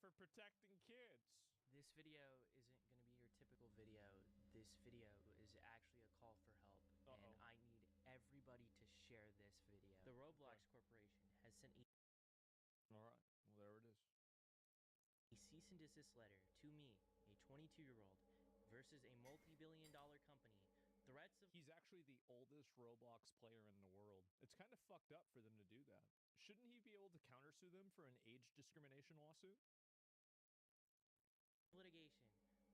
for protecting kids. This video isn't going to be your typical video. This video is actually a call for help, and I need everybody to share this video. The Roblox Corporation has sent All right, well, there it is. a cease and desist letter to me, a 22-year-old, versus a multi-billion-dollar company. Threats of— He's actually the oldest Roblox player in the world. It's kind of fucked up for them to do that. Shouldn't he be able to countersue them for an age discrimination lawsuit? Litigation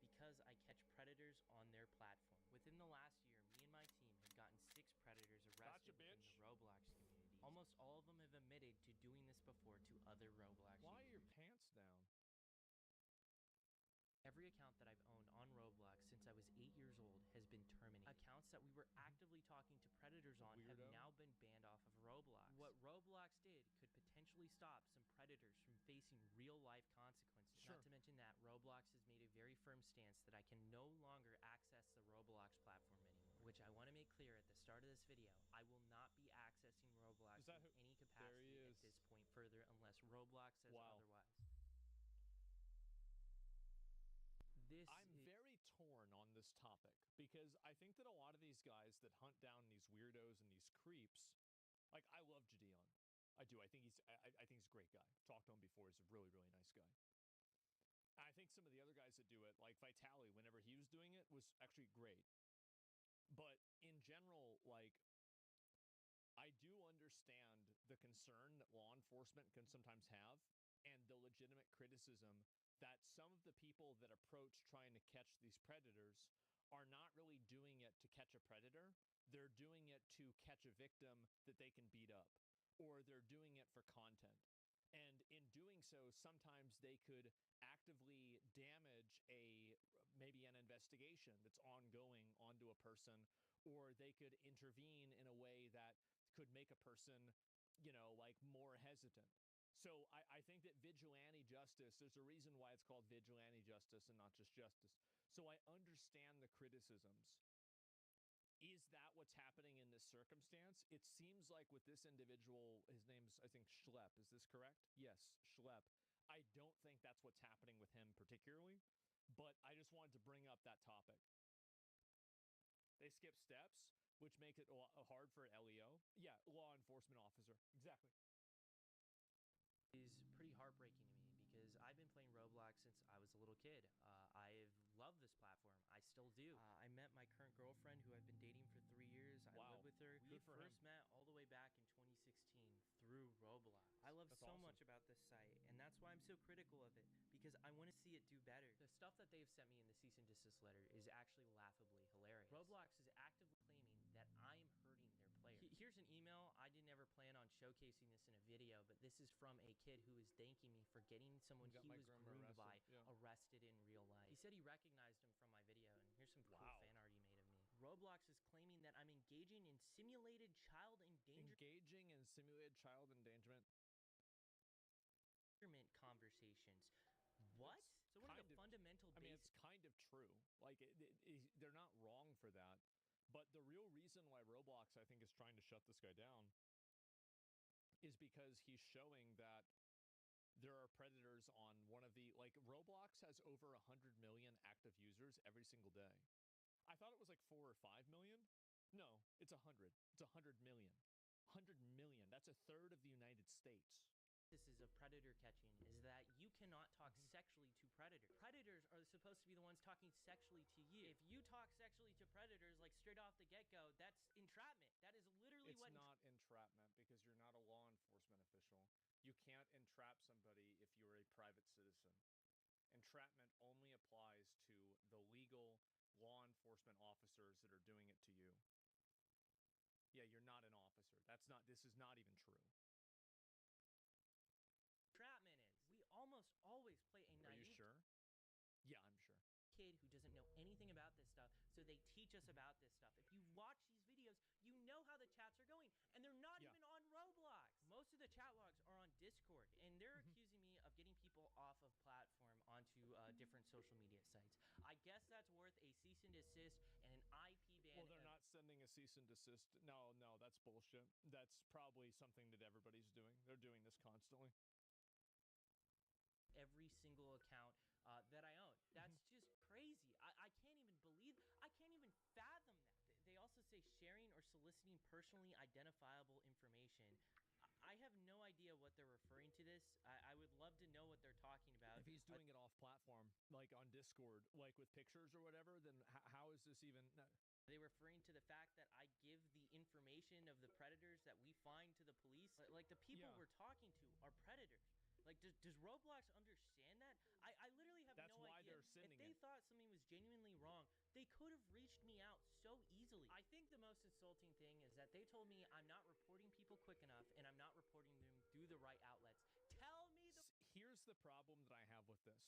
because I catch predators on their platform. Within the last year, me and my team have gotten 6 predators arrested in the Roblox community. Almost all of them have admitted to doing this before to other Roblox Why users. are your pants down? Every account that I've owned on Roblox since I was 8 years old has been terminated. Accounts that we were actively talking to predators on have now been banned off of Roblox. What Roblox did could potentially stop some predators from facing real-life consequences. Not to mention that Roblox has made a very firm stance that I can no longer access the Roblox platform anymore. Which I want to make clear at the start of this video, I will not be accessing Roblox in any capacity at this point further unless Roblox says otherwise. I'm very torn on this topic because I think that a lot of these guys that hunt down these weirdos and these creeps, like I love Gideon. I do. I think he's a great guy. Talked to him before. He's a really, really nice guy. I think some of the other guys that do it, like Vitaly, whenever he was doing it, was actually great. But in general, like, I do understand the concern that law enforcement can sometimes have and the legitimate criticism that some of the people that approach trying to catch these predators are not really doing it to catch a predator. They're doing it to catch a victim that they can beat up, or they're doing it for content. And in doing so, sometimes they could actively damage maybe an investigation that's ongoing onto a person, or they could intervene in a way that could make a person, you know, like more hesitant. So I think that vigilante justice, there's a reason why it's called vigilante justice and not just justice. So I understand the criticisms. Is that what's happening in this circumstance? It seems like with this individual, his name's, I think, Schlepp. Is this correct? Yes, Schlepp. I don't think that's what's happening with him particularly, but I just wanted to bring up that topic. They skip steps, which makes it hard for LEO. Yeah, law enforcement officer. Exactly. Is pretty heartbreaking to me because I've been playing Roblox since I was a little kid. I've loved this platform. I still do. I met my current girlfriend who I've been dating for 3 years. I live with her. We first met all the way back in 2016 through Roblox. I love so much about this site, and that's why I'm so critical of it, because I want to see it do better. The stuff that they've sent me in the cease and desist letter is actually laughably hilarious. Roblox is actively claiming that I am hurting their players. Here's an email. I didn't ever plan on showcasing this in a video, but this is from a kid who is thanking me for getting someone he was groomed by arrested in real life. He said he recognized him from my video, and here's some cool fan art he made of me. Roblox is claiming that I'm engaging in simulated child endangerment. Engaging in simulated child endangerment conversations. What? So what are the fundamental basics? I mean, it's kind of true. Like, they're not wrong for that. But the real reason why Roblox, I think, is trying to shut this guy down is because he's showing that there are predators on one of the, like, Roblox has over 100 million active users every single day. I thought it was like 4 or 5 million. No, it's 100. It's 100 million. 100 million. That's a third of the United States. This is a predator catching is that you cannot talk sexually to predators. Predators are supposed to be the ones talking sexually to you. If you talk sexually to predators, like straight off the get-go, that's entrapment. That is literally what— It's not entrapment because you're not a law enforcement official. You can't entrap somebody if you're a private citizen. Entrapment only applies to the legal law enforcement officers that are doing it to you. Yeah, you're not an officer. This is not even true. Entrapment is. We almost always play a naive— Are you sure? Yeah, I'm sure. Kid who doesn't know anything about this stuff, so they teach us about this stuff. If you watch these videos, you know how the chats are going, and they're not even on Roblox. Most of the chat logs are on Discord, and they're accusing me of getting people off of platform onto different social media sites. I guess that's worth a cease and desist and an IP ban. Well, they're not sending a cease and desist. No, that's bullshit. That's probably something that everybody's doing. They're doing this constantly. Every single account that I own. That's just crazy. I can't even fathom that. They also say sharing or soliciting personally identifiable information. I have no idea what they're referring to this. I would love to know what they're talking about. If he's doing it off platform, like on Discord, like with pictures or whatever, then how is this even? No. Are they referring to the fact that I give the information of the predators that we find to the police? Like the people we're talking to are predators. Like, does Roblox understand that? I literally have no idea. That's why they're sending it. If they thought something was genuinely wrong, they could have reached me out so easily. I think the most insulting thing is that they told me I'm not reporting people quick enough and I'm not reporting them through the right outlets. Tell me the... Here's the problem that I have with this.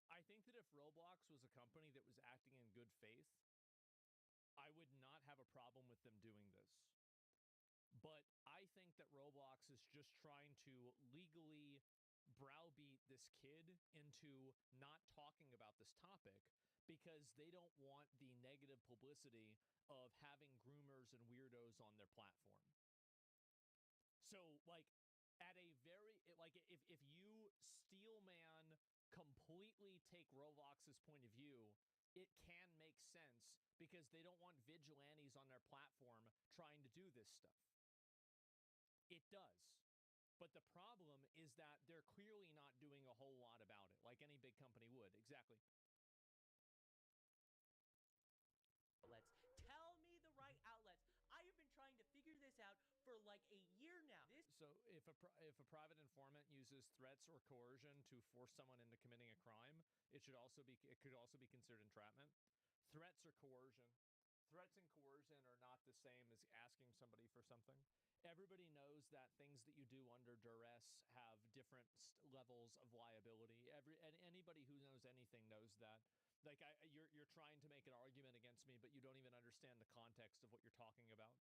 I think that if Roblox was a company that was acting in good faith, I would not have a problem with them doing this. But I think that Roblox is just trying to legally browbeat this kid into not talking about this topic because they don't want the negative publicity of having groomers and weirdos on their platform. So, like, at a very, like, if you steelman completely take Roblox's point of view, it can make sense because they don't want vigilantes on their platform trying to do this stuff. It does. But the problem is that they're clearly not doing a whole lot about it, like any big company would. Exactly. Outlets. Tell me the right outlets. I have been trying to figure this out for like a year now. So if a private informant uses threats or coercion to force someone into committing a crime, it could also be considered entrapment. Threats or coercion. Threats and coercion are not the same as asking somebody for something. Everybody knows that things that you do under duress have different levels of liability. Anybody who knows anything knows that. Like, you're trying to make an argument against me, but you don't even understand the context of what you're talking about.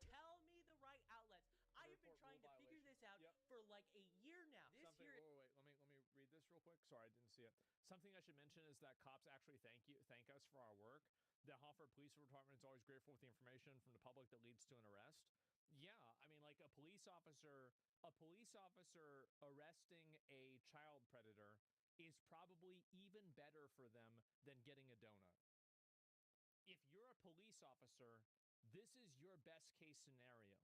Tell me the right outlets. I have been trying to figure this out for like a year now. Wait, let me read this real quick. Sorry, I didn't see it. Something I should mention is that cops actually thank us for our work. The Hoffer Police Department is always grateful for the information from the public that leads to an arrest. Yeah, I mean, like a police officer arresting a child predator is probably even better for them than getting a donut. If you're a police officer, this is your best case scenario.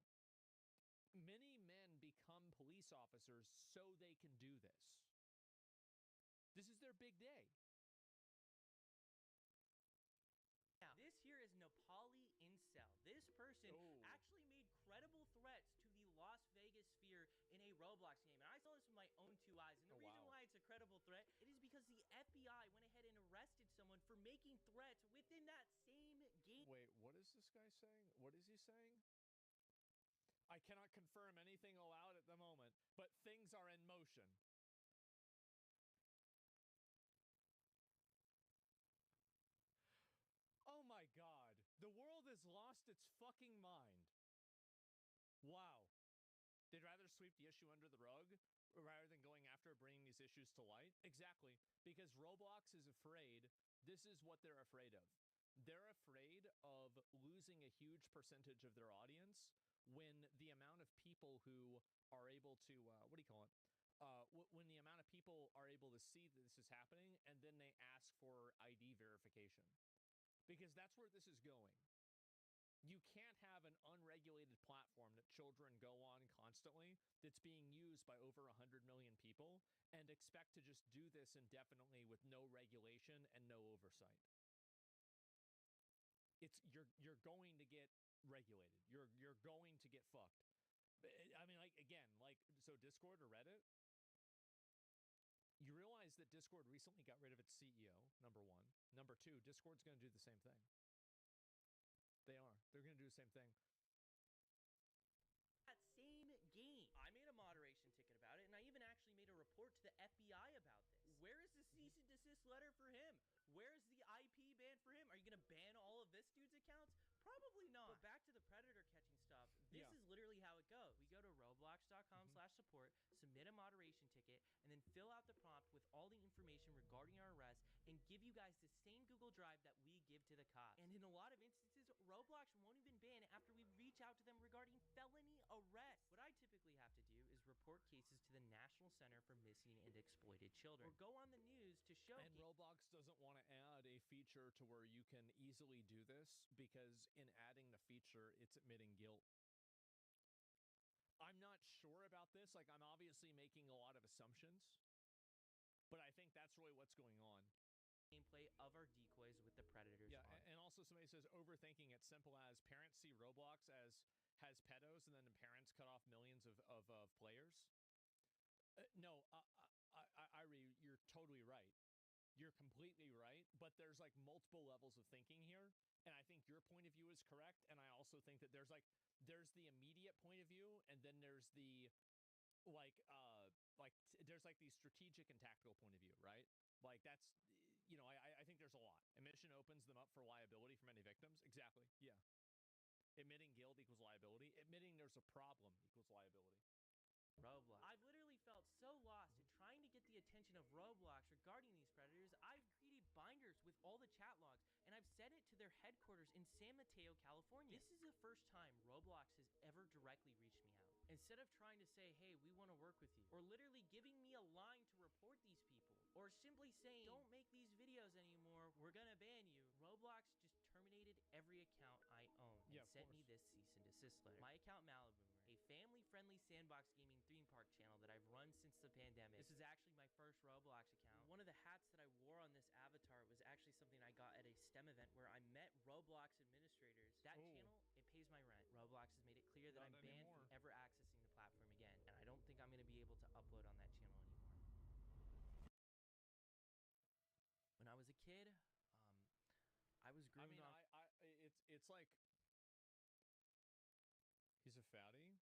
Many men become police officers so they can do this. This is their big day. Now, this here is Nepali Incel. This person actually made credible threats to the Las Vegas sphere in a Roblox game. And I saw this with my own two eyes. And the reason why it's a credible threat, it is because the FBI went ahead and arrested someone for making threats within that same game. Wait, what is this guy saying? What is he saying? I cannot confirm anything aloud at the moment, but things are in motion. Oh my God, the world has lost its fucking mind. Wow. They'd rather sweep the issue under the rug rather than going after bringing these issues to light? Exactly, because Roblox is afraid. This is what they're afraid of. They're afraid of losing a huge percentage of their audience when the amount of people who are able to, when the amount of people are able to see that this is happening and then they ask for ID verification. Because that's where this is going. You can't have an unregulated platform that children go on constantly that's being used by over 100 million people and expect to just do this indefinitely with no regulation and no oversight. You're going to get regulated. You're going to get fucked. I mean, like, again, like, so Discord or Reddit, you realize that Discord recently got rid of its CEO, number one. Number two, Discord's going to do the same thing. They are. They're going to do the same thing. That same game. I made a moderation ticket about it, and I even actually made a report to the FBI about this. Where is the cease and desist letter for him? Where's the IP ban for him? Are you going to ban all of this dude's accounts? Probably not. But back to the predator catching stuff. This is literally how it goes. We go to roblox.com/support, submit a moderation ticket, and then fill out the prompt with all the information regarding our arrest and give you guys the same Google Drive that we give to the cops. And in a lot of instances, Roblox won't even ban after we reach out to them regarding felony arrest. What I typically have to do is report cases to the National Center for Missing and Exploited Children, or go on the news to show. And Roblox doesn't want to add a feature to where you can easily do this, because in adding the feature, it's admitting guilt. I'm not sure about this. Like, I'm obviously making a lot of assumptions, but I think that's really what's going on. Gameplay of our decoys with the predators. Yeah, and also somebody says overthinking it. Simple as parents see Roblox as has pedos, and then the parents cut off millions of players. No, you're totally right. You're completely right, but there's like multiple levels of thinking here, and I think your point of view is correct, and I also think that there's the immediate point of view, and then there's the there's like the strategic and tactical point of view, right? Like, that's, you know, I think there's a lot. Admission opens them up for liability for many victims. Exactly, yeah. Admitting guilt equals liability. Admitting there's a problem equals liability. Roblox. I've literally felt so lost in trying to get the attention of Roblox regarding these predators. I've created binders with all the chat logs, and I've sent it to their headquarters in San Mateo, California. This is the first time Roblox has ever directly reached me out. Instead of trying to say, hey, we want to work with you, or literally giving me a line to report these people, or simply saying, don't make these videos anymore, we're gonna ban you, Roblox just terminated every account I own and sent me this cease and desist letter. My account Malibu, a family-friendly sandbox gaming theme park channel that I've run since the pandemic. This is actually my first Roblox account. One of the hats that I wore on this avatar was actually something I got at a STEM event where I met Roblox administrators. That channel, it pays my rent. Roblox has made it clear that I'm banned from ever accessing the platform again, and I don't think I'm going to be able to upload on that channel anymore. When I was a kid, I was groomed on... it's like... He's a fatty?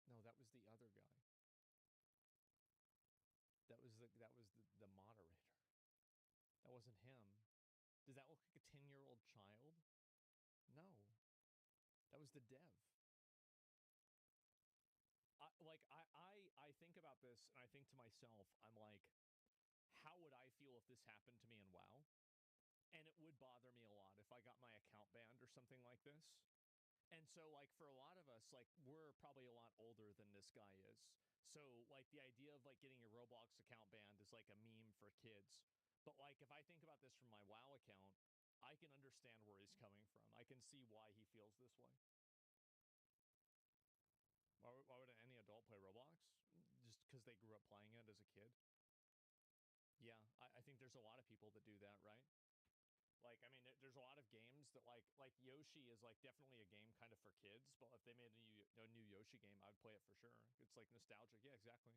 No, that was the other guy. That was the moderator. That wasn't him. Does that look like a 10-year-old child? No. That was the dev. I think about this, and I think to myself, I'm like, how would I feel if this happened to me in WoW? And it would bother me a lot if I got my account banned or something like this. And so, like, for a lot of us, like, we're probably a lot older than this guy is. So, like, the idea of, like, getting your Roblox account banned is, like, a meme for kids. But, like, if I think about this from my WoW account, I can understand where he's coming from. I can see why he feels this way. Why would any adult play Roblox? Just because they grew up playing it as a kid? Yeah, I think there's a lot of people that do that, right? Like, I mean, there's a lot of games that, like Yoshi is, like, definitely a game kind of for kids, but if they made a new Yoshi game, I'd play it for sure. It's, like, nostalgic. Yeah, exactly.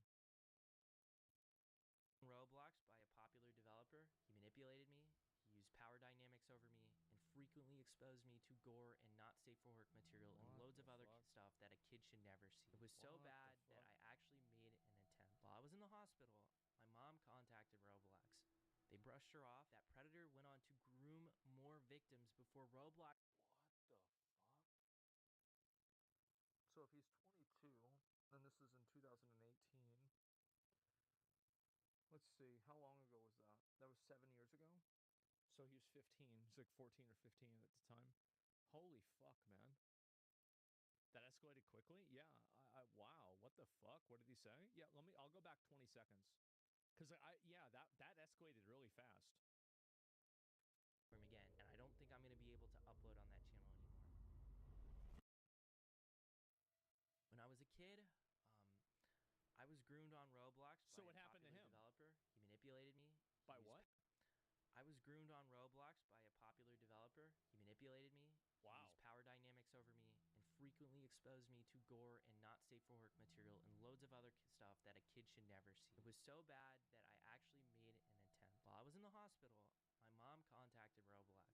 Roblox by a popular developer. He manipulated me, he used power dynamics over me, and frequently exposed me to gore and not safe for work material and loads of other stuff that a kid should never see. It was so bad that I actually made an attempt. While I was in the hospital, my mom contacted Roblox. They brushed her off. That predator went on to groom more victims before Roblox. What the fuck? So if he's 22, and this is in 2018, let's see, how long ago was that? That was 7 years ago? So he was 15. He's like 14 or 15 at the time. Holy fuck, man. That escalated quickly? Yeah. Wow. What the fuck? What did he say? Yeah, I'll go back 20 seconds. Because that escalated really fast. Again, and I don't think I'm going to be able to upload on that channel anymore. When I was a kid, I was groomed on Roblox. So what happened to him? Developer. He manipulated me. By what? I was groomed on Roblox by a popular developer. He manipulated me. Wow. Used power dynamics over me and frequently exposed me to gore and not safe for work material and loads of other stuff that a kid should never see. It was so bad that I actually made an attempt. While I was in the hospital, my mom contacted Roblox.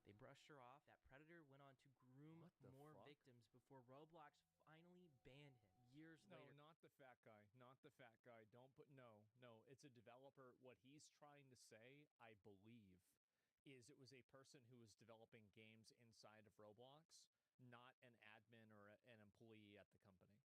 They brushed her off. That predator went on to groom more victims before Roblox finally banned him years later. No, not the fat guy. Not the fat guy. Don't put... No. It's a developer. What he's trying to say, I believe, is it was a person who was developing games inside of Roblox, not an admin or an employee at the company.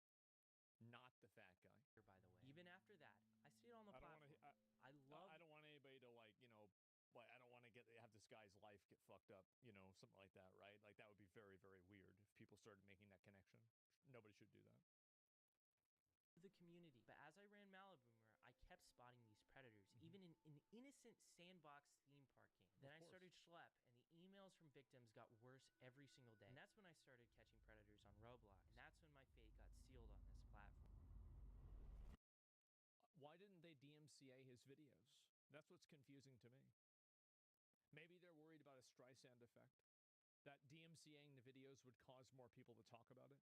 Not the fat guy. By the way, even after that, I stayed on the platform. I don't want anybody to, like, you know, like, I don't want to have this guy's life get fucked up, you know, something like that, right? Like, that would be very, very weird if people started making that connection. Nobody should do that. the community. But as I ran Maliboomer, I kept spotting these predators, even in an innocent sandbox theme park game. Then I started Schlep, and the emails from victims got worse every single day. And that's when I started catching predators on Roblox. And that's when my fate got sealed on this platform. Why didn't they DMCA his videos? That's what's confusing to me. Maybe they're worried about a Streisand effect, that DMCAing the videos would cause more people to talk about it.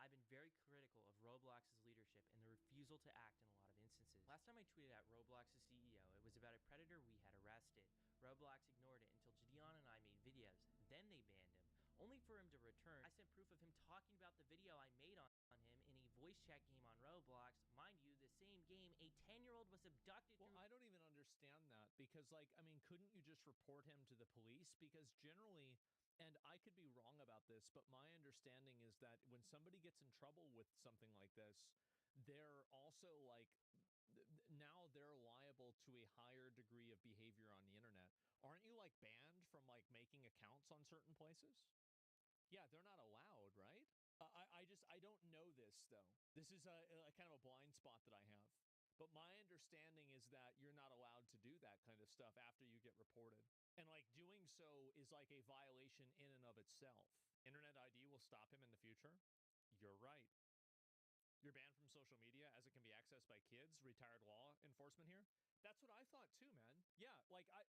I've been very critical of Roblox's leadership and the refusal to act in a lot of instances. Last time I tweeted at Roblox's CEO, it was about a predator we had arrested. Roblox ignored it until Gideon and I made videos. Then they banned him, only for him to return. I sent proof of him talking about the video I made on him in a voice chat game on Roblox. Mind you, the same game, a 10-year-old was abducted through... I don't even understand that, because, like, I mean, couldn't you just report him to the police? Because generally... And I could be wrong about this, but my understanding is that when somebody gets in trouble with something like this, they're also like, now they're liable to a higher degree of behavior on the internet. Aren't you like banned from like making accounts on certain places? Yeah, they're not allowed, right? I don't know this though. This is a kind of a blind spot that I have. But my understanding is that you're not allowed to do that kind of stuff after you get reported. And like doing so is like a violation in and of itself. Internet ID will stop him in the future. You're right. You're banned from social media as it can be accessed by kids. Retired law enforcement here. That's what I thought too, man. Yeah, like I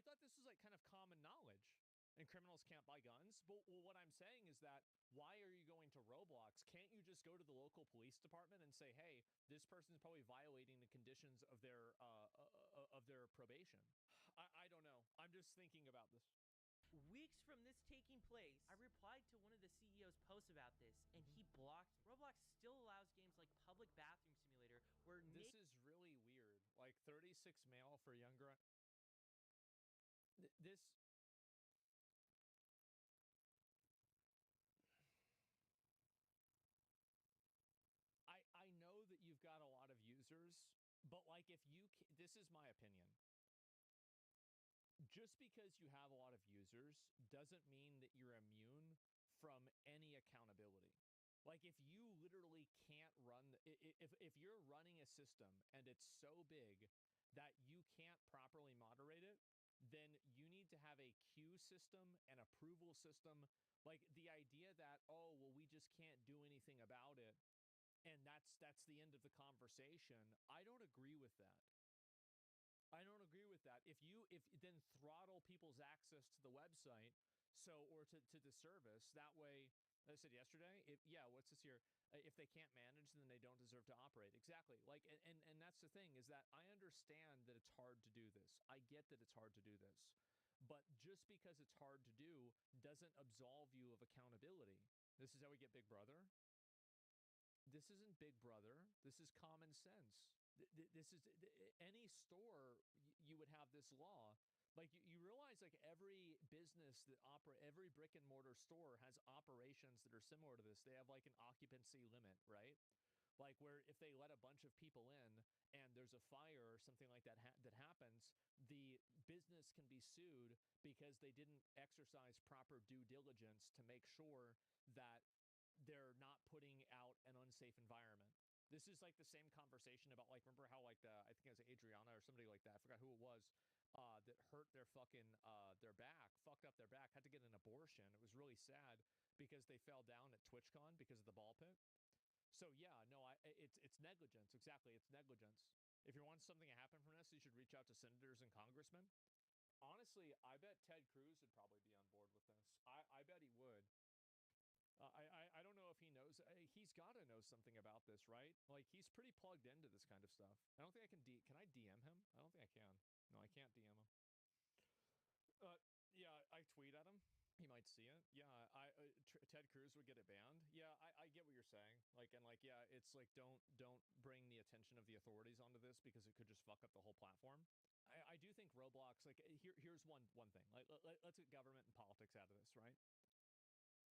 thought this was like kind of common knowledge. And criminals can't buy guns. But well, what I'm saying is that why are you going to Roblox? Can't you just go to the local police department and say, hey, this person's probably violating the conditions of their probation? I don't know. I'm just thinking about this. Weeks from this taking place, I replied to one of the CEO's posts about this, and he blocked me. Roblox still allows games like Public Bathroom Simulator, where this is really weird. Like 36 male for younger. This. I know that you've got a lot of users, but like if you, this is my opinion. Just because you have a lot of users doesn't mean that you're immune from any accountability. Like if you literally can't run, if you're running a system and it's so big that you can't properly moderate it, then you need to have a queue system, an approval system. Like the idea that, oh, well, we just can't do anything about it, and that's the end of the conversation. I don't agree with that. I don't agree with that. If then throttle people's access to the website, or to the service, that way, as I said yesterday, what's this here? If they can't manage, then they don't deserve to operate. Exactly. Like, and that's the thing, is that I understand that it's hard to do this. I get that it's hard to do this. But just because it's hard to do doesn't absolve you of accountability. This is how we get Big Brother. This isn't Big Brother. This is common sense. This is any store you would have this law. Like you realize like every business that every brick and mortar store has operations that are similar to this. They have like an occupancy limit, right? Like where if they let a bunch of people in and there's a fire or something like that that happens, the business can be sued because they didn't exercise proper due diligence to make sure that they're not putting out an unsafe environment. This is like the same conversation about like, remember how like I think it was Adriana or somebody like that, I forgot who it was, that hurt their fucking, their back, fucked up their back, had to get an abortion. It was really sad because they fell down at TwitchCon because of the ball pit. So yeah, no, it's negligence. Exactly. It's negligence. If you want something to happen from this, you should reach out to senators and congressmen. Honestly, I bet Ted Cruz would probably be on board with this. I bet he would. I don't know if he knows. He's got to know something about this, right? Like, he's pretty plugged into this kind of stuff. I don't think I can can I DM him? I don't think I can. No, I can't DM him. Yeah, I tweet at him. He might see it. Yeah, Ted Cruz would get it banned. Yeah, I get what you're saying. Like, and like, yeah, it's like, don't bring the attention of the authorities onto this because it could just fuck up the whole platform. I do think Roblox, like, here's one thing. Like, let's get government and politics out of this, right?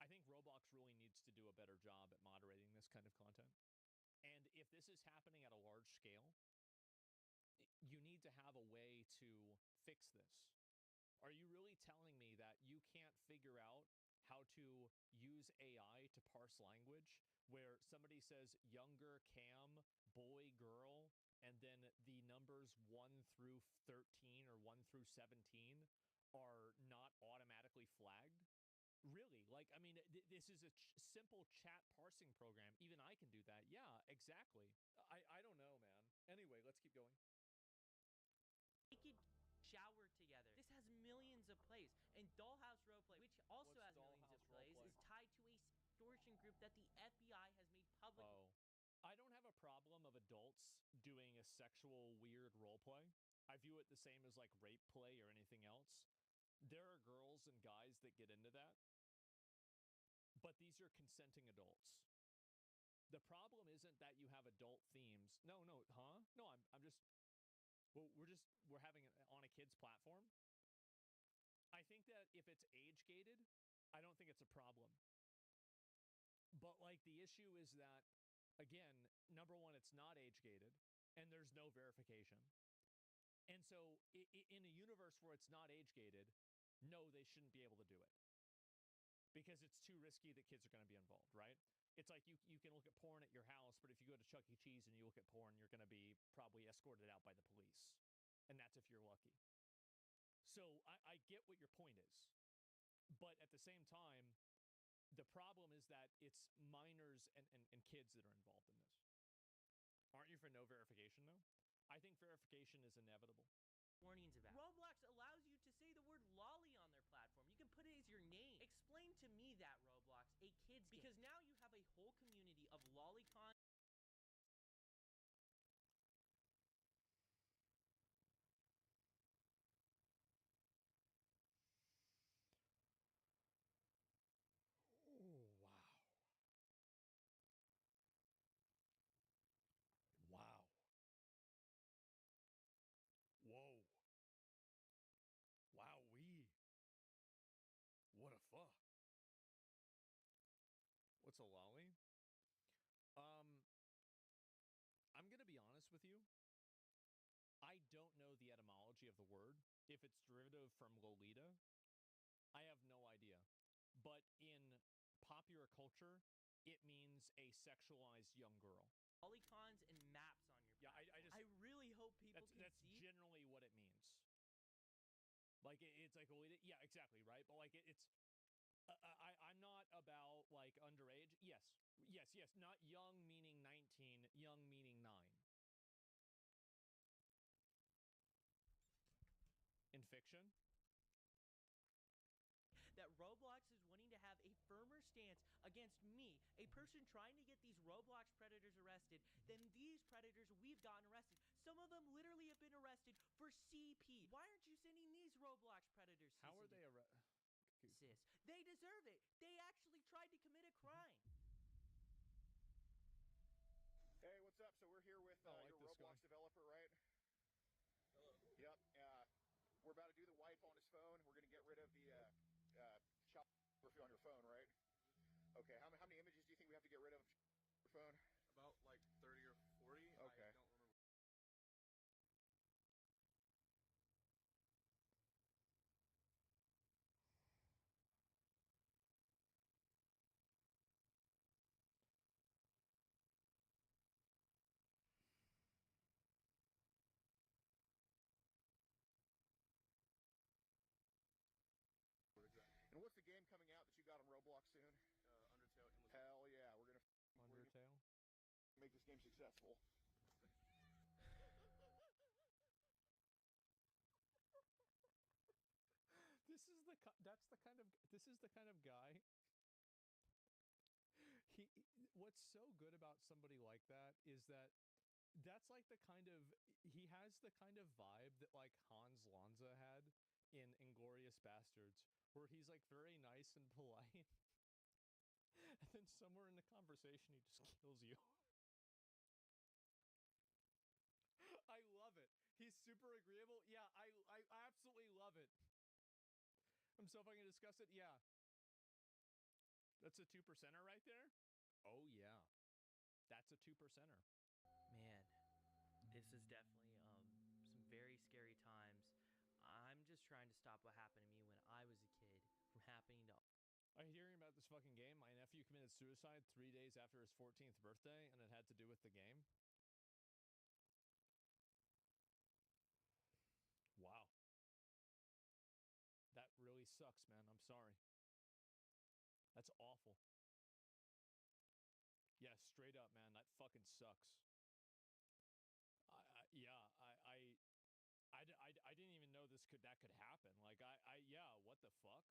I think Roblox really needs to do a better job at moderating this kind of content. And if this is happening at a large scale, you need to have a way to fix this. Are you really telling me that you can't figure out how to use AI to parse language where somebody says younger cam, boy, girl, and then the numbers 1 through 13 or 1 through 17 are not automatically flagged? Really? Like, I mean, this is a simple chat parsing program. Even I can do that. Yeah, exactly. I don't know, man. Anyway, let's keep going. Naked shower together. This has millions of plays. And Dollhouse Roleplay, which also has millions of plays, is tied to a extortion group that the FBI has made public. Oh. I don't have a problem of adults doing a sexual weird roleplay. I view it the same as like rape play or anything else. There are girls and guys that get into that. But these are consenting adults. The problem isn't that you have adult themes. No, huh? No, I'm just, well, we're having it on a kid's platform. I think that if it's age gated, I don't think it's a problem. But like the issue is that, again, number one, it's not age gated and there's no verification. And so in a universe where it's not age gated, no, they shouldn't be able to do it. Because it's too risky that kids are going to be involved, right? It's like you can look at porn at your house, but if you go to Chuck E. Cheese and you look at porn, you're going to be probably escorted out by the police. And that's if you're lucky. So I get what your point is. But at the same time, the problem is that it's minors and kids that are involved in this. Aren't you for no verification, though? I think verification is inevitable. Warnings about. Roblox allows you to say the word lolly on their platform. You can put it as your name. Explain to me that, Roblox, a kid's game. Because now you have a whole community of lolicon. Oh, wow. Wow. Whoa. Wowee. What a fuck. What's a lolly? I'm going to be honest with you. I don't know the etymology of the word. If it's derivative from Lolita, I have no idea. But in popular culture, it means a sexualized young girl. Lolicons and maps on your platform. I really hope people can that's see. Generally what it means. Like, it's like, yeah, exactly, right? But like, it's... I'm not about, like, underage. Yes. Not young meaning 19, young meaning 9. In fiction? That Roblox is wanting to have a firmer stance against me, a person trying to get these Roblox predators arrested, than these predators we've gotten arrested. Some of them literally have been arrested for CP. Why aren't you sending these Roblox predators? How are they arrested? Sis, they deserve it. They actually tried to commit a crime. Hey, what's up? So we're here with your Roblox developer, right? Hello. Yep. We're about to do the wipe on his phone. We're going to get rid of the child pornography on your phone, right? Okay. How many images do you think we have to get rid of on your phone? About like 30 or 40. Okay. I don't remember. And what's the game coming out that you got on Roblox soon? Undertale. Hell yeah, we're gonna Undertale? Make this game successful. This is the kind of guy. What's so good about somebody like that is that that's like he has the kind of vibe that like Hans Lanza had in Inglourious Bastards, where he's like very nice and polite. And then somewhere in the conversation, he just kills you. I love it. He's super agreeable. Yeah, I absolutely love it. So if I can discuss it, yeah. That's a 2%er right there? Oh, yeah. That's a 2%er. Man, this is definitely some very scary times. I'm just trying to stop what happened to me when I was a kid from happening to... Are you hearing about this fucking game? My nephew committed suicide 3 days after his 14th birthday, and it had to do with the game. Wow. That really sucks, man. I'm sorry. That's awful. Yeah, straight up, man. That fucking sucks. I didn't even know that could happen. Like, yeah, what the fuck?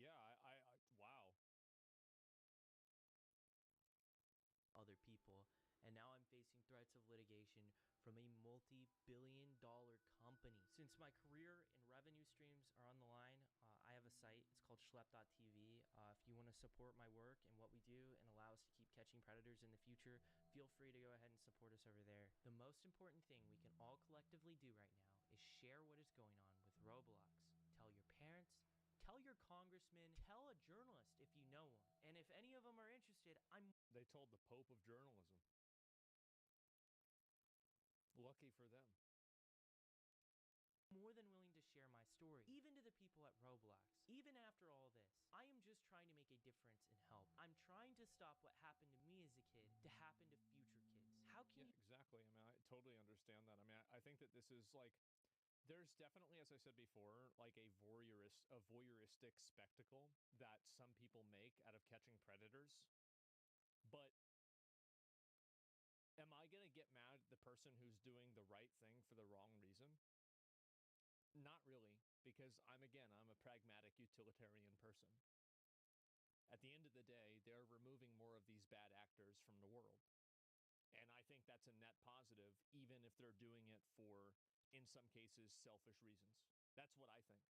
Yeah, wow. Other people, and now I'm facing threats of litigation from a multi-billion-dollar company. Since my career and revenue streams are on the line, I have a site. It's called schlep.tv. If you want to support my work and what we do and allow us to keep catching predators in the future, feel free to go ahead and support us over there. The most important thing we can all collectively do right now is share what is going on with Roblox. Tell your parents, tell your congressman, tell a journalist if you know one. And if any of them are interested, They told the Pope of journalism. Lucky for them. More than willing to share my story, even to the people at Roblox. Even after all this, I am just trying to make a difference and help. I'm trying to stop what happened to me as a kid to happen to future kids. How can you... Exactly. I mean, I totally understand that. I mean, I think that this is like, there's definitely, as I said before, like a voyeuristic spectacle that some people make out of catching predators. But am I going to get mad at the person who's doing the right thing for the wrong reason? Not really, because I'm a pragmatic utilitarian person. At the end of the day, they're removing more of these bad actors from the world. And I think that's a net positive, even if they're doing it for, in some cases, selfish reasons. That's what I think.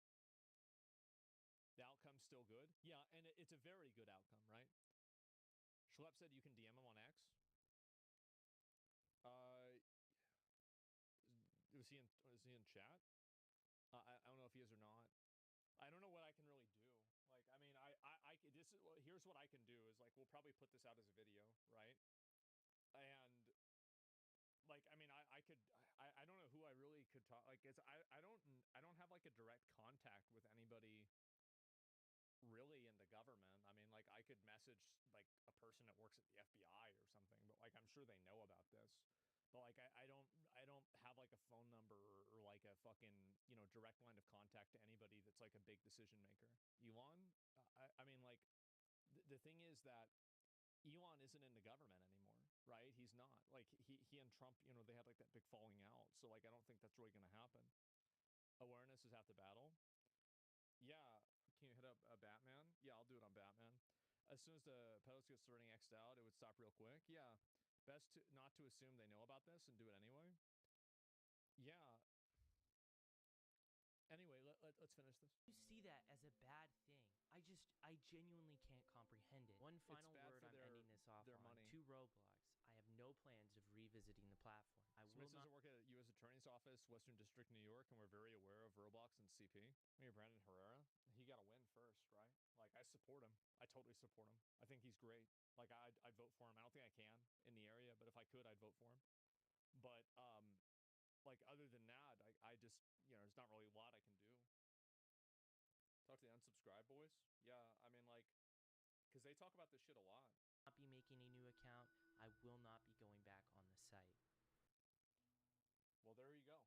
The outcome's still good. Yeah, and it's a very good outcome, right? Schlep said you can DM him on X. Is he in chat? I don't know if he is or not. I don't know what I can really do. Like, I mean, here's what I can do is, like, we'll probably put this out as a video, right? And like, I mean, I don't know who I really could talk. Like, I don't have like a direct contact with anybody really in the government. I mean, like, I could message like a person that works at the FBI or something, but like, I'm sure they know about this. But like, I don't have like a phone number or like a fucking, direct line of contact to anybody that's like a big decision maker. Elon, I mean, like, the thing is that Elon isn't in the government anymore, right? He's not. Like, he and Trump, they had like that big falling out. So like, I don't think that's really going to happen. Awareness is half the battle. Yeah, can you hit up Batman? Yeah, I'll do it on Batman. As soon as the post gets starting X'd out, it would stop real quick. Yeah, best not to assume they know about this and do it anyway. Yeah. Anyway, let's finish this. You see that as a bad thing. I genuinely can't comprehend it. One final word I'm ending this off on. Money. To Roblox, I have no plans of revisiting the platform. Smith doesn't work at a U.S. Attorney's Office, Western District, New York, and we're very aware of Roblox and CP. I mean, Brandon Herrera, he got to win first, right? Like, I support him. I totally support him. I think he's great. Like, I'd vote for him. I don't think I can in the area, but if I could, I'd vote for him. But, like, other than that, I just, there's not really a lot I can do. Talk to the unsubscribe boys? Yeah, I mean, like, because they talk about this shit a lot. Not be making a new account. I will not be going back on the site. Well, there you go.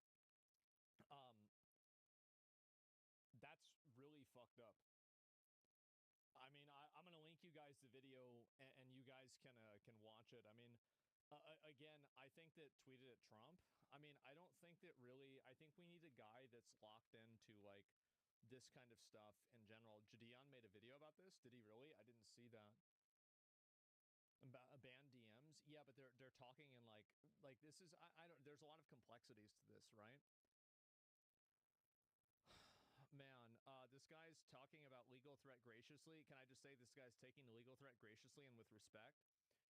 That's really fucked up. I mean, I'm going to link you guys the video, and you guys can watch it. I mean, again, I think that tweeted at Trump. I mean, I don't think that really. I think we need a guy that's locked into like this kind of stuff in general. Gideon made a video about this. Did he really? I didn't see that. About ban DMs. Yeah, but they're talking in like this is. I don't. There's a lot of complexities to this, right? Man, this guy's talking about legal threat graciously. Can I just say this guy's taking the legal threat graciously and with respect?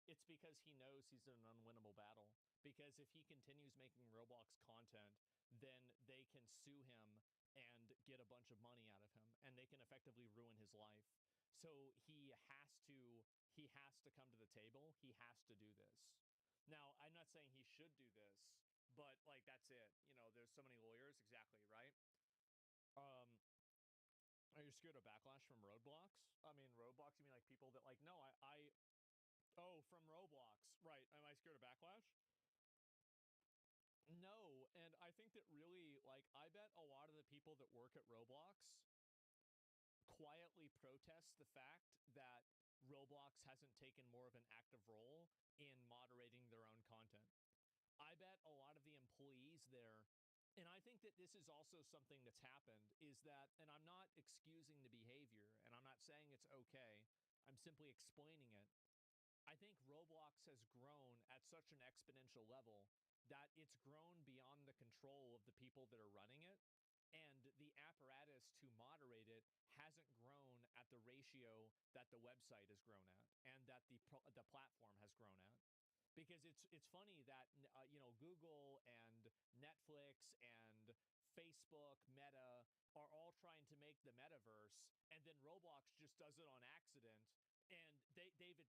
It's because he knows he's in an unwinnable battle. Because if he continues making Roblox content, then they can sue him and get a bunch of money out of him, and they can effectively ruin his life. So he has to come to the table. He has to do this. Now, I'm not saying he should do this, but like, that's it. There's so many lawyers. Exactly, right? scared of backlash from Roblox? I mean, Roblox, you mean like people that like, no, oh, from Roblox. Right. Am I scared of backlash? No. And I think that really, like, I bet a lot of the people that work at Roblox quietly protest the fact that Roblox hasn't taken more of an active role in moderating their own content. I bet a lot of the employees there, and I think that this is also something that's happened, is that, and I'm not excusing the behavior, and I'm not saying it's okay, I'm simply explaining it. I think Roblox has grown at such an exponential level that it's grown beyond the control of the people that are running it, and the apparatus to moderate it hasn't grown at the ratio that the website has grown at, and that the platform has grown at. Because it's funny that Google and Netflix and Facebook, Meta are all trying to make the metaverse, and then Roblox just does it on accident, and they've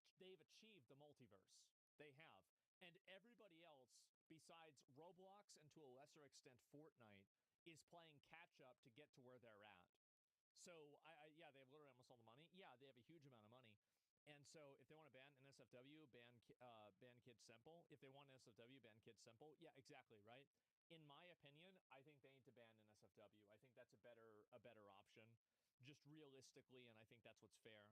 achieved the multiverse. They have. And everybody else besides Roblox and to a lesser extent Fortnite is playing catch up to get to where they're at. So yeah, they have literally almost all the money. Yeah, they have a huge amount of money. And so if they want to ban NSFW, ban Kids Simple. If they want NSFW, ban Kids Simple. Yeah, exactly, right? In my opinion, I think they need to ban NSFW. I think that's a better option, just realistically, and I think that's what's fair.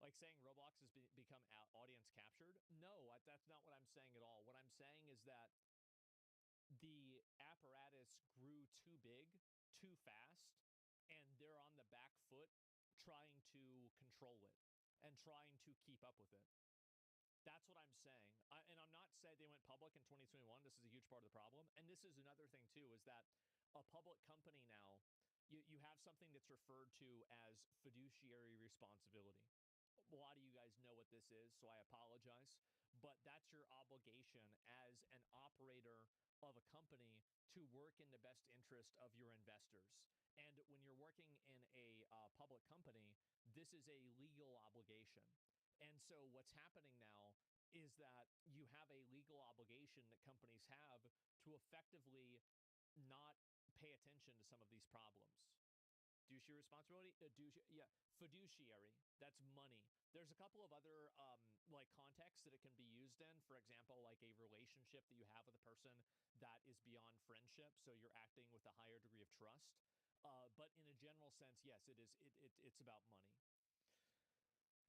Like saying Roblox has become audience captured? No, that's not what I'm saying at all. What I'm saying is that the apparatus grew too big, too fast, and they're on the back foot trying to control it and trying to keep up with it. That's what I'm saying. And I'm not saying they went public in 2021. This is a huge part of the problem. And this is another thing, too, is that a public company now, you have something that's referred to as fiduciary responsibility. A lot of you guys know what this is, so I apologize. But that's your obligation as an operator of a company to work in the best interest of your investors. And when you're working in a public company, this is a legal obligation. And so what's happening now is that you have a legal obligation that companies have to effectively not pay attention to some of these problems. Fiduciary responsibility? Yeah, fiduciary. That's money. There's a couple of other like contexts that it can be used in. For example, like a relationship that you have with a person that is beyond friendship, so you're acting with a higher degree of trust. But in a general sense, yes, it is. It's about money.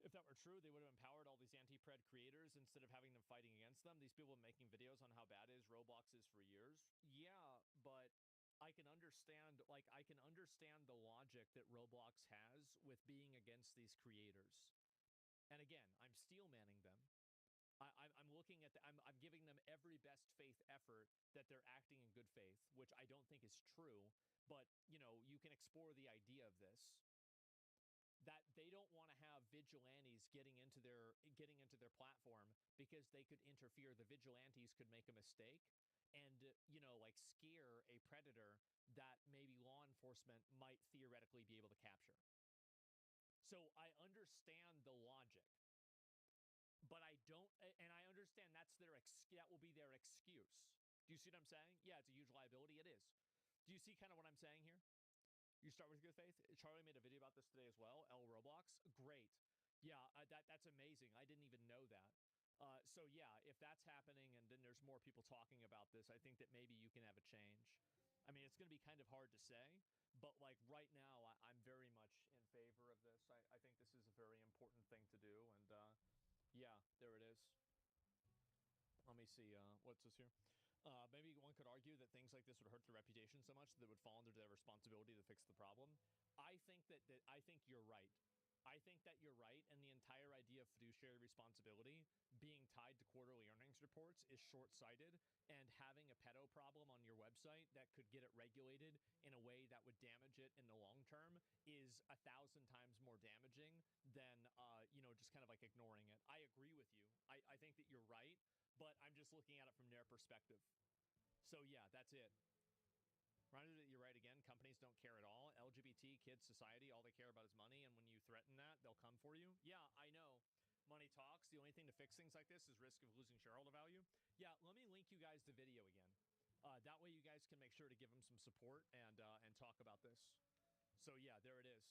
If that were true, they would have empowered all these anti-pred creators instead of having them fighting against them. These people making videos on how bad Roblox is for years. Yeah, but I can understand the logic that Roblox has with being against these creators. And again, I'm steel manning them. I'm looking at I'm giving them every best faith effort that they're acting in good faith, which I don't think is true. But you can explore the idea of this. That they don't want to have vigilantes getting into their platform because they could interfere. The vigilantes could make a mistake and like scare a predator that maybe law enforcement might theoretically be able to capture. So I understand the logic, but I don't, and I understand that will be their excuse. Do you see what I'm saying? Yeah, it's a huge liability. It is. Do you see kind of what I'm saying here? You start with good faith. Charlie made a video about this today as well. Roblox, great. Yeah, that's amazing. I didn't even know that. So yeah, if that's happening and then there's more people talking about this, I think that maybe you can have a change. I mean, it's going to be kind of hard to say, but like right now, I'm very much in favor of this. I think this is a very important thing to do. And yeah, there it is. Let me see. What's this here? Maybe one could argue that things like this would hurt their reputation so much that it would fall under their responsibility to fix the problem. I think I think you're right. I think that you're right, and the entire idea of fiduciary responsibility being tied to quarterly earnings reports is short-sighted, and having a pedo problem on your website that could get it regulated in a way that would damage it in the long term is 1,000 times more damaging than just kind of like ignoring it. I agree with you. I think that you're right, but I'm just looking at it from their perspective. So yeah, that's it. Reminder that you're right again. Companies don't care at all. LGBT, kids, society, all they care about is money. And when you threaten that, they'll come for you. Yeah, I know. Money talks. The only thing to fix things like this is risk of losing shareholder value. Yeah, let me link you guys the video again. That way you guys can make sure to give them some support and talk about this. So yeah, there it is.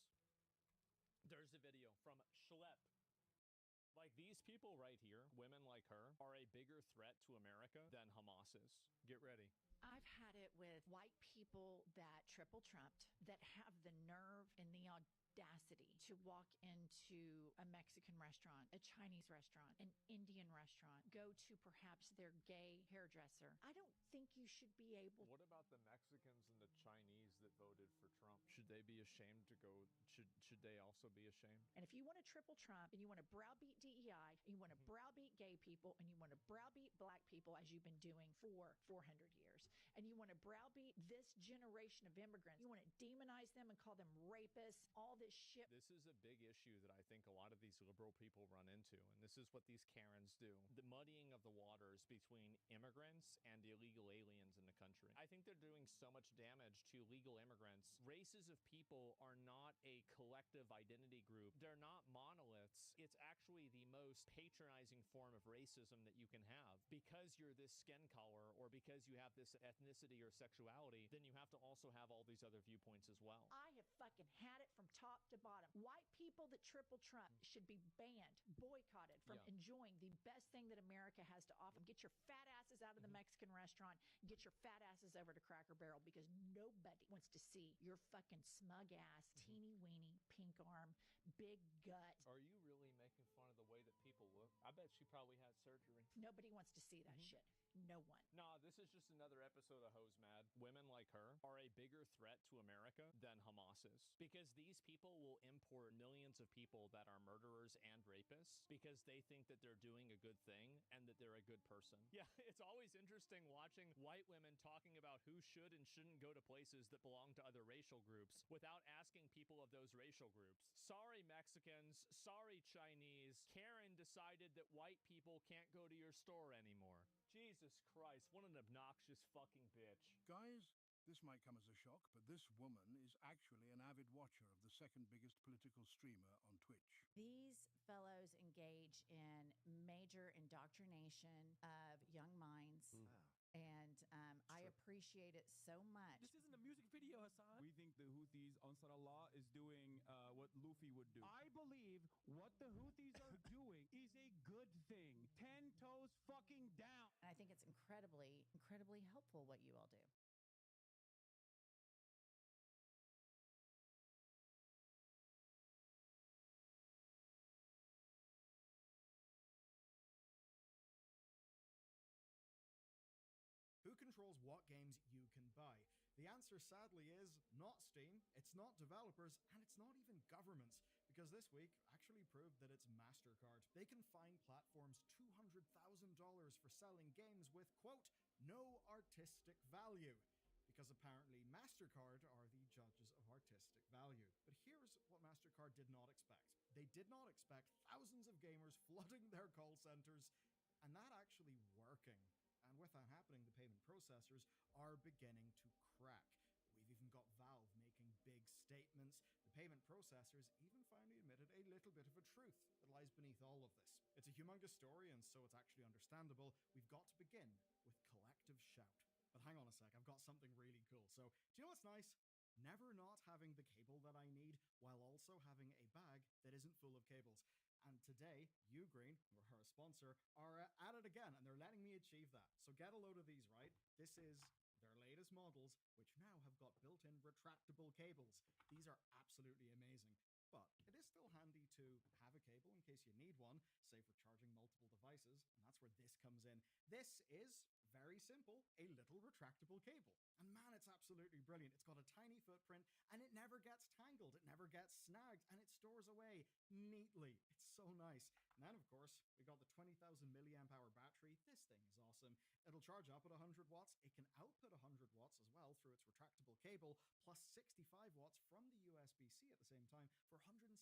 There's a video from Schlep. Like, these people right here, women like her, are a bigger threat to America than Hamas is. Get ready. I've had it with white people that triple trumped, that have the nerve and the audacity to walk into a Mexican restaurant, a Chinese restaurant, an Indian restaurant, go to perhaps their gay hairdresser. I don't think you should be able. What about the Mexicans and the Chinese that voted for Trump? Should they be ashamed to go? Should they also be ashamed? And if you want to triple Trump and you want to browbeat DEI, and you want to browbeat gay people, and you want to browbeat black people, as you've been doing for 400 years, and you want to browbeat this generation of immigrants, you want to demonize them and call them rapists, all this shit. This is a big issue that I think a lot of these liberal people run into, and this is what these Karens do. The muddying of the waters between immigrants and illegal aliens in the country. I think they're doing so much damage to legal immigrants. Races of people are not a collective identity group. They're not monoliths. It's actually the most patronizing form of racism that you can have. Because you're this skin color, or because you have this ethnicity or sexuality, then you have to also have all these other viewpoints as well. I have fucking had it from top to bottom. White people that triple Trump should be banned, boycotted from enjoying the best thing that America has to offer. Get your fat asses out of the Mexican restaurant. Get your fat asses over to Cracker Barrel, because nobody wants to see your fucking smug ass, teeny weeny, pink arm, big gut. Are you really making fun of the way that people look? I bet she probably had surgery. Nobody wants to see that shit. No one. Nah, this is just another episode of Hose Mad. Women like her are a bigger threat to America than Hamas is. Because these people will import millions of people that are murderers and rapists because they think that they're doing a good thing and that they're a good person. Yeah, it's always interesting watching white women talking about who should and shouldn't go to places that belong to other racial groups without asking people of those racial groups. Sorry, Mexicans. Sorry, Chinese. Karen decided that white people can't go to your store anymore. Jesus Christ, what an obnoxious fucking bitch. Guys, this might come as a shock, but this woman is actually an avid watcher of the second biggest political streamer on Twitch. These fellows engage in major indoctrination of young minds. And I appreciate it so much. This isn't a music video, Hassan. We think the Houthis, Ansar Allah, is doing what Luffy would do. I believe what the Houthis are doing is a good thing. 10 toes fucking down. And I think it's incredibly, incredibly helpful what you all do. Who controls what games you can buy? The answer, sadly, is not Steam, it's not developers, and it's not even governments, because this week actually proved that it's MasterCard. They can fine platforms $200,000 for selling games with, quote, no artistic value, because apparently MasterCard are the judges of artistic value. But here's what MasterCard did not expect. They did not expect thousands of gamers flooding their call centers, and that actually working. And with that happening, the payment processors are beginning to crack. We've even got Valve making big statements. The payment processors even finally admitted a little bit of a truth that lies beneath all of this. It's a humongous story, and so it's actually understandable. We've got to begin with collective shout. But hang on a sec, I've got something really cool. So, do you know what's nice? Never not having the cable that I need, while also having a bag that isn't full of cables. And today, Ugreen, who are our sponsor, are at it again, and they're letting me achieve that. So get a load of these, right? This is their latest models, which now have got built-in retractable cables. These are absolutely amazing. But it is still handy to have a cable in case you need one, say for charging multiple devices, and that's where this comes in. This is, very simple, a little retractable cable. And man, it's absolutely brilliant. It's got a tiny footprint, and it never gets tangled, it never gets snagged, and it stores away neatly. It's so nice. And then, of course, we got the 20,000 milliamp hour battery. This thing is awesome. It'll charge up at 100 watts. It can output 100 watts as well through its retractable cable, plus 65 watts from the USB-C at the same time for 165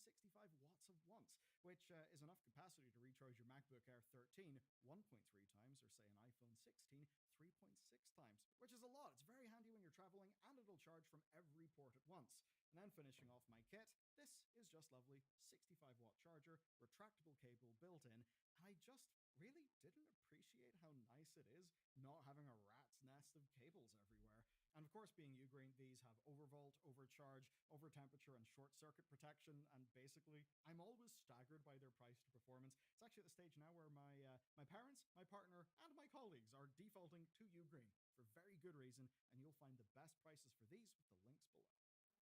watts of once, which is enough capacity to recharge your MacBook Air 13 1.3 times, or say an iPhone 16 3.6 times, which is a lot. It's very handy when you're traveling, and it'll charge from every port at once. And then finishing off my kit, this is just lovely 65-watt charger, retractable cable built in, and I just really didn't appreciate how nice it is not having a rat's nest of cables everywhere. And of course, course, being Ugreen, these have overvolt, overcharge, overtemperature, and short circuit protection. And basically, I'm always staggered by their price to performance. It's actually at the stage now where my parents, my partner, and my colleagues are defaulting to Ugreen for very good reason, and you'll find the best prices for these with the links below.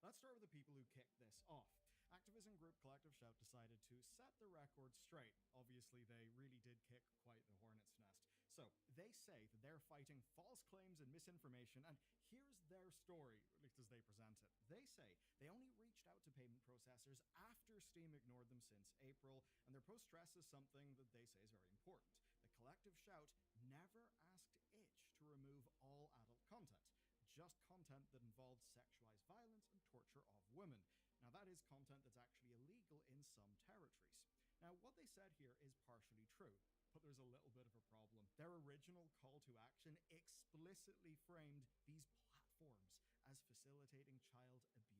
Let's start with the people who kicked this off. Activism group Collective Shout decided to set the record straight. Obviously, they really did kick quite the hornet's nest. So, they say that they're fighting false claims and misinformation, and here's their story, at least as they present it. They say they only reached out to payment processors after Steam ignored them since April, and their post stresses something that they say is very important. The Collective Shout never asked itch to remove all adult content, just content that involved sexualized violence and torture of women. Now, that is content that's actually illegal in some territories. Now, what they said here is partially true, but there's a little bit of a problem. Their original call to action explicitly framed these platforms as facilitating child abuse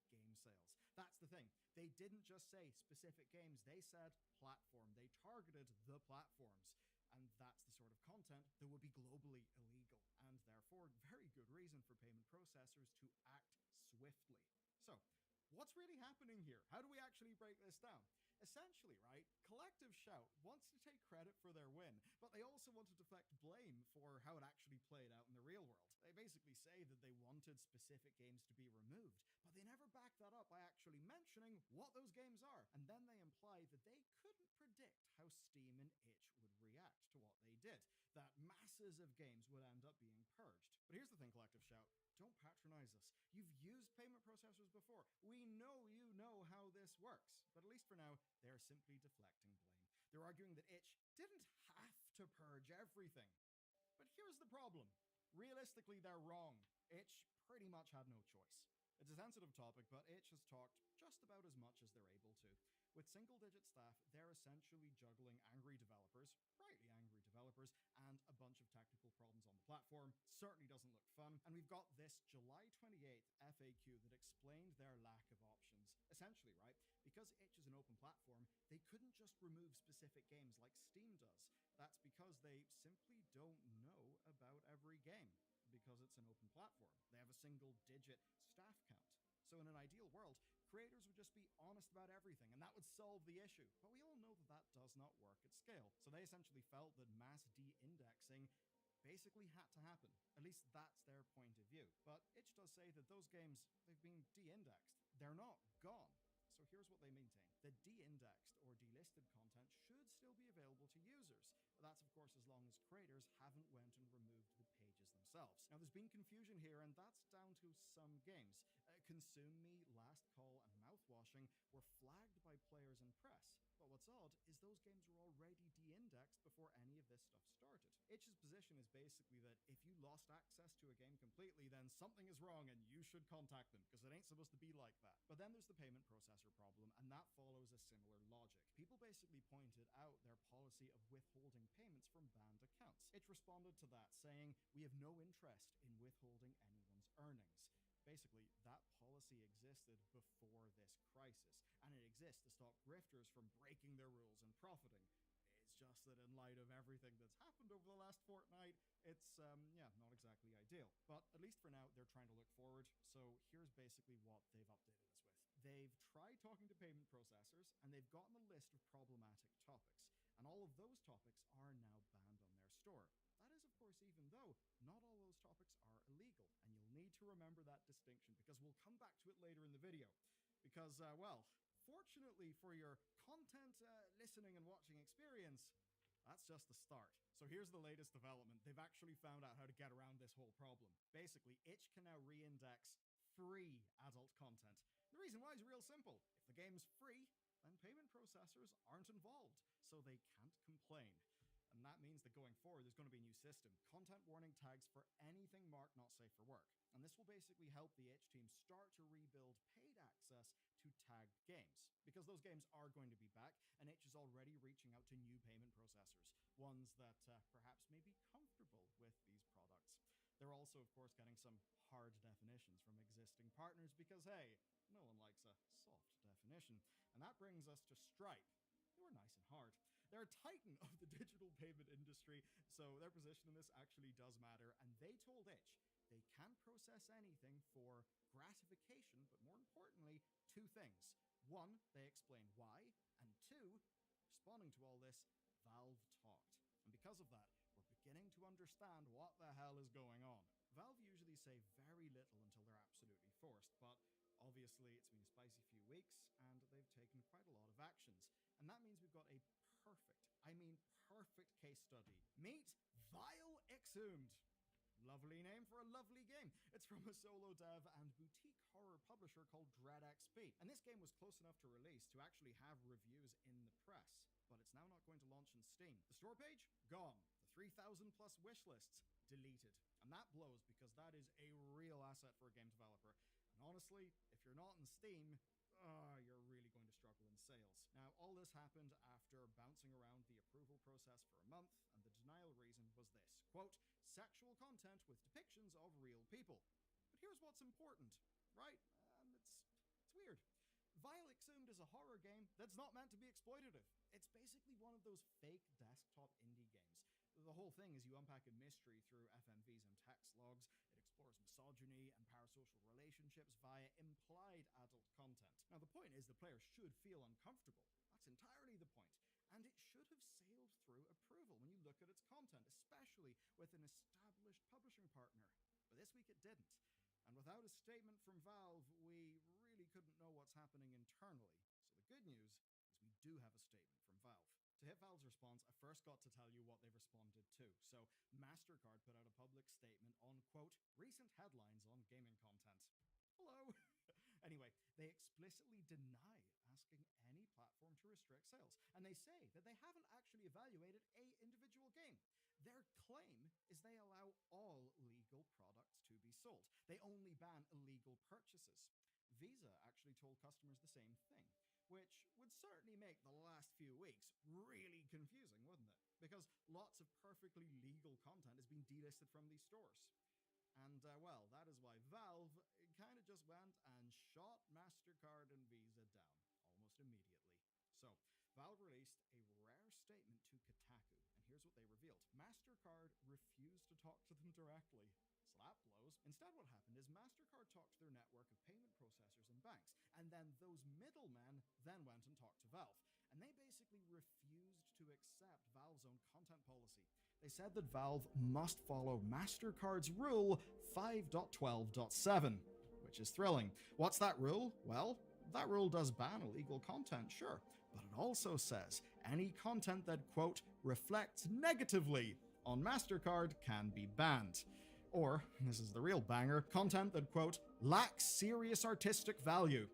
game sales. That's the thing. They didn't just say specific games, they said platform. They targeted the platforms. And that's the sort of content that would be globally illegal, and therefore very good reason for payment processors to act swiftly. So, what's really happening here? How do we actually break this down? Essentially, right, Collective Shout wants to take credit for their win, but they also want to deflect blame for how it actually played out in the real world. They basically say that they wanted specific games to be removed, but they never back that up by actually mentioning what those games are. And then they imply that they couldn't predict how Steam and itch would react to what they did, that masses of games would end up being purged. But here's the thing, Collective Shout. Don't patronize us. You've used payment processors before. We know you know how this works. But at least for now, they're simply deflecting blame. They're arguing that itch didn't have to purge everything. But here's the problem. Realistically, they're wrong. Itch pretty much had no choice. It's a sensitive topic, but itch has talked just about as much as they're able to. With single-digit staff, they're essentially juggling angry developers, rightly angry developers, and a bunch of technical problems on the platform. Certainly doesn't look fun. And we've got this July 28th FAQ that explained their lack of options. Essentially, right, because itch is an open platform, they couldn't just remove specific games like Steam does. That's because they simply don't know about every game, because it's an open platform. They have a single-digit staff count. So in an ideal world, creators would just be honest about everything, and that would solve the issue. But we all know that that does not work at scale. So they essentially felt that mass de-indexing basically had to happen. At least that's their point of view. But itch does say that those games, they've been de-indexed. They're not gone. So here's what they maintain. The de-indexed or delisted content should still be available to users. That's, of course, as long as creators haven't went and removed the pages themselves. Now, there's been confusion here, and that's down to some games. Consume Me, Last Call, and Mouthwashing were flagged by players and press. But what's odd is those games were already de-indexed before any of this stuff started. Itch's position is basically that if you lost access to a game completely, then something is wrong and you should contact them, because it ain't supposed to be like that. But then there's the payment processor problem, and that follows a similar logic. People basically pointed out their policy of withholding payments from banned accounts. Itch responded to that, saying, "We have no interest in withholding anyone's earnings." Basically, that policy existed before this crisis, and it exists to stop grifters from breaking their rules and profiting. It's just that in light of everything that's happened over the last fortnight, it's, not exactly ideal. But at least for now, they're trying to look forward, so here's basically what they've updated us with. They've tried talking to payment processors, and they've gotten a list of problematic topics, and all of those topics are now banned on their store. That is, of course, even though not all those topics are illegal, and you'll need to remember that distinction, because we'll come back to it later in the video. Because, fortunately for your content listening and watching experience, that's just the start. So here's the latest development. They've actually found out how to get around this whole problem. Basically, itch can now re-index free adult content. The reason why is real simple. If the game's free, then payment processors aren't involved, so they can't complain. And that means that going forward, there's going to be a new system. Content warning tags for anything marked not safe for work. And this will basically help the itch team start to rebuild paid access to tagged games. Because those games are going to be back, and itch is already reaching out to new payment processors. Ones that perhaps may be comfortable with these products. They're also, of course, getting some hard definitions from existing partners because, hey, no one likes a soft definition. And that brings us to Stripe. They were nice and hard. They're a titan of the digital payment industry, so their position in this actually does matter, and they told itch they can process anything for gratification, but more importantly, two things. One, they explain why, and two, responding to all this, Valve talked. And because of that, we're beginning to understand what the hell is going on. Valve usually say very little until they're absolutely forced, but obviously it's been a spicy few weeks, and they've taken quite a lot of actions. And that means we've got a perfect case study. Meet Vile Exhumed. Lovely name for a lovely game. It's from a solo dev and boutique horror publisher called Dread XP. And this game was close enough to release to actually have reviews in the press, but it's now not going to launch in Steam. The store page? Gone. The 3,000 plus wish lists? Deleted. And that blows because that is a real asset for a game developer. And honestly, if you're not in Steam, you're really going to struggle in sales. Now, all this happened after bouncing around the approval process for a month, and the denial reason was this, quote, sexual content with depictions of real people. But here's what's important, right? It's weird. Vile Exhumed is a horror game that's not meant to be exploitative. It's basically one of those fake desktop indie games. The whole thing is you unpack a mystery through FMVs and text logs. It explores misogyny and parasocial relationships via implied adult content. Now, the point is the player should feel uncomfortable. That's entirely the point. And it should have sailed through approval when you look at its content, especially with an established publishing partner. But this week it didn't. And without a statement from Valve, we really couldn't know what's happening internally. So the good news is we do have a statement from Valve. To hit Valve's response, I first got to tell you what they responded to. So MasterCard put out a public statement on, quote, recent headlines on gaming content. Hello. Anyway, they explicitly deny asking any platform to restrict sales. And they say that they haven't actually evaluated an individual game. Their claim is they allow all legal products to be sold. They only ban illegal purchases. Visa actually told customers the same thing, which would certainly make the last few weeks really confusing, wouldn't it? Because lots of perfectly legal content is being delisted from these stores. And, well, that is why Valve kind of just went and shot MasterCard and Visa down almost immediately. So, Valve released a rare statement to Kotaku, and here's what they revealed. MasterCard refused to talk to them directly. So that blows. Instead, what happened is MasterCard talked to their network of payment processors and banks, and then those middlemen then went and talked to Valve. And they basically refused to accept Valve's own content policy. They said that Valve must follow MasterCard's rule 5.12.7, which is thrilling. What's that rule? Well, that rule does ban illegal content, sure, but it also says any content that, quote, reflects negatively on MasterCard can be banned. Or, this is the real banger, content that, quote, lacks serious artistic value.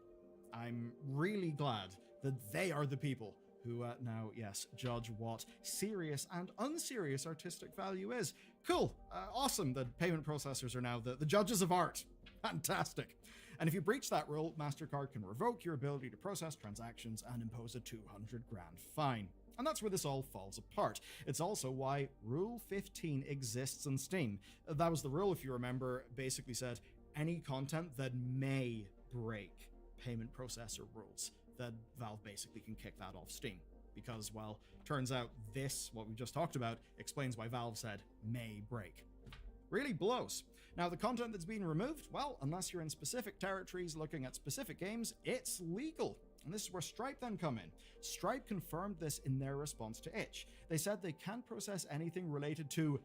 I'm really glad that they are the people who now, yes, judge what serious and unserious artistic value is. Cool. Awesome that payment processors are now the judges of art. Fantastic. And if you breach that rule, MasterCard can revoke your ability to process transactions and impose a $200,000 fine. And that's where this all falls apart. It's also why Rule 15 exists on Steam. That was the rule, if you remember, basically said any content that may break payment processor rules, that Valve basically can kick that off Steam. Because, well, turns out this, what we just talked about, explains why Valve said may break. Really blows. Now, the content that's being removed, well, unless you're in specific territories looking at specific games, it's legal. And this is where Stripe then come in. Stripe confirmed this in their response to Itch. They said they can't process anything related to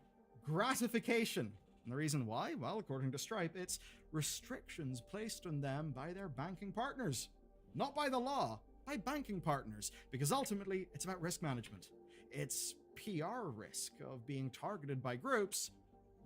gratification. And the reason why? Well, according to Stripe, it's restrictions placed on them by their banking partners. Not by the law, by banking partners, because ultimately it's about risk management. It's PR risk of being targeted by groups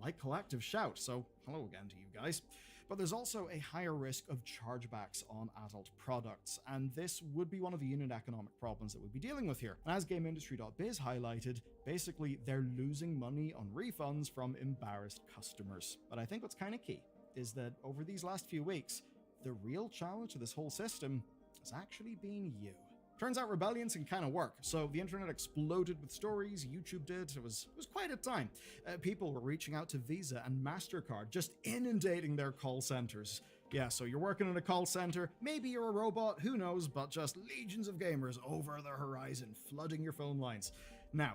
like Collective Shout, so hello again to you guys. But there's also a higher risk of chargebacks on adult products, and this would be one of the unit economic problems that we'd be dealing with here. And as GameIndustry.biz highlighted, basically they're losing money on refunds from embarrassed customers. But I think what's kind of key is that over these last few weeks, the real challenge to this whole system has actually been you. Turns out rebellions can kind of work, so the internet exploded with stories, YouTube did, it was quite a time. People were reaching out to Visa and MasterCard, just inundating their call centers. Yeah, so you're working in a call center, maybe you're a robot, who knows, but just legions of gamers over the horizon, flooding your phone lines. Now,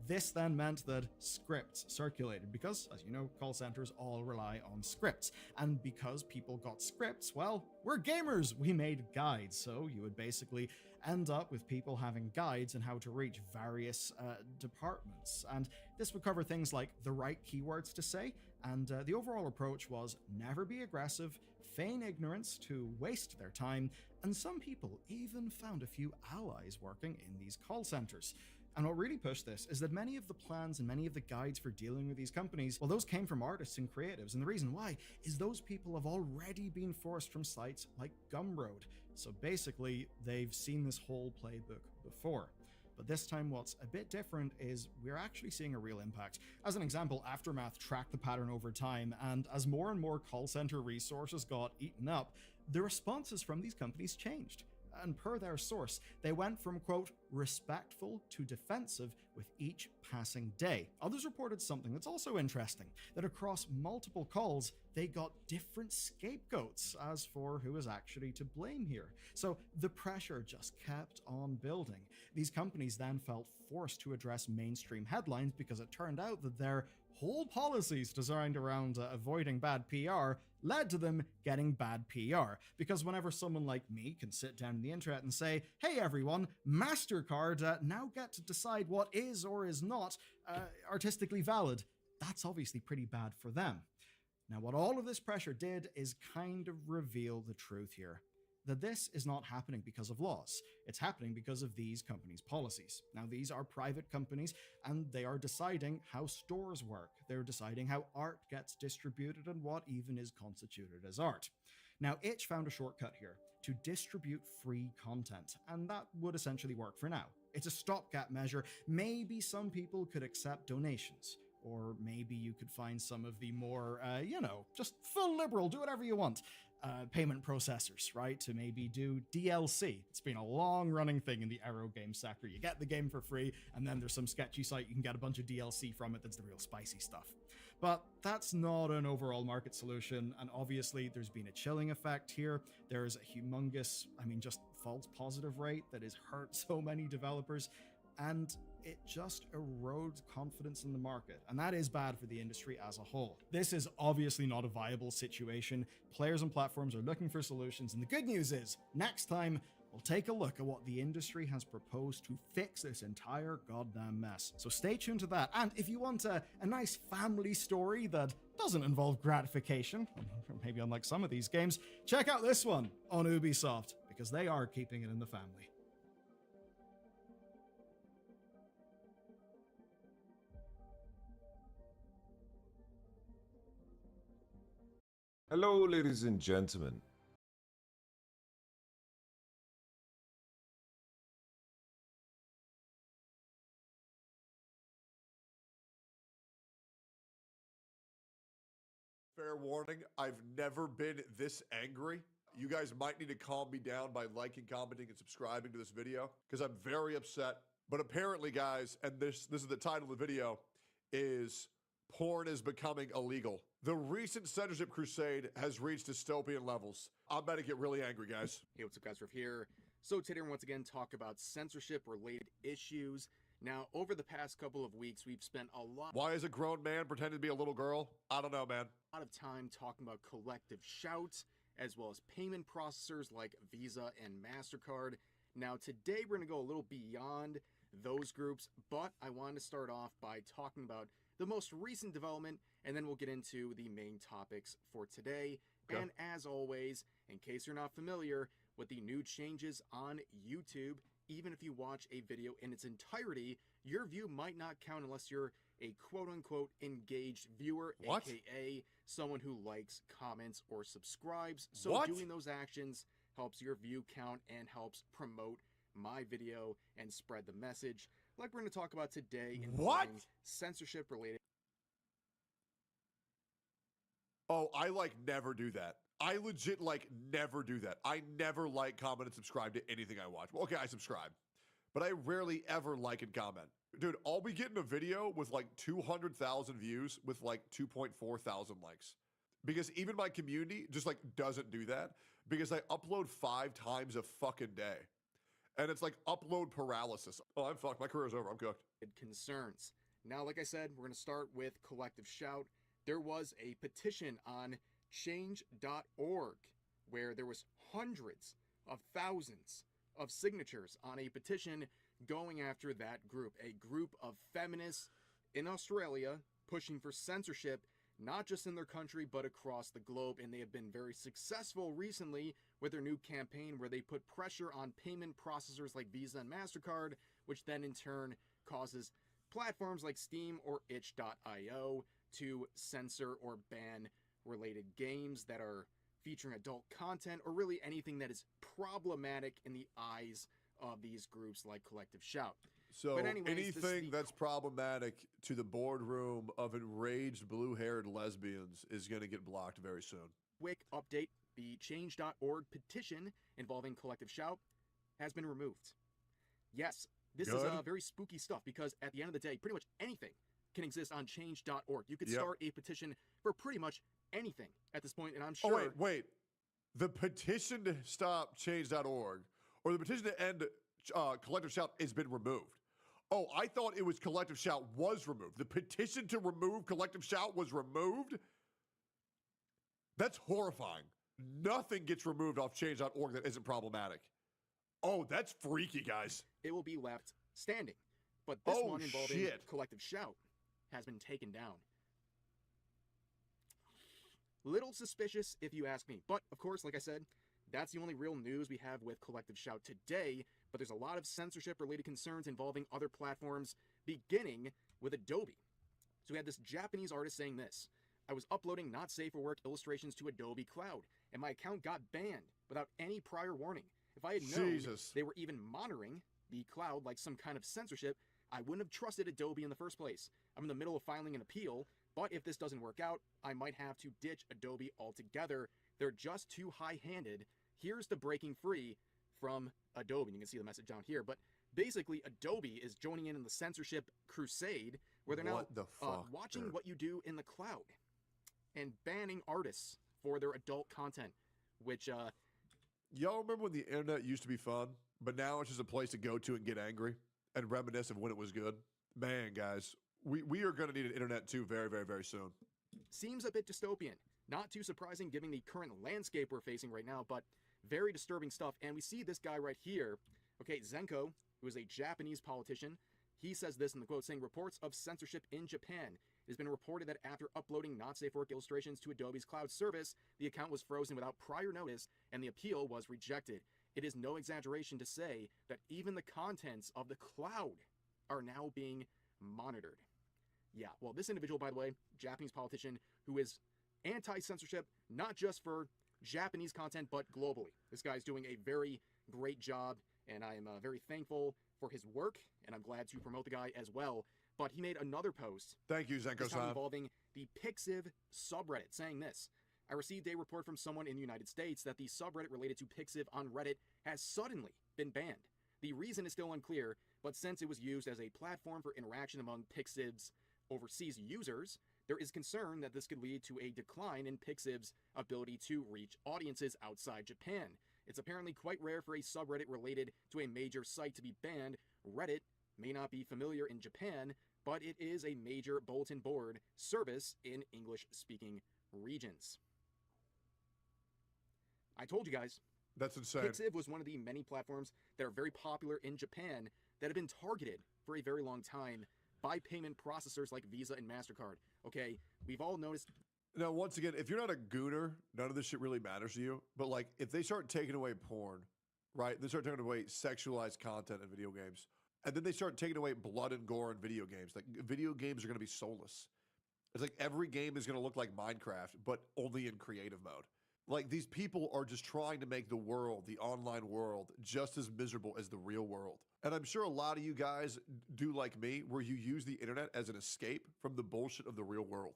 This then meant that scripts circulated because, as you know, call centers all rely on scripts. And because people got scripts, well, we're gamers. We made guides. So you would basically end up with people having guides on how to reach various departments. And this would cover things like the right keywords to say. And the overall approach was never be aggressive, feign ignorance to waste their time. And some people even found a few allies working in these call centers. And what really pushed this is that many of the plans and many of the guides for dealing with these companies, well, those came from artists and creatives. And the reason why is those people have already been forced from sites like Gumroad. So basically, they've seen this whole playbook before. But this time, what's a bit different is we're actually seeing a real impact. As an example, Aftermath tracked the pattern over time, and as more and more call center resources got eaten up, the responses from these companies changed. And per their source, they went from, quote, respectful to defensive with each passing day. Others reported something that's also interesting, that across multiple calls, they got different scapegoats as for who is actually to blame here. So the pressure just kept on building. These companies then felt forced to address mainstream headlines because it turned out that their whole policies designed around avoiding bad PR led to them getting bad PR. Because whenever someone like me can sit down on the internet and say, hey everyone, MasterCard now get to decide what is or is not artistically valid, that's obviously pretty bad for them. Now, what all of this pressure did is kind of reveal the truth here. That this is not happening because of laws. It's happening because of these companies' policies. Now, these are private companies, and they are deciding how stores work. They're deciding how art gets distributed and what even is constituted as art. Now, Itch found a shortcut here to distribute free content, and that would essentially work for now. It's a stopgap measure. Maybe some people could accept donations. Or maybe you could find some of the more, just full liberal, do whatever you want, payment processors, right? To maybe do DLC. It's been a long-running thing in the Aero game sector. You get the game for free, and then there's some sketchy site you can get a bunch of DLC from it that's the real spicy stuff. But that's not an overall market solution, and obviously there's been a chilling effect here. There's a humongous, just false positive rate that has hurt so many developers, and it just erodes confidence in the market, and that is bad for the industry as a whole. This is obviously not a viable situation. Players and platforms are looking for solutions, and the good news is, next time, we'll take a look at what the industry has proposed to fix this entire goddamn mess. So stay tuned to that, and if you want a nice family story that doesn't involve gratification, maybe unlike some of these games, check out this one on Ubisoft, because they are keeping it in the family. Hello, ladies and gentlemen. Fair warning, I've never been this angry. You guys might need to calm me down by liking, commenting, and subscribing to this video, because I'm very upset. But apparently, guys, and this is the title of the video, is porn is becoming illegal. The recent censorship crusade has reached dystopian levels. I'm about to get really angry, guys. Hey, what's up, guys? Riff here. So today we're once again talk about censorship-related issues. Now, over the past couple of weeks, we've spent a lot... Why is a grown man pretending to be a little girl? I don't know, man. A lot of time talking about collective shouts, as well as payment processors like Visa and MasterCard. Now, today we're going to go a little beyond those groups, but I wanted to start off by talking about the most recent development, and then we'll get into the main topics for today. Okay. And as always, in case you're not familiar with the new changes on YouTube, even if you watch a video in its entirety, your view might not count unless you're a quote-unquote engaged viewer, what? aka someone who likes, comments, or subscribes. So doing those actions helps your view count and helps promote my video and spread the message, like we're going to talk about today in censorship related. Oh, I never do that. I legit never do that. I never like, comment, and subscribe to anything I watch. Well, okay, I subscribe, but I rarely ever like and comment. Dude, I'll be getting a video with 200,000 views with 2.4 thousand likes. Because even my community just doesn't do that, because I upload 5 times a fucking day. And it's like upload paralysis. Oh, I'm fucked. My career's over. I'm cooked. Concerns. Now, like I said, we're going to start with Collective Shout. There was a petition on change.org where there was hundreds of thousands of signatures on a petition going after that group. A group of feminists in Australia pushing for censorship, not just in their country, but across the globe. And they have been very successful recently with their new campaign where they put pressure on payment processors like Visa and MasterCard, which then in turn causes platforms like Steam or itch.io to censor or ban related games that are featuring adult content or really anything that is problematic in the eyes of these groups like Collective Shout. So anything that's problematic to the boardroom of enraged blue-haired lesbians is going to get blocked very soon. Quick update, the change.org petition involving Collective Shout has been removed. Yes, this is very spooky stuff because at the end of the day, pretty much anything can exist on change.org. You could start a petition for pretty much anything at this point, and I'm sure... Oh, wait. The petition to stop change.org or the petition to end Collective Shout has been removed. Oh, I thought it was Collective Shout was removed. The petition to remove Collective Shout was removed? That's horrifying. Nothing gets removed off change.org that isn't problematic. Oh, that's freaky, guys. It will be left standing. But this one involving Collective Shout has been taken down. Little suspicious, if you ask me. But, of course, like I said, that's the only real news we have with Collective Shout today. But there's a lot of censorship-related concerns involving other platforms, beginning with Adobe. So we had this Japanese artist saying this: I was uploading not safe for work illustrations to Adobe Cloud, and my account got banned without any prior warning. If I had known they were even monitoring the cloud like some kind of censorship, I wouldn't have trusted Adobe in the first place. I'm in the middle of filing an appeal, but if this doesn't work out, I might have to ditch Adobe altogether. They're just too high-handed. Here's the breaking free from Adobe. You can see the message down here, but basically Adobe is joining in the censorship crusade where they're now watching what you do in the cloud and banning artists for their adult content, which... Y'all remember when the internet used to be fun, but now it's just a place to go to and get angry and reminisce of when it was good? Man, guys, we are going to need an internet too very, very, very soon. Seems a bit dystopian. Not too surprising given the current landscape we're facing right now, but very disturbing stuff. And we see this guy right here, okay, Zenko, who is a Japanese politician. He says this in the quote, saying, reports of censorship in Japan. It has been reported that after uploading not safe for work illustrations to Adobe's cloud service, the account was frozen without prior notice and the appeal was rejected. It is no exaggeration to say that even the contents of the cloud are now being monitored. Yeah, well, this individual, by the way, Japanese politician who is anti-censorship, not just for Japanese content, but globally. This guy's doing a very great job, and I am very thankful for his work, and I'm glad to promote the guy as well. But he made another post. Thank you, Zenko-san. Involving the Pixiv subreddit, saying this: I received a report from someone in the United States that the subreddit related to Pixiv on Reddit has suddenly been banned. The reason is still unclear, but since it was used as a platform for interaction among Pixiv's overseas users, there is concern that this could lead to a decline in Pixiv's ability to reach audiences outside Japan. It's apparently quite rare for a subreddit related to a major site to be banned. Reddit may not be familiar in Japan, but it is a major bulletin board service in English-speaking regions. I told you guys. That's insane. Pixiv was one of the many platforms that are very popular in Japan that have been targeted for a very long time by payment processors like Visa and MasterCard. Okay, we've all noticed... Now, once again, if you're not a gooner, none of this shit really matters to you. But, like, if they start taking away porn, right? They start taking away sexualized content in video games. And then they start taking away blood and gore in video games. Like, video games are going to be soulless. It's like every game is going to look like Minecraft, but only in creative mode. Like, these people are just trying to make the world, the online world, just as miserable as the real world. And I'm sure a lot of you guys do like me, where you use the internet as an escape from the bullshit of the real world.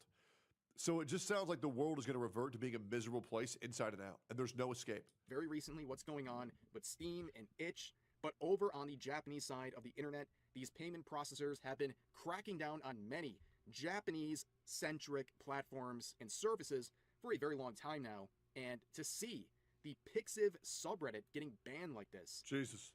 So it just sounds like the world is going to revert to being a miserable place inside and out, and there's no escape. Very recently, what's going on with Steam and itch, but over on the Japanese side of the internet, these payment processors have been cracking down on many Japanese-centric platforms and services for a very long time now. And to see the Pixiv subreddit getting banned like this, Jesus,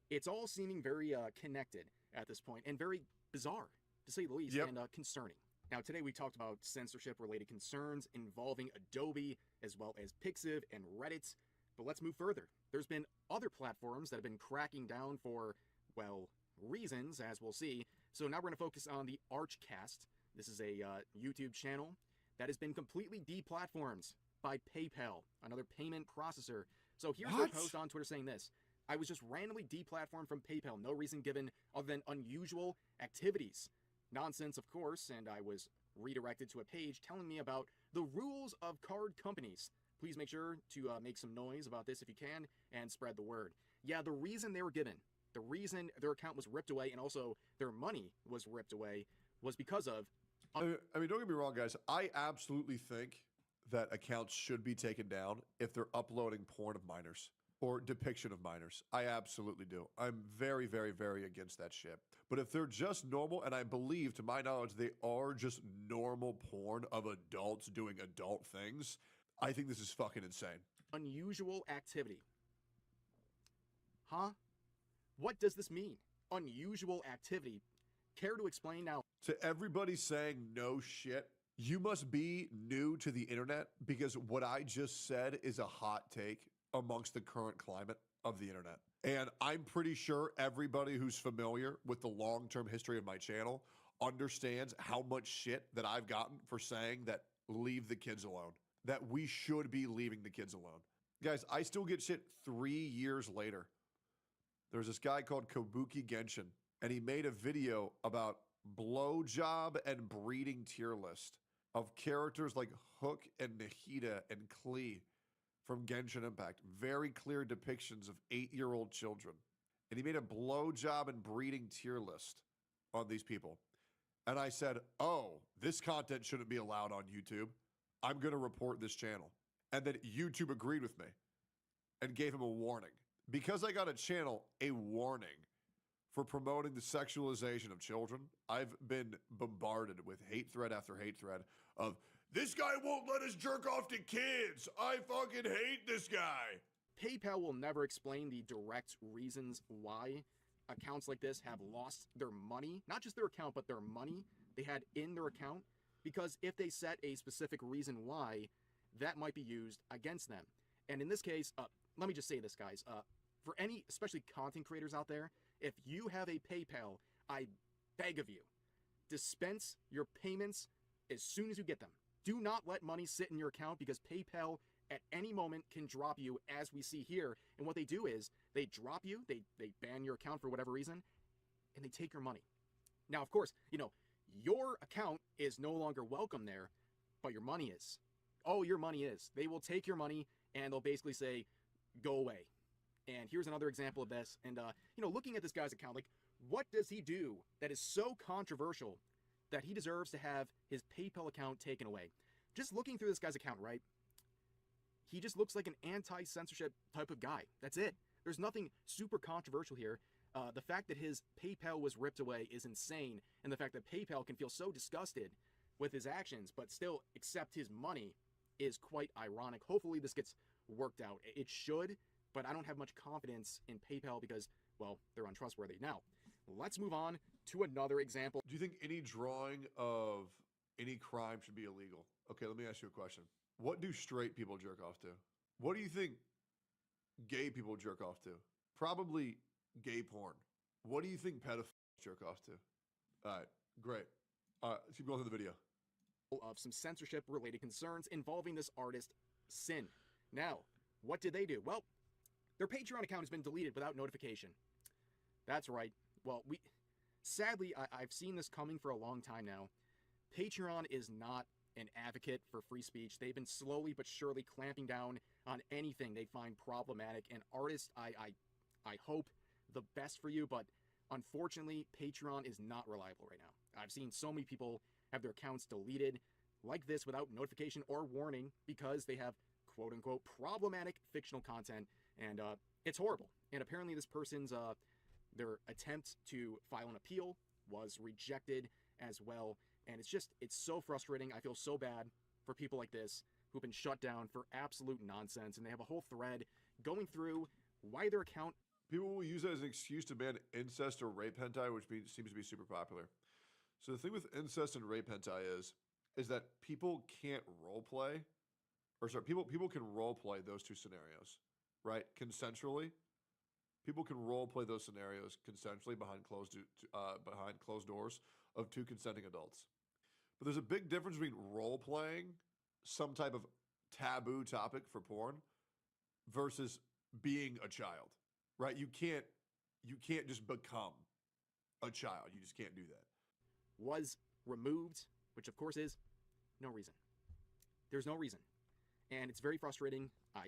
It's all seeming very connected at this point, and very bizarre, to say the least, and concerning. Now, today we talked about censorship-related concerns involving Adobe, as well as Pixiv and Reddit, but let's move further. There's been other platforms that have been cracking down for, well, reasons, as we'll see. So now we're going to focus on the Archcast. This is a YouTube channel that has been completely deplatformed by PayPal, another payment processor. So here's their post on Twitter saying this: I was just randomly deplatformed from PayPal, no reason given other than unusual activities. Nonsense, of course, and I was redirected to a page telling me about the rules of card companies. Please make sure to make some noise about this if you can, and spread the word. Yeah, the reason they were given, the reason their account was ripped away, and also their money was ripped away, was because of... I mean, don't get me wrong, guys. I absolutely think that accounts should be taken down if they're uploading porn of minors or depiction of minors. I absolutely do. I'm very, very, very against that shit. But if they're just normal, and I believe, to my knowledge, they are just normal porn of adults doing adult things, I think this is fucking insane. Unusual activity. Huh? What does this mean? Unusual activity. Care to explain now? To everybody saying no shit, you must be new to the internet, because what I just said is a hot take amongst the current climate of the internet. And I'm pretty sure everybody who's familiar with the long-term history of my channel understands how much shit that I've gotten for saying that leave the kids alone, that we should be leaving the kids alone. Guys, I still get shit 3 years later. There's this guy called Kabuki Genshin, and he made a video about blowjob and breeding tier list of characters like Hook and Nahida and Klee from Genshin Impact. Very clear depictions of 8-year-old children. And he made a blowjob and breeding tier list on these people. And I said, oh, this content shouldn't be allowed on YouTube. I'm going to report this channel. And then YouTube agreed with me and gave him a warning. Because I got a channel, a warning for promoting the sexualization of children, I've been bombarded with hate thread after hate thread of, this guy won't let us jerk off to kids. I fucking hate this guy. PayPal will never explain the direct reasons why accounts like this have lost their money. Not just their account, but their money they had in their account. Because if they set a specific reason why, that might be used against them. And in this case, let me just say this, guys. For any, especially content creators out there, if you have a PayPal, I beg of you, dispense your payments as soon as you get them. Do not let money sit in your account, because PayPal at any moment can drop you, as we see here. And what they do is they drop you, they ban your account for whatever reason, and they take your money. Now, of course, you know, your account is no longer welcome there, but your money is. Oh, your money is. They will take your money and they'll basically say, go away. And here's another example of this. And, you know, looking at this guy's account, like, what does he do that is so controversial that he deserves to have his PayPal account taken away? Just looking through this guy's account, right? He just looks like an anti-censorship type of guy. That's it. There's nothing super controversial here. The fact that his PayPal was ripped away is insane. And the fact that PayPal can feel so disgusted with his actions, but still accept his money, is quite ironic. Hopefully this gets worked out. It should, but I don't have much confidence in PayPal because, well, they're untrustworthy. Now, let's move on to another example. Do you think any drawing of any crime should be illegal? Okay, let me ask you a question. What do straight people jerk off to? What do you think gay people jerk off to? Probably gay porn. What do you think pedophiles jerk off to? All right, great. Let's keep going through the video. Of some censorship-related concerns involving this artist, Sin. Now, what did they do? Well, their Patreon account has been deleted without notification. That's right. Well, sadly, I've seen this coming for a long time now. Patreon is not an advocate for free speech. They've been slowly but surely clamping down on anything they find problematic. And artists, I hope the best for you, but unfortunately, Patreon is not reliable right now. I've seen so many people have their accounts deleted like this without notification or warning because they have quote-unquote problematic fictional content, and it's horrible. And apparently this person's their attempt to file an appeal was rejected as well, and it's so frustrating. I feel so bad for people like this who've been shut down for absolute nonsense, and they have a whole thread going through why their account People will use it as an excuse to ban incest or rape hentai, which seems to be super popular. So the thing with incest and rape hentai is that people can't roleplay, or sorry, people can roleplay those two scenarios, right? Consensually. People can roleplay those scenarios consensually behind closed doors of two consenting adults. But there's a big difference between role-playing some type of taboo topic for porn versus being a child, right? You can't just become a child. You just can't do that. Was removed, which of course is no reason. There's no reason. And it's very frustrating. I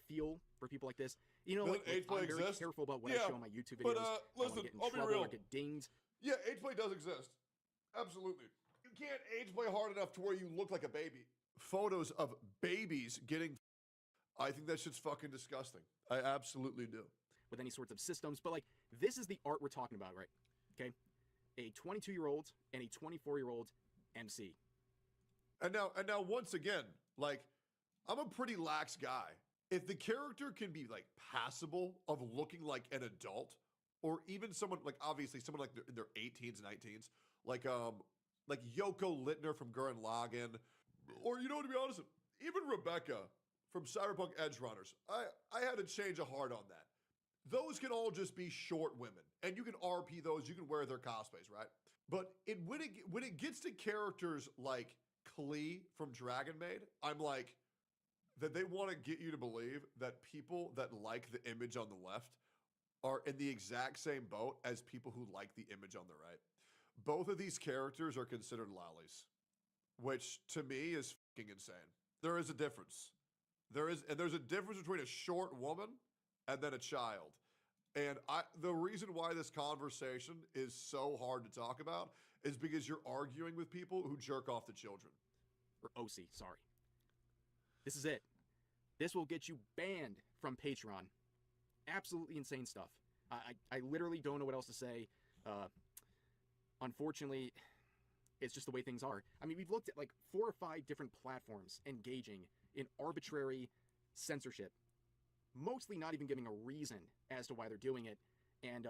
feel for people like this. You know, like, I'm very careful about what I show on my YouTube videos. But listen, I'll be real. Or get dinged. Yeah, age play does exist. Absolutely. You can't age play hard enough to where you look like a baby. Photos of babies getting... I think that shit's fucking disgusting. I absolutely do. With any sorts of systems. But, like, this is the art we're talking about, right? Okay? A 22-year-old and a 24-year-old MC. And now, once again, like, I'm a pretty lax guy. If the character can be, like, passable of looking like an adult, or even someone, like, obviously someone like in their 18s, 19s, like Yoko Littner from Gurren Lagann, or, you know, to be honest, even Rebecca from Cyberpunk Edgerunners, I had to change a heart on that. Those can all just be short women, and you can RP those, you can wear their cosplays, right? But when it gets to characters like Klee from Dragon Maid, I'm like, that they want to get you to believe that people that like the image on the left are in the exact same boat as people who like the image on the right. Both of these characters are considered lollies, which to me is fucking insane. There is a difference. There's a difference between a short woman and then a child. And the reason why this conversation is so hard to talk about is because you're arguing with people who jerk off to children. Or OC, sorry. This is it. This will get you banned from Patreon. Absolutely insane stuff. I literally don't know what else to say. Unfortunately, it's just the way things are. I mean, we've looked at like 4 or 5 different platforms engaging in arbitrary censorship. Mostly not even giving a reason as to why they're doing it. And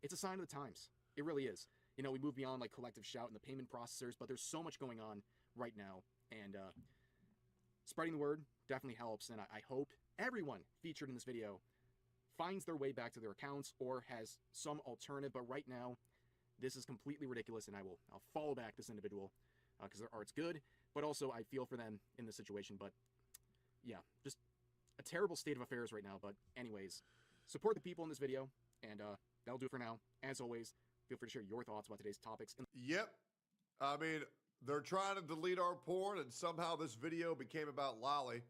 it's a sign of the times. It really is. You know, we move beyond like collective shout and the payment processors, but there's so much going on right now. And spreading the word definitely helps. And I hope everyone featured in this video finds their way back to their accounts or has some alternative. But right now, this is completely ridiculous, and I'll follow back this individual because their art's good, but also I feel for them in this situation. But yeah, just a terrible state of affairs right now. But anyways, support the people in this video, and that'll do it for now. As always, feel free to share your thoughts about today's topics. Yep. I mean, they're trying to delete our porn, and somehow this video became about Lolly,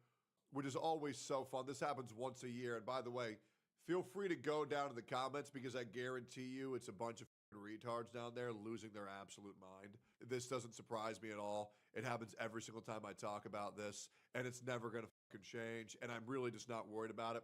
which is always so fun. This happens once a year. And by the way, feel free to go down to the comments because I guarantee you it's a bunch of retards down there losing their absolute mind. This doesn't surprise me at all. It happens every single time I talk about this, and it's never going to fucking change, and I'm really just not worried about it.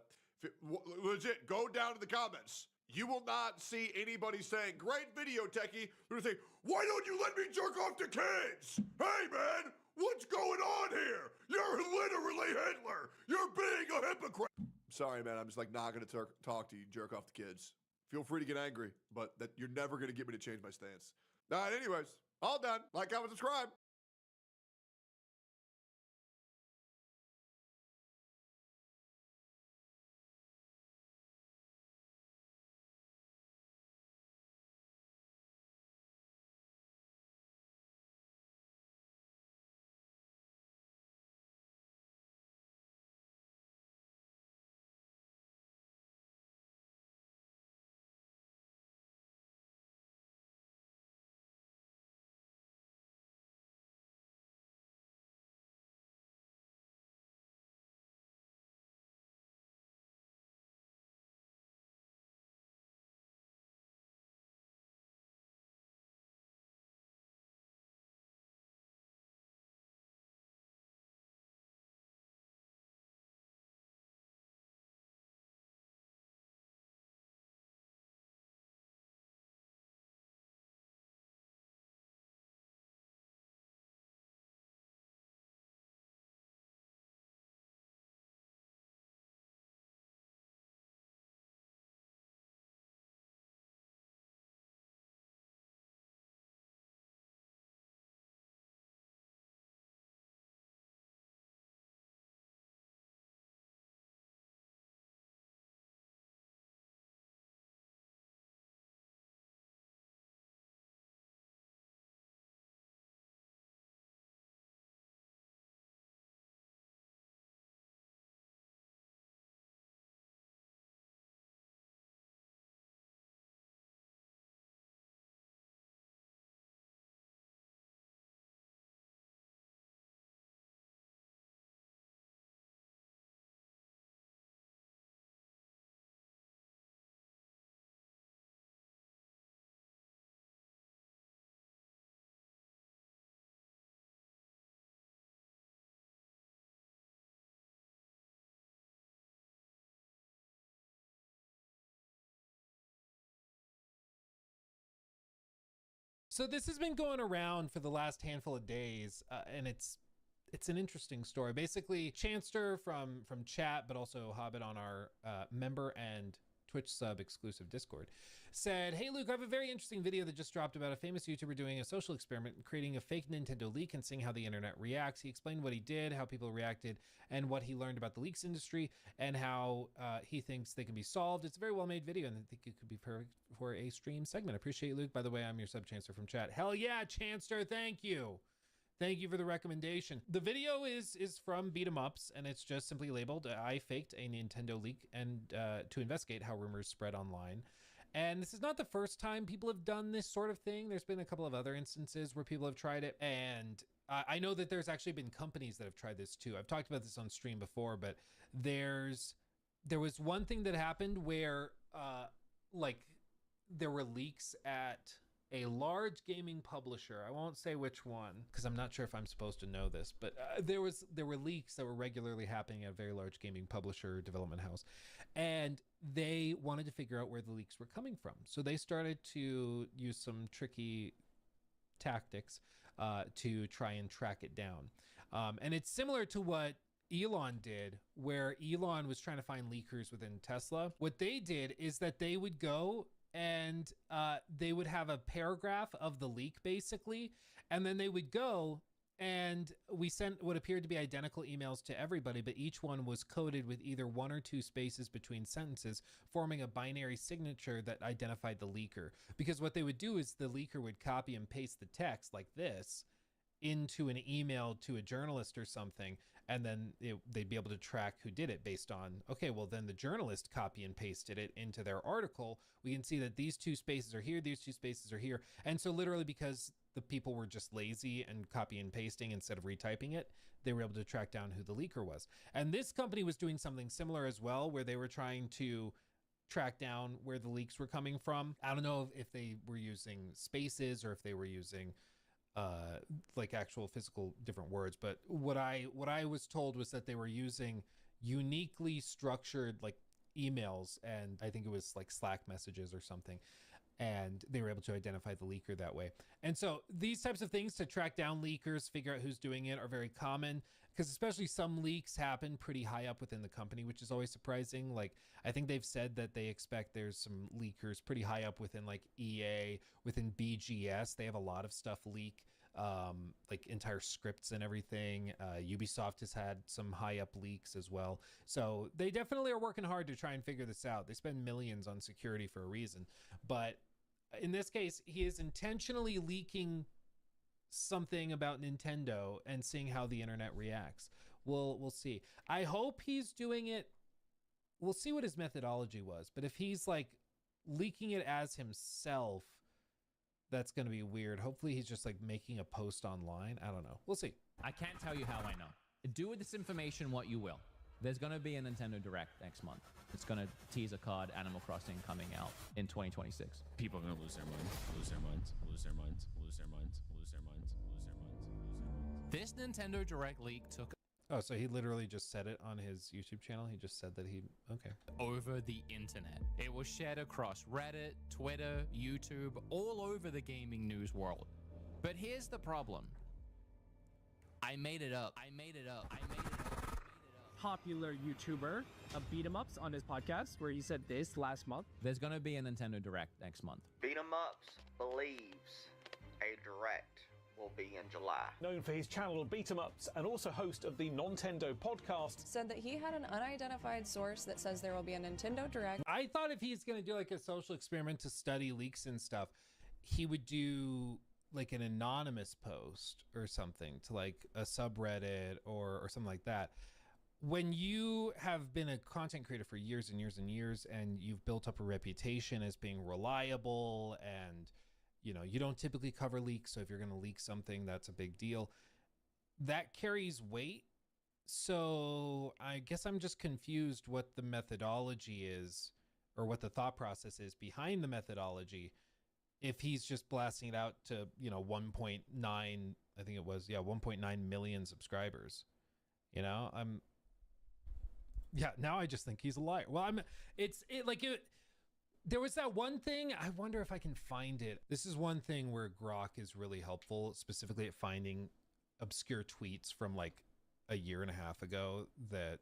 Legit, go down to the comments. You will not see anybody saying, great video, techie. They're going to say, why don't you let me jerk off to kids? Hey, man, what's going on here? You're literally Hitler. You're being a hypocrite. Sorry, man, I'm just like not going to talk to you, jerk off to kids. Feel free to get angry, but that you're never going to get me to change my stance. All right, anyways, all done. Like, comment, subscribe. So this has been going around for the last handful of days, and it's an interesting story. Basically, Chanster from chat, but also Hobbit on our member and Twitch sub exclusive Discord, said, "Hey Luke, I have a very interesting video that just dropped about a famous YouTuber doing a social experiment, creating a fake Nintendo leak and seeing how the internet reacts. He explained what he did, how people reacted, and what he learned about the leaks industry, and how he thinks they can be solved. It's a very well-made video, and I think it could be perfect for a stream segment. Appreciate you, Luke. By the way, I'm your sub Chanster from chat." Hell yeah, Chanster, thank you. Thank you for the recommendation. The video is from Beat 'em Ups, and it's just simply labeled, "I faked a Nintendo leak and to investigate how rumors spread online." And this is not the first time people have done this sort of thing. There's been a couple of other instances where people have tried it. And I know that there's actually been companies that have tried this too. I've talked about this on stream before, but there was one thing that happened where like there were leaks at a large gaming publisher. I won't say which one because I'm not sure if I'm supposed to know this, but there were leaks that were regularly happening at a very large gaming publisher development house, and they wanted to figure out where the leaks were coming from. So they started to use some tricky tactics to try and track it down. And it's similar to what Elon did, where Elon was trying to find leakers within Tesla. What they did is that they would go and they would have a paragraph of the leak basically, and then they would go and we sent what appeared to be identical emails to everybody, but each one was coded with either 1 or 2 spaces between sentences, forming a binary signature that identified the leaker. Because what they would do is the leaker would copy and paste the text like this into an email to a journalist or something, and then they'd be able to track who did it based on, okay, well then the journalist copy and pasted it into their article. We can see that these 2 spaces are here, these 2 spaces are here. And so literally because the people were just lazy and copy and pasting instead of retyping it, they were able to track down who the leaker was. And this company was doing something similar as well, where they were trying to track down where the leaks were coming from. I don't know if they were using spaces or if they were using like actual physical different words, but what I was told was that they were using uniquely structured like emails, and I think it was like Slack messages or something, and they were able to identify the leaker that way. And so these types of things to track down leakers, figure out who's doing it, are very common, because especially some leaks happen pretty high up within the company, which is always surprising. Like I think they've said that they expect there's some leakers pretty high up within like EA, within BGS. They have a lot of stuff leak, like entire scripts and everything. Ubisoft has had some high up leaks as well. So they definitely are working hard to try and figure this out. They spend millions on security for a reason. But in this case, he is intentionally leaking something about Nintendo and seeing how the internet reacts. We'll see. I hope he's doing it. We'll see what his methodology was. But if he's like leaking it as himself, that's going to be weird. Hopefully he's just like making a post online. I don't know. We'll see. I can't tell you how I know. Do with this information what you will. There's going to be a Nintendo Direct next month. It's going to tease a card, Animal Crossing, coming out in 2026. People are going to lose their minds, lose their minds, lose their minds, lose their minds, lose their minds, lose their minds, lose their minds. This Nintendo Direct leak took... Oh, so he literally just said it on his YouTube channel? He just said that he... Okay. Over the internet. It was shared across Reddit, Twitter, YouTube, all over the gaming news world. But here's the problem. I made it up. I made it up. I made it up. Popular YouTuber of Beat 'em Ups on his podcast where he said this last month. There's going to be a Nintendo Direct next month. Beat 'em Ups believes a Direct will be in July. Known for his channel Beat 'em Ups and also host of the Nintendo podcast, said that he had an unidentified source that says there will be a Nintendo Direct. I thought if he's going to do like a social experiment to study leaks and stuff, he would do like an anonymous post or something to like a subreddit or something like that. When you have been a content creator for years and years and years, and you've built up a reputation as being reliable, and you know, you don't typically cover leaks, so if you're going to leak something, that's a big deal. That carries weight. So I guess I'm just confused what the methodology is, or what the thought process is behind the methodology. If he's just blasting it out to, you know, 1.9, I think it was, 1.9 million subscribers. You know, now I just think he's a liar. Well, There was that one thing, I wonder if I can find it. This is one thing where Grok is really helpful, specifically at finding obscure tweets from like a year and a half ago that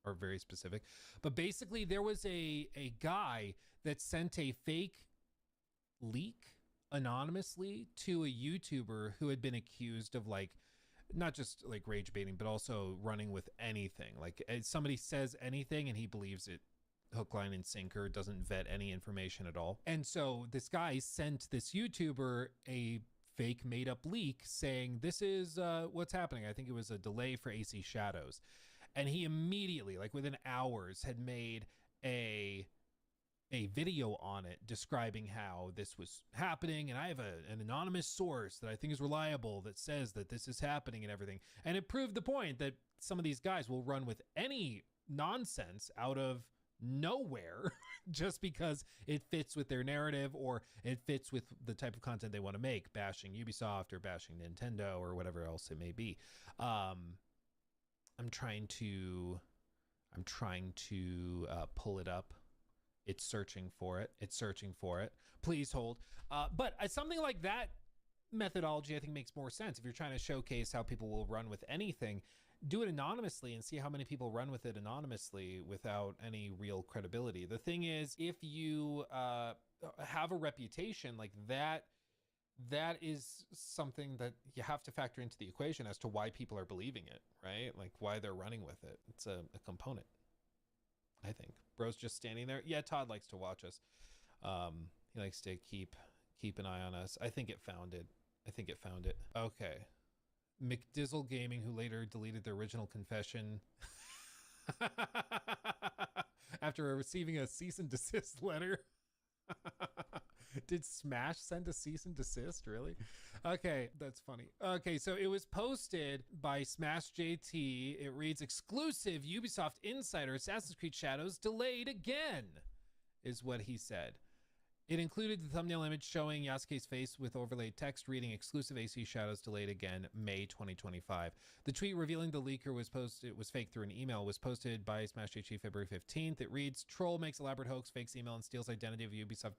are very specific. But basically there was a guy that sent a fake leak anonymously to a YouTuber who had been accused of like, not just like rage baiting, but also running with anything. Like somebody says anything and he believes it hook, line, and sinker, doesn't vet any information at all. And so this guy sent this YouTuber a fake made up leak saying, this is what's happening. I think it was a delay for AC Shadows. And he immediately, like within hours, had made a video on it describing how this was happening. And I have an anonymous source that I think is reliable that says that this is happening and everything. And it proved the point that some of these guys will run with any nonsense out of nowhere just because it fits with their narrative or it fits with the type of content they want to make, bashing Ubisoft or bashing Nintendo or whatever else it may be. I'm trying to pull it up. It's searching for it. Please hold. But something like that methodology I think makes more sense. If you're trying to showcase how people will run with anything, do it anonymously and see how many people run with it anonymously without any real credibility. The thing is, if you have a reputation like that, that is something that you have to factor into the equation as to why people are believing it, right? Like why they're running with it. It's a component, I think. Bro's just standing there. Yeah, Todd likes to watch us. He likes to keep an eye on us. I think it found it. Okay. McDizzle Gaming, who later deleted their original confession after receiving a cease and desist letter. Did Smash send a cease and desist? Really? Okay, that's funny. Okay, so it was posted by Smash JT. It reads, exclusive Ubisoft Insider Assassin's Creed Shadows delayed again, is what he said. It included the thumbnail image showing Yasuke's face with overlaid text reading exclusive AC Shadows delayed again, May 2025. The tweet revealing the leaker was fake through an email was posted by Smash HG February 15th. It reads, troll makes elaborate hoax, fakes email, and steals identity of Ubisoft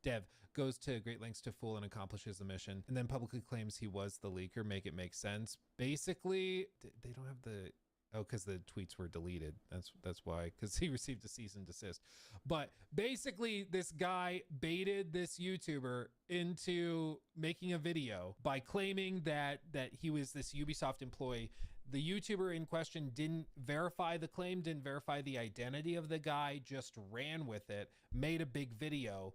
dev, goes to great lengths to fool and accomplishes the mission, and then publicly claims he was the leaker. Make it make sense. Basically, they don't have the... Oh, because the tweets were deleted. That's why, because he received a cease and desist. But basically, this guy baited this YouTuber into making a video by claiming that he was this Ubisoft employee. The YouTuber in question didn't verify the claim, didn't verify the identity of the guy, just ran with it, made a big video,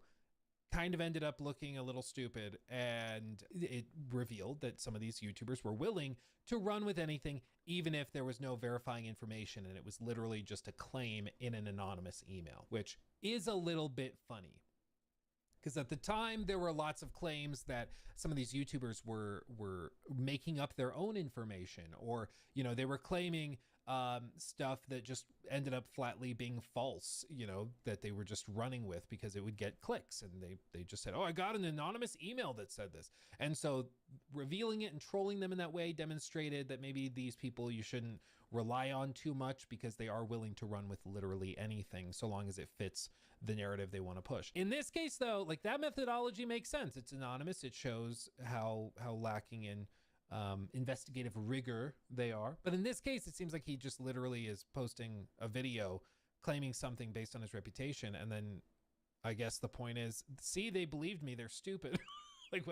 kind of ended up looking a little stupid, and it revealed that some of these YouTubers were willing to run with anything, even if there was no verifying information, and it was literally just a claim in an anonymous email, which is a little bit funny. Because at the time, there were lots of claims that some of these YouTubers were making up their own information, or, you know, they were claiming stuff that just ended up flatly being false, you know, that they were just running with because it would get clicks. And they just said, oh, I got an anonymous email that said this. And so revealing it and trolling them in that way demonstrated that maybe these people you shouldn't rely on too much, because they are willing to run with literally anything so long as it fits the narrative they want to push. In this case, though, like, that methodology makes sense. It's anonymous. It shows how lacking in investigative rigor they are. But in this case, it seems like he just literally is posting a video claiming something based on his reputation. And then I guess the point is, see, they believed me. They're stupid. Like,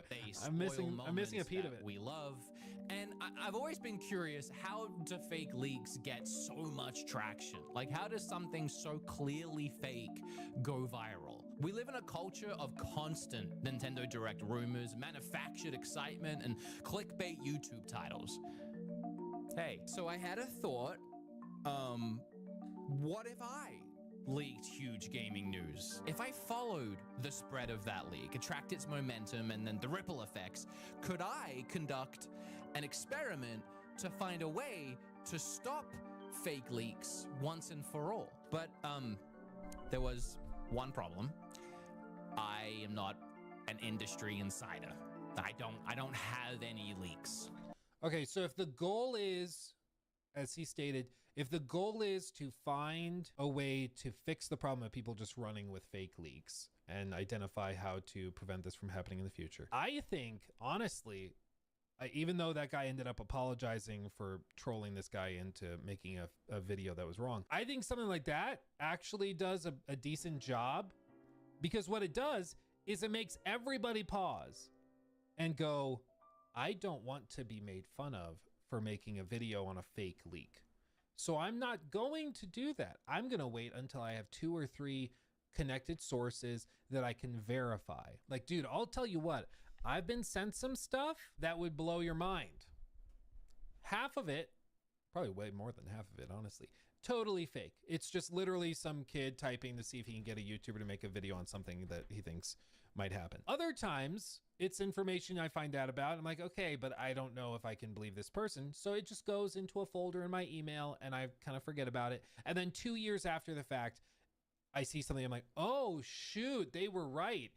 I'm missing a piece of it. We love. And I've always been curious, how do fake leaks get so much traction? Like, how does something so clearly fake go viral? We live in a culture of constant Nintendo Direct rumors, manufactured excitement, and clickbait YouTube titles. Hey, so I had a thought. What if I leaked huge gaming news? If I followed the spread of that leak, attract its momentum, and then the ripple effects, could I conduct an experiment to find a way to stop fake leaks once and for all? But there was one problem. I am not an industry insider. I don't have any leaks. Okay, so if the goal is, as he stated, If the goal is to find a way to fix the problem of people just running with fake leaks and identify how to prevent this from happening in the future, I think, honestly, even though that guy ended up apologizing for trolling this guy into making a video that was wrong, I think something like that actually does a decent job, because what it does is it makes everybody pause and go, I don't want to be made fun of for making a video on a fake leak. So I'm not going to do that. I'm going to wait until I have 2 or 3 connected sources that I can verify. Like, dude, I'll tell you what, I've been sent some stuff that would blow your mind. Half of it, probably way more than half of it, honestly, totally fake. It's just literally some kid typing to see if he can get a YouTuber to make a video on something that he thinks might happen. Other times, it's information I find out about. I'm like, okay, but I don't know if I can believe this person. So it just goes into a folder in my email and I kind of forget about it. And then 2 years after the fact, I see something. I'm like, oh, shoot, they were right.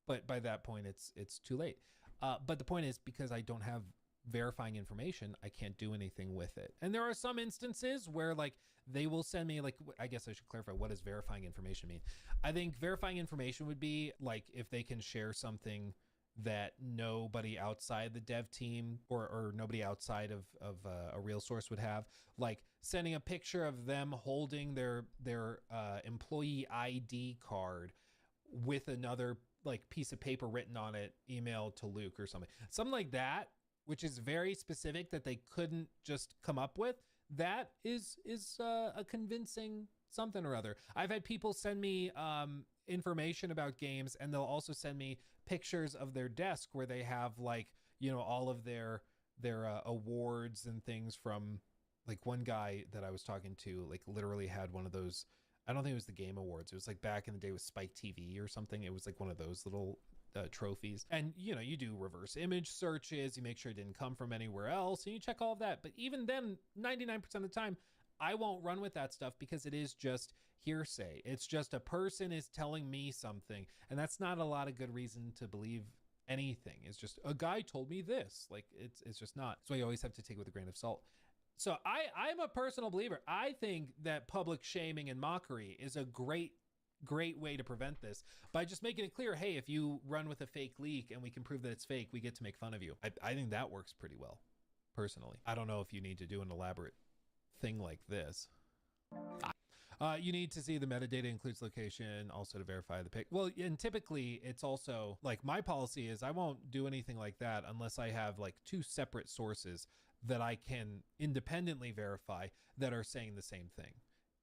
But by that point, it's too late. But the point is, because I don't have verifying information, I can't do anything with it. And there are some instances where like they will send me, like, I guess I should clarify, what does verifying information mean? I think verifying information would be like if they can share something that nobody outside the dev team or nobody outside of a real source would have, like sending a picture of them holding their employee ID card with another like piece of paper written on it, emailed to Luke or something like that, which is very specific that they couldn't just come up with. That is a convincing something or other. I've had people send me information about games, and they'll also send me pictures of their desk where they have, like, you know, all of their awards and things from, like, one guy that I was talking to, like, literally had one of those. I don't think it was the Game Awards. It was like back in the day with Spike TV or something. It was like one of those little trophies. And, you know, you do reverse image searches, you make sure it didn't come from anywhere else, and you check all of that. But even then, 99% of the time, I won't run with that stuff because it is just hearsay. It's just a person is telling me something, and that's not a lot of good reason to believe anything. It's just a guy told me this. Like, it's just not. So you always have to take it with a grain of salt. So I'm a personal believer. I think that public shaming and mockery is a great way to prevent this by just making it clear, hey, if you run with a fake leak and we can prove that it's fake, we get to make fun of you. I think that works pretty well, personally. I don't know if you need to do an elaborate thing like this. You need to see the metadata includes location, also to verify the pic. Well, and typically it's also like my policy is I won't do anything like that unless I have like 2 separate sources that I can independently verify that are saying the same thing.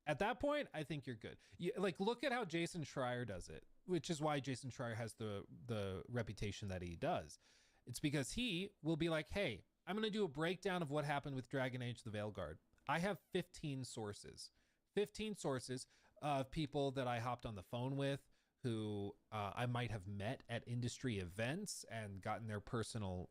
At that point, I think you're good. Like, look at how Jason Schreier does it, which is why Jason Schreier has the reputation that he does. It's because he will be like, hey, I'm going to do a breakdown of what happened with Dragon Age the Veilguard. I have 15 sources of people that I hopped on the phone with who I might have met at industry events and gotten their personal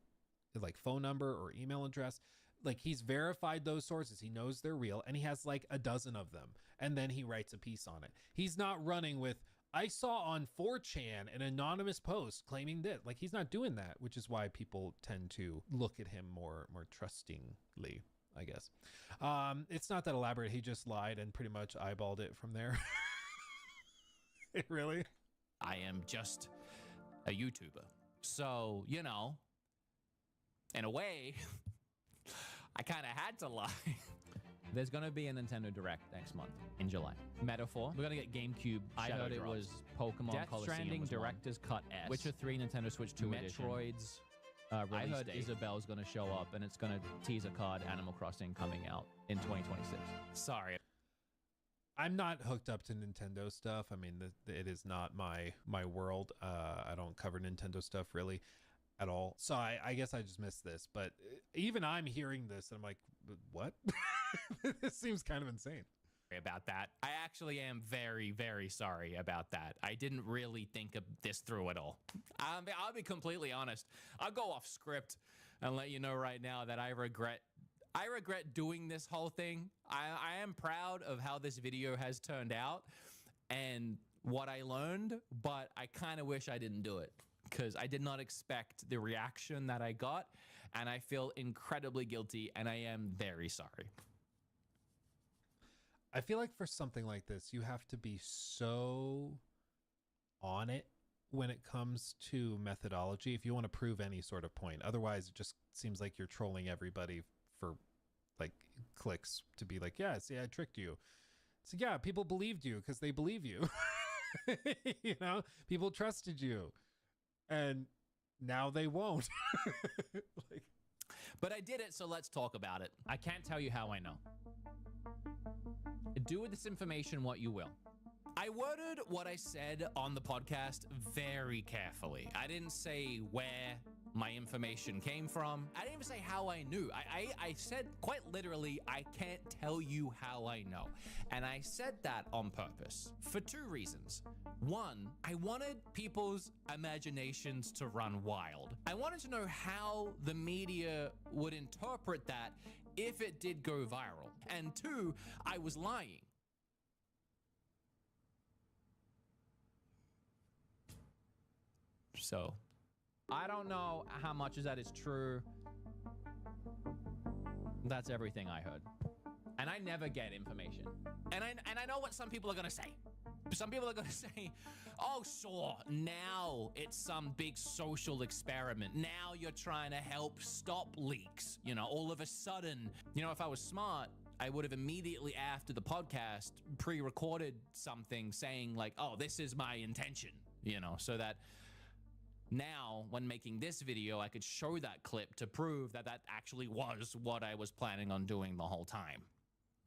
like phone number or email address. Like, he's verified those sources. He knows they're real, and he has like a dozen of them. And then he writes a piece on it. He's not running with, I saw on 4chan an anonymous post claiming that. Like, he's not doing that, which is why people tend to look at him more trustingly, I guess. It's not that elaborate. He just lied and pretty much eyeballed it from there. Really? I am just a YouTuber. So, you know, in a way, I kind of had to lie. There's going to be a Nintendo Direct next month in July. Metaphor. We're going to get GameCube. I heard it was Pokemon Death Coliseum Stranding Director's Cut S. Witcher 3 Nintendo Switch 2 Metroid's I heard date. Isabel's going to show up, and it's going to tease a card Animal Crossing coming out in 2026. Sorry. I'm not hooked up to Nintendo stuff. I mean, it is not my world. I don't cover Nintendo stuff really at all. So I guess I just missed this. But even I'm hearing this, and I'm like, what? This seems kind of insane. About that. I actually am very, very sorry about that. I didn't really think of this through at all. I'll be completely honest. I'll go off script and let you know right now that I regret doing this whole thing. I am proud of how this video has turned out and what I learned, but I kind of wish I didn't do it because I did not expect the reaction that I got, and I feel incredibly guilty, and I am very sorry. I feel like for something like this, you have to be so on it when it comes to methodology if you want to prove any sort of point. Otherwise, it just seems like you're trolling everybody for like clicks to be like, yeah, see, I tricked you. So yeah, people believed you because they believe you. You know, people trusted you, and now they won't. Like, but I did it, so let's talk about it. I can't tell you how I know. Do with this information what you will. I worded what I said on the podcast very carefully. I didn't say where my information came from. I didn't even say how I knew. I said quite literally, I can't tell you how I know. And I said that on purpose for two reasons. One, I wanted people's imaginations to run wild. I wanted to know how the media would interpret that if it did go viral. And two, I was lying. So, I don't know how much of that is true. That's everything I heard. And I never get information. And I know what some people are going to say. Some people are going to say, oh, sure, now it's some big social experiment. Now you're trying to help stop leaks. You know, all of a sudden, you know, if I was smart, I would have immediately after the podcast pre-recorded something saying like, oh, this is my intention, you know, so that now, when making this video, I could show that clip to prove that that actually was what I was planning on doing the whole time.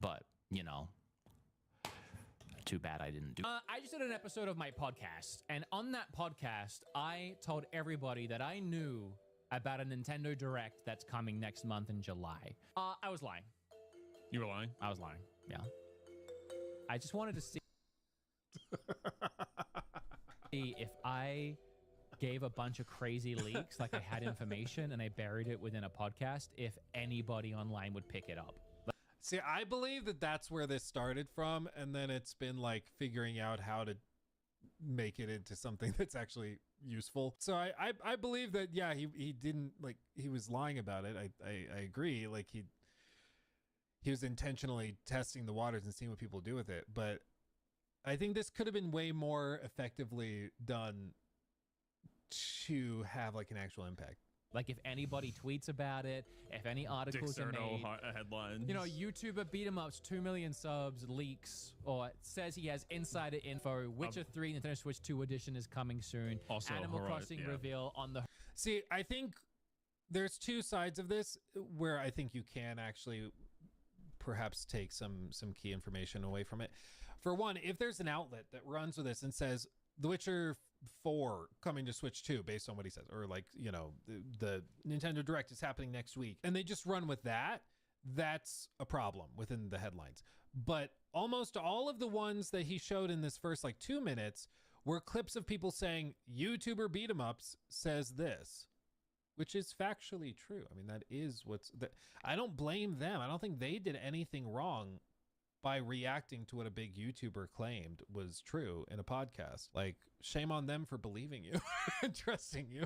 But, you know, too bad I didn't do it. I just did an episode of my podcast, and on that podcast, I told everybody that I knew about a Nintendo Direct that's coming next month in July. I was lying. You were lying? I was lying, yeah. I just wanted to see if I gave a bunch of crazy leaks, like I had information and I buried it within a podcast, if anybody online would pick it up. see, I believe that that's where this started from, and then it's been like figuring out how to make it into something that's actually useful. So I believe that, yeah, he didn't, like, he was lying about it. I agree. Like he was intentionally testing the waters and seeing what people do with it. But I think this could have been way more effectively done to have like an actual impact. Like if anybody tweets about it, if any articles are made, headlines. You know, YouTuber beat 'em ups, 2 million subs, leaks, or says he has insider info. Witcher 3 Nintendo Switch 2 edition is coming soon. Also, Animal Crossing reveal on the... See, I think there's two sides of this where I think you can actually perhaps take some key information away from it. For one, if there's an outlet that runs with this and says The Witcher 4 coming to Switch 2 based on what he says, or like, you know, the Nintendo Direct is happening next week, and they just run with that, that's a problem within the headlines. But almost all of the ones that he showed in this first like 2 minutes were clips of people saying YouTuber beat 'em ups says this, which is factually true. I mean, that is what's that. I don't blame them. I don't think they did anything wrong by reacting to what a big YouTuber claimed was true in a podcast. Like, shame on them for believing you and trusting you.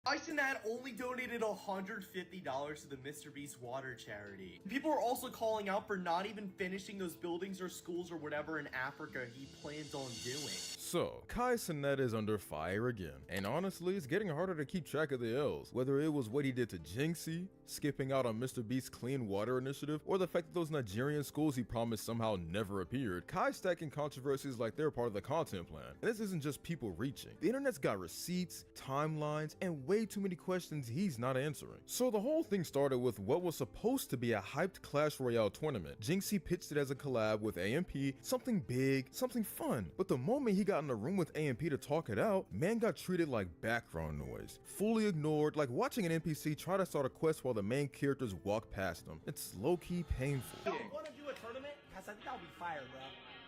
Isonet only donated $150 to the Mr. Beast water charity. People are also calling out for not even finishing those buildings or schools or whatever in Africa he plans on doing. So, Kai Cenat is under fire again, and honestly, it's getting harder to keep track of the L's. Whether it was what he did to Jinxie, skipping out on Mr. Beast's Clean Water Initiative, or the fact that those Nigerian schools he promised somehow never appeared, Kai's stacking controversies like they're part of the content plan. And this isn't just people reaching. The internet's got receipts, timelines, and way too many questions he's not answering. So the whole thing started with what was supposed to be a hyped Clash Royale tournament. Jinxie pitched it as a collab with AMP, something big, something fun. But the moment he got in the room with AMP to talk it out, man got treated like background noise. Fully ignored, like watching an NPC try to start a quest while the main characters walk past them. It's low-key painful. Y'all wanna do a tournament? Cause I think that'll be fire, bro.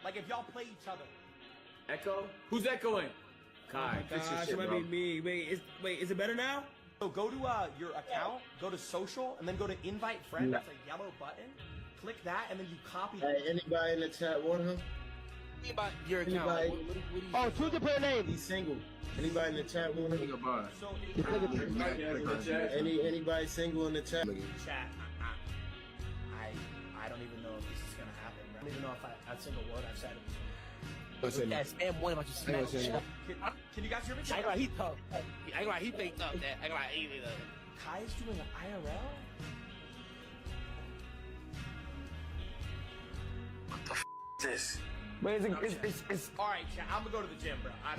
Like if y'all play each other. Echo? Who's echoing? Kai, fix your shit, it might bro. be me. Wait, is it better now? So go to your account, go to social, and then go to invite friend. That's a yellow button. Click that, and then you copy. Hey, anybody in the chat want him? Anybody, your account. Oh, choose the player name. He's single. Anybody in the chat want him? So Anybody single in the chat? Chat. don't even know if a single word I've said. Listen, that spam one about you smack shit. Can you guys hear me? I ain't gonna heat up. I ain't gonna heat things up. I ain't gonna eat it. Kai's doing an IRL? What the f is this? But it's all right, chat. I'm gonna go to the gym, bro. I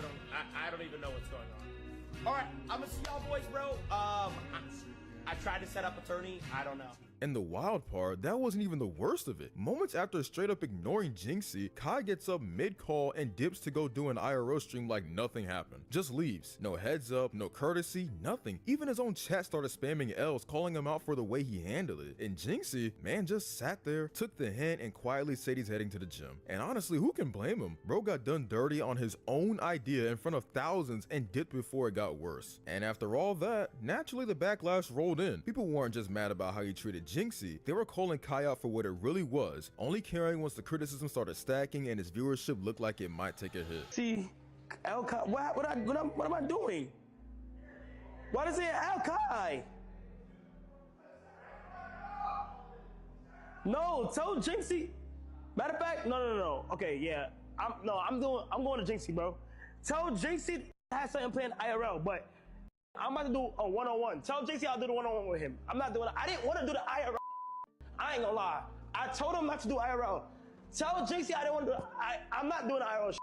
don't even know what's going on. All right, I'm gonna see y'all boys, bro. I tried to set up a tourney. I don't know. And the wild part, that wasn't even the worst of it. Moments after straight up ignoring Jinxie, Kai gets up mid-call and dips to go do an IRL stream like nothing happened. Just leaves. No heads up, no courtesy, nothing. Even his own chat started spamming L's, calling him out for the way he handled it. And Jinxie, man, just sat there, took the hint, and quietly said he's heading to the gym. And honestly, who can blame him? Bro got done dirty on his own idea in front of thousands and dipped before it got worse. And after all that, naturally the backlash rolled in. People weren't just mad about how he treated Jinxie, they were calling Kai out for what it really was, only caring once the criticism started stacking and his viewership looked like it might take a hit. See, Al Kai, what am I doing? Why does it say Al Kai? No, tell Jinxie. Matter of fact, no. Okay, yeah, I'm going to Jinxie, bro. Tell Jinxie has something planned IRL, but I'm about to do a one-on-one. Tell JC I'll do the one-on-one with him. I didn't want to do the IRL. I ain't gonna lie. I told him not to do IRL. Tell JC I didn't want to do it. I'm not doing IRL.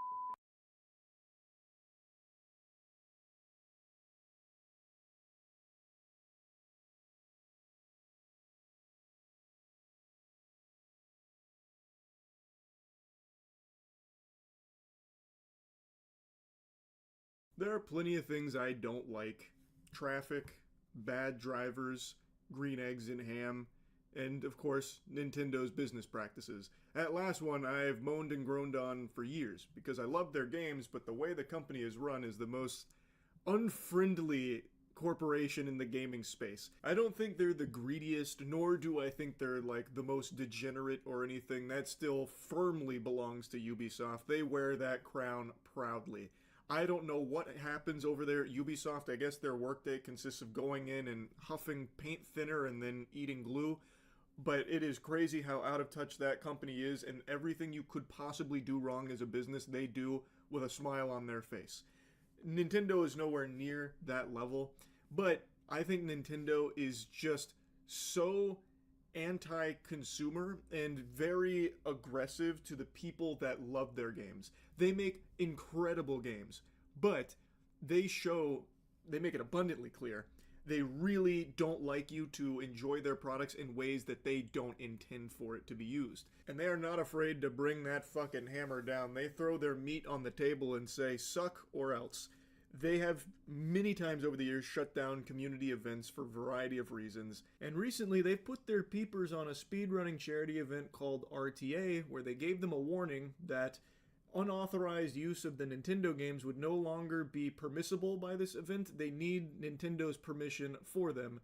There are plenty of things I don't like. Traffic, bad drivers, green eggs and ham, and of course, Nintendo's business practices. That last one I've moaned and groaned on for years, because I love their games, but the way the company is run is the most unfriendly corporation in the gaming space. I don't think they're the greediest, nor do I think they're like the most degenerate or anything. That still firmly belongs to Ubisoft. They wear that crown proudly. I don't know what happens over there at Ubisoft. I guess their workday consists of going in and huffing paint thinner and then eating glue. But it is crazy how out of touch that company is, and everything you could possibly do wrong as a business, they do with a smile on their face. Nintendo is nowhere near that level, but I think Nintendo is just so anti-consumer and very aggressive to the people that love their games. They make incredible games, but they make it abundantly clear they really don't like you to enjoy their products in ways that they don't intend for it to be used. And they are not afraid to bring that fucking hammer down. They throw their meat on the table and say, suck or else. They have many times over the years shut down community events for a variety of reasons, and recently they've put their peepers on a speedrunning charity event called RTA, where they gave them a warning that unauthorized use of the Nintendo games would no longer be permissible by this event. They need Nintendo's permission for them,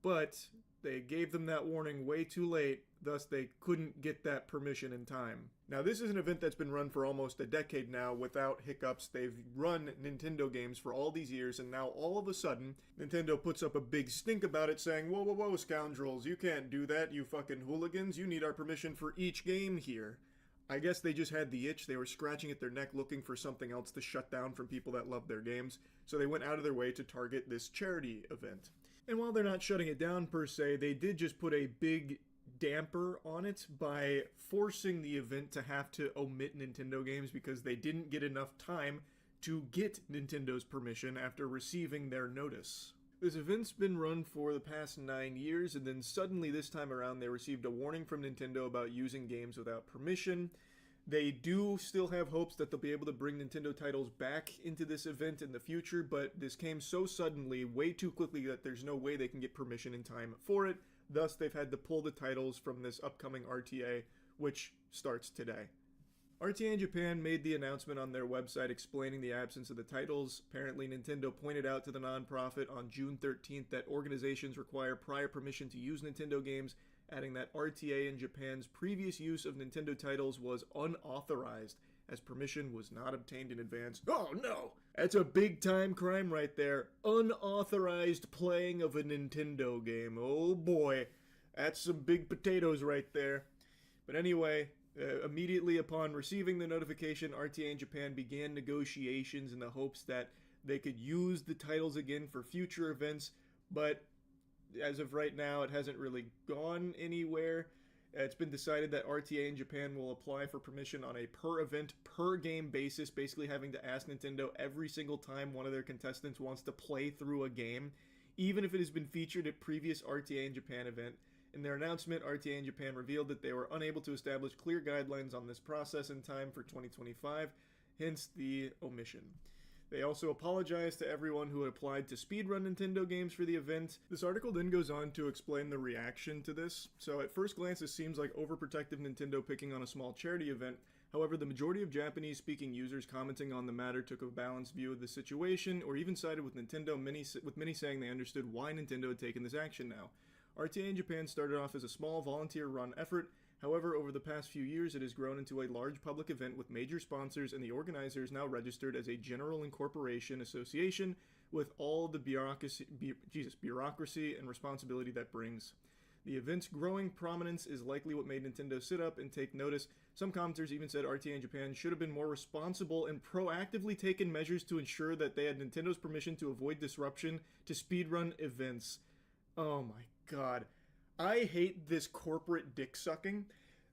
but they gave them that warning way too late, thus they couldn't get that permission in time. Now, this is an event that's been run for almost a decade now without hiccups. They've run Nintendo games for all these years, and now all of a sudden, Nintendo puts up a big stink about it, saying, whoa, whoa, whoa, scoundrels, you can't do that, you fucking hooligans. You need our permission for each game here. I guess they just had the itch. They were scratching at their neck looking for something else to shut down from people that love their games, so they went out of their way to target this charity event. And while they're not shutting it down per se, they did just put a big damper on it by forcing the event to have to omit Nintendo games because they didn't get enough time to get Nintendo's permission after receiving their notice. This event's been run for the past 9 years, and then suddenly this time around they received a warning from Nintendo about using games without permission. They do still have hopes that they'll be able to bring Nintendo titles back into this event in the future, but this came so suddenly, way too quickly, that there's no way they can get permission in time for it. Thus, they've had to pull the titles from this upcoming RTA, which starts today. RTA in Japan made the announcement on their website explaining the absence of the titles. Apparently, Nintendo pointed out to the nonprofit on June 13th that organizations require prior permission to use Nintendo games, adding that RTA in Japan's previous use of Nintendo titles was unauthorized, as permission was not obtained in advance. Oh no! That's a big-time crime right there. Unauthorized playing of a Nintendo game. Oh boy. That's some big potatoes right there. But anyway, Immediately upon receiving the notification, RTA in Japan began negotiations in the hopes that they could use the titles again for future events, but as of right now, it hasn't really gone anywhere. It's been decided that RTA in Japan will apply for permission on a per event, per game basis, basically having to ask Nintendo every single time one of their contestants wants to play through a game, even if it has been featured at previous RTA in Japan event. In their announcement, RTA in Japan revealed that they were unable to establish clear guidelines on this process in time for 2025, hence the omission. They also apologized to everyone who had applied to speedrun Nintendo games for the event. This article then goes on to explain the reaction to this. So at first glance, it seems like overprotective Nintendo picking on a small charity event. However, the majority of Japanese-speaking users commenting on the matter took a balanced view of the situation, or even sided with Nintendo, with many saying they understood why Nintendo had taken this action now. RTA in Japan started off as a small volunteer-run effort. However, over the past few years, it has grown into a large public event with major sponsors, and the organizer is now registered as a general incorporation association with all the bureaucracy and responsibility that brings. The event's growing prominence is likely what made Nintendo sit up and take notice. Some commenters even said RTA in Japan should have been more responsible and proactively taken measures to ensure that they had Nintendo's permission to avoid disruption to speedrun events. Oh my god. I hate this corporate dick sucking.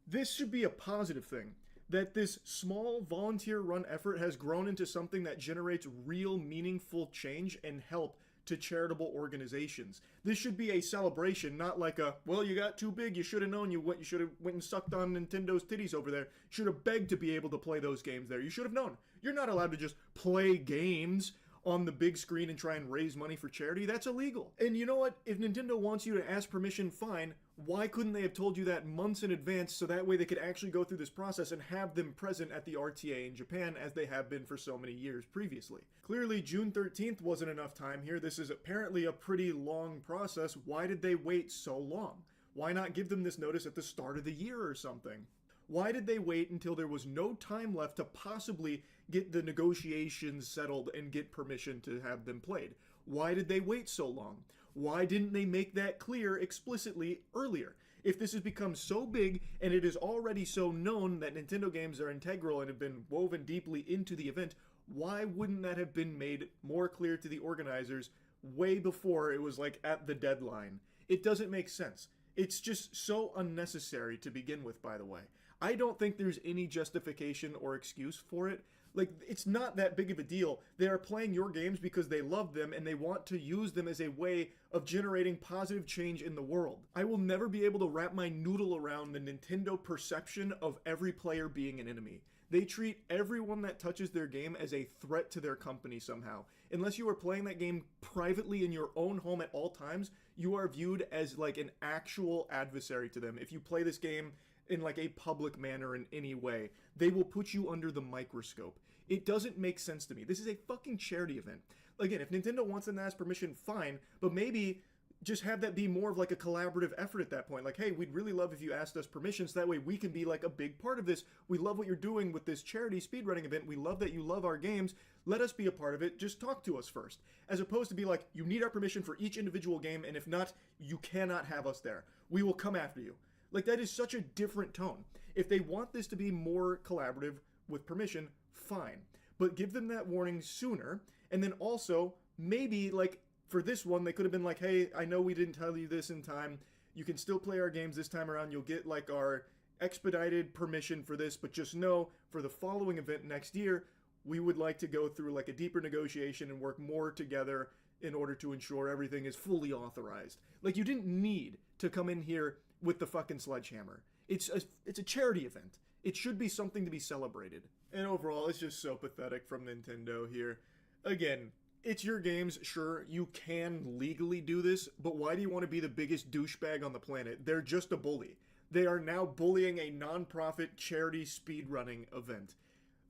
This should be a positive thing. That this small volunteer-run effort has grown into something that generates real meaningful change and help to charitable organizations. This should be a celebration, not like a, well, you got too big, you should have known, you should have went and sucked on Nintendo's titties over there. Should have begged to be able to play those games there. You should have known. You're not allowed to just play games on the big screen and try and raise money for charity. That's illegal. And you know what? If Nintendo wants you to ask permission, fine. Why couldn't they have told you that months in advance so that way they could actually go through this process and have them present at the RTA in Japan as they have been for so many years previously? Clearly, June 13th wasn't enough time here. This is apparently a pretty long process. Why did they wait so long? Why not give them this notice at the start of the year or something? Why did they wait until there was no time left to possibly get the negotiations settled and get permission to have them played? Why did they wait so long? Why didn't they make that clear explicitly earlier? If this has become so big and it is already so known that Nintendo games are integral and have been woven deeply into the event, why wouldn't that have been made more clear to the organizers way before it was like at the deadline? It doesn't make sense. It's just so unnecessary to begin with, by the way. I don't think there's any justification or excuse for it. Like, it's not that big of a deal. They are playing your games because they love them and they want to use them as a way of generating positive change in the world. I will never be able to wrap my noodle around the Nintendo perception of every player being an enemy. They treat everyone that touches their game as a threat to their company somehow. Unless you are playing that game privately in your own home at all times, you are viewed as like an actual adversary to them. If you play this game in like a public manner in any way, they will put you under the microscope. It doesn't make sense to me. This is a fucking charity event. Again, if Nintendo wants them to ask permission, fine, but maybe just have that be more of like a collaborative effort at that point. Like, hey, we'd really love if you asked us permission so that way we can be like a big part of this. We love what you're doing with this charity speedrunning event. We love that you love our games. Let us be a part of it. Just talk to us first. As opposed to be like, you need our permission for each individual game, and if not, you cannot have us there. We will come after you. Like, that is such a different tone. If they want this to be more collaborative with permission, fine. But give them that warning sooner. And then also, maybe, like, for this one, they could have been like, hey, I know we didn't tell you this in time. You can still play our games this time around. You'll get, like, our expedited permission for this. But just know, for the following event next year, we would like to go through, like, a deeper negotiation and work more together in order to ensure everything is fully authorized. Like, you didn't need to come in here with the fucking sledgehammer. It's a charity event. It should be something to be celebrated. And overall, it's just so pathetic from Nintendo here. Again, it's your games, sure, you can legally do this, but why do you want to be the biggest douchebag on the planet? They're just a bully. They are now bullying a non-profit charity speedrunning event.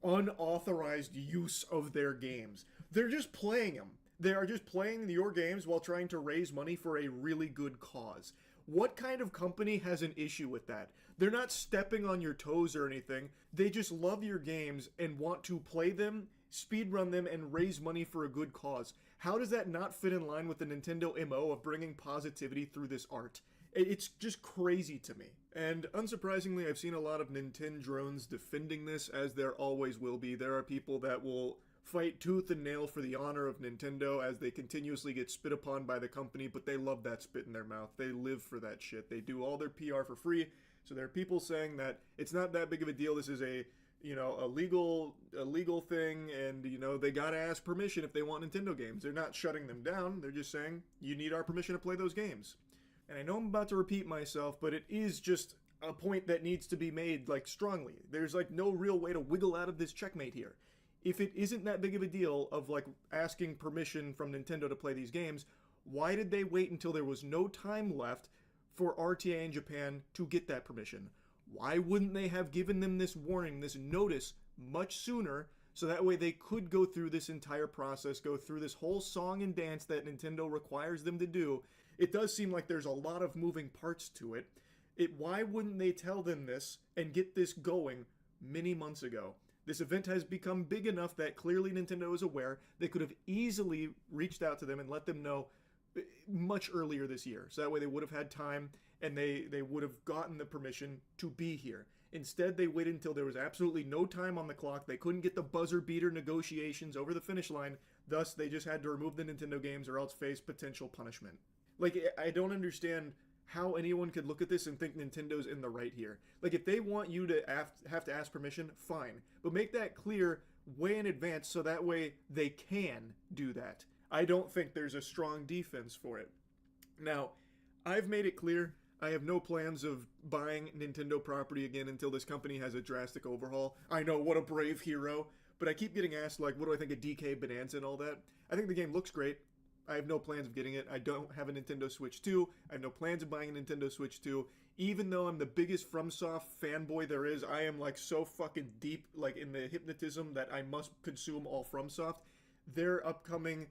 Unauthorized use of their games. They're just playing them. They are just playing your games while trying to raise money for a really good cause. What kind of company has an issue with that? They're not stepping on your toes or anything. They just love your games and want to play them, speedrun them, and raise money for a good cause. How does that not fit in line with the Nintendo MO of bringing positivity through this art? It's just crazy to me. And unsurprisingly, I've seen a lot of Nintendo drones defending this, as there always will be. There are people that will fight tooth and nail for the honor of Nintendo as they continuously get spit upon by the company, but they love that spit in their mouth. They live for that shit. They do all their PR for free. So there are people saying that it's not that big of a deal. This is a legal thing, and, they gotta ask permission if they want Nintendo games. They're not shutting them down. They're just saying, you need our permission to play those games. And I know I'm about to repeat myself, but it is just a point that needs to be made, strongly. There's, no real way to wiggle out of this checkmate here. If it isn't that big of a deal of, asking permission from Nintendo to play these games, why did they wait until there was no time left for RTA in Japan to get that permission? Why wouldn't they have given them this warning, this notice, much sooner, so that way they could go through this entire process, go through this whole song and dance that Nintendo requires them to do? It does seem like there's a lot of moving parts to it. Why wouldn't they tell them this and get this going many months ago? This event has become big enough that clearly Nintendo is aware. They could have easily reached out to them and let them know much earlier this year. So that way they would have had time, and they would have gotten the permission to be here. Instead, they waited until there was absolutely no time on the clock. They couldn't get the buzzer beater negotiations over the finish line. Thus, they just had to remove the Nintendo games or else face potential punishment. I don't understand how anyone could look at this and think Nintendo's in the right here. If they want you to have to ask permission, fine. But make that clear way in advance so that way they can do that. I don't think there's a strong defense for it. Now, I've made it clear I have no plans of buying Nintendo property again until this company has a drastic overhaul. I know, what a brave hero. But I keep getting asked, what do I think of DK Bonanza and all that? I think the game looks great. I have no plans of getting it. I don't have a Nintendo Switch 2. I have no plans of buying a Nintendo Switch 2. Even though I'm the biggest FromSoft fanboy there is, I am so fucking deep in the hypnotism that I must consume all FromSoft. Their upcoming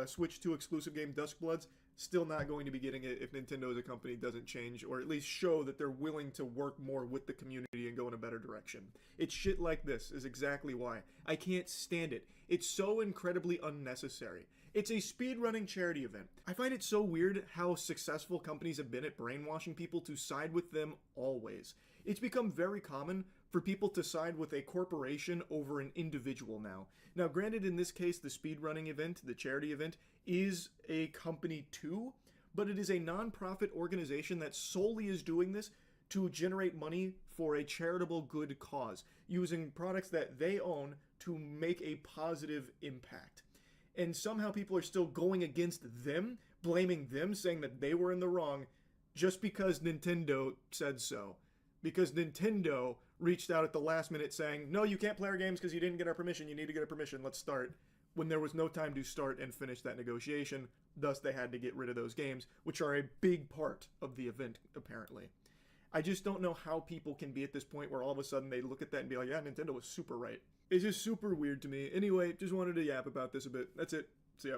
Switch 2 exclusive game, Duskbloods, still not going to be getting it if Nintendo as a company doesn't change, or at least show that they're willing to work more with the community and go in a better direction. It's shit like this is exactly why. I can't stand it. It's so incredibly unnecessary. It's a speedrunning charity event. I find it so weird how successful companies have been at brainwashing people to side with them always. It's become very common for people to side with a corporation over an individual now. Now, granted, in this case, the speedrunning event, the charity event, is a company too, but it is a non-profit organization that solely is doing this to generate money for a charitable good cause, using products that they own to make a positive impact. And somehow people are still going against them, blaming them, saying that they were in the wrong, just because Nintendo said so. Because Nintendo reached out at the last minute saying, no, you can't play our games because you didn't get our permission, you need to get our permission, let's start. When there was no time to start and finish that negotiation, thus they had to get rid of those games, which are a big part of the event, apparently. I just don't know how people can be at this point where all of a sudden they look at that and be like, yeah, Nintendo was super right. It's just super weird to me. Anyway, just wanted to yap about this a bit. That's it. See ya.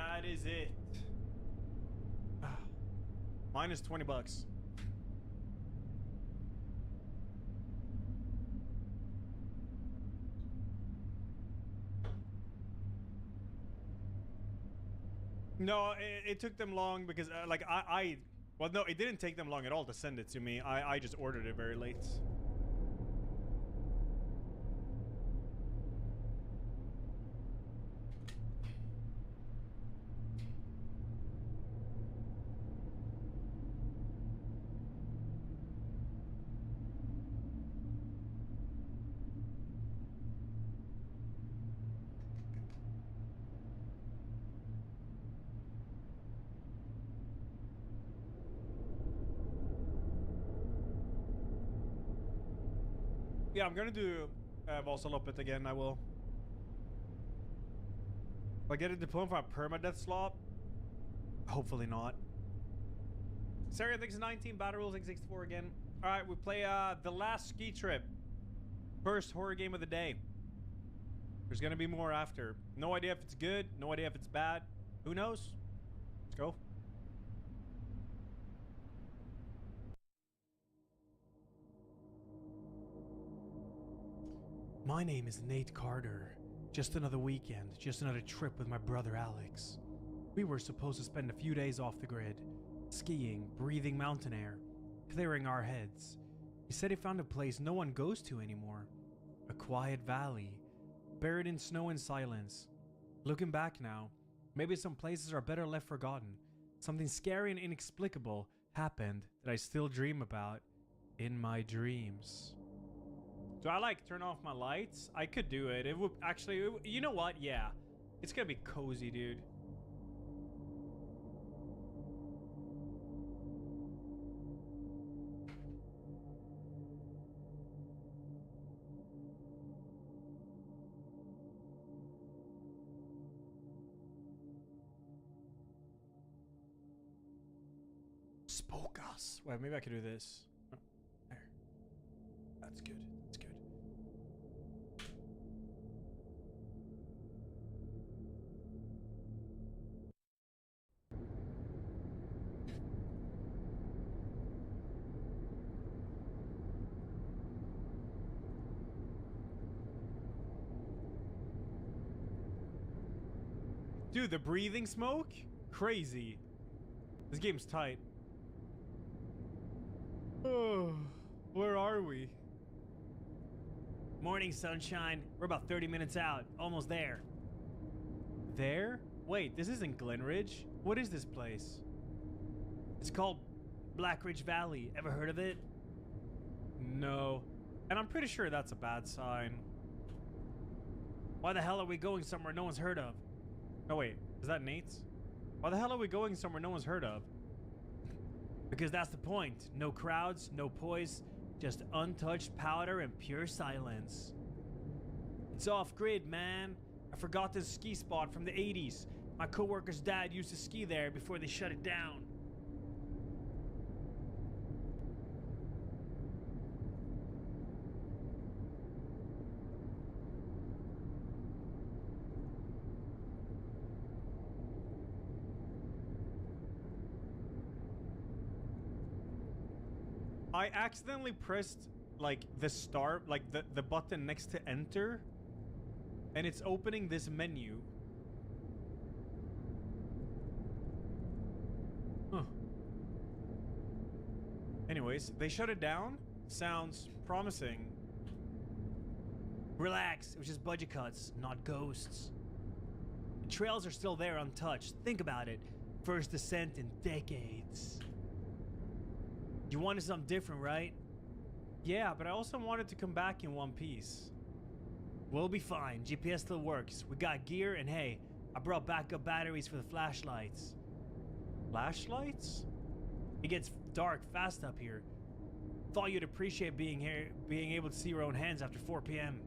that is it. Minus 20 bucks. No, it took them long because like well, no, it didn't take them long at all to send it to me. I just ordered it very late. Yeah, I'm gonna do Vasalopet again. I will. If I get a diploma for a permadeath slot, hopefully not. Sarah thinks 19, Battle Rules 64 again. All right, we play The Last Ski Trip. First horror game of the day. There's gonna be more after. No idea if it's good. No idea if it's bad. Who knows? Let's go. My name is Nate Carter. Just another weekend, just another trip with my brother Alex. We were supposed to spend a few days off the grid, skiing, breathing mountain air, clearing our heads. He said he found a place no one goes to anymore. A quiet valley, buried in snow and silence. Looking back now, maybe some places are better left forgotten. Something scary and inexplicable happened that I still dream about in my dreams. Do I like turn off my lights? I could do it. It would actually, you know what? Yeah. It's gonna be cozy, dude. Spoke us. Wait, maybe I could do this. Oh, there. That's good. That's good. Dude, the breathing smoke? Crazy. This game's tight. Oh, where are we? Morning, sunshine. We're about 30 minutes out. Almost there. There? Wait, this isn't Glen Ridge. What is this place? It's called Black Ridge Valley. Ever heard of it? No. And I'm pretty sure that's a bad sign. Why the hell are we going somewhere no one's heard of? Oh wait, is that Nate's? Why the hell are we going somewhere no one's heard of? Because that's the point. No crowds, no poise, just untouched powder and pure silence. It's off-grid, man. I forgot this ski spot from the 80s. My coworker's dad used to ski there before they shut it down. I accidentally pressed like the start, like the button next to enter, and it's opening this menu. Huh. Anyways, they shut it down. Sounds promising. Relax, it was just budget cuts, not ghosts. The trails are still there untouched. Think about it. First descent in decades. You wanted something different, right? Yeah, but I also wanted to come back in one piece. We'll be fine. GPS still works. We got gear, and hey, I brought backup batteries for the flashlights. Flashlights? It gets dark fast up here. Thought you'd appreciate being here, being able to see your own hands after 4 p.m.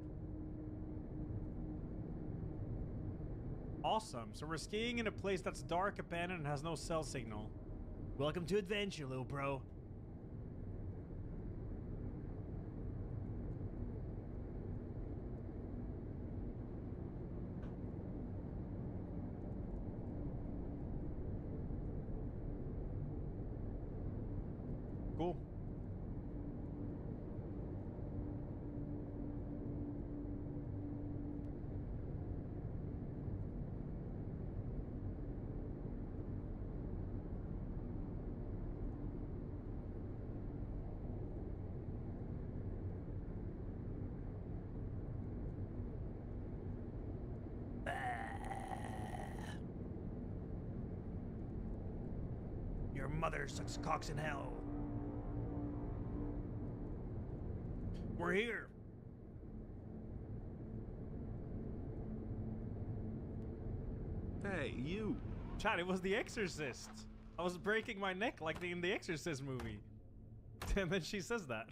Awesome. So we're skiing in a place that's dark, abandoned, and has no cell signal. Welcome to adventure, little bro. cool. Your mother sucks cocks in hell. We're here. Hey, you. Chad, it was The Exorcist. I was breaking my neck like in the Exorcist movie. And then she says that.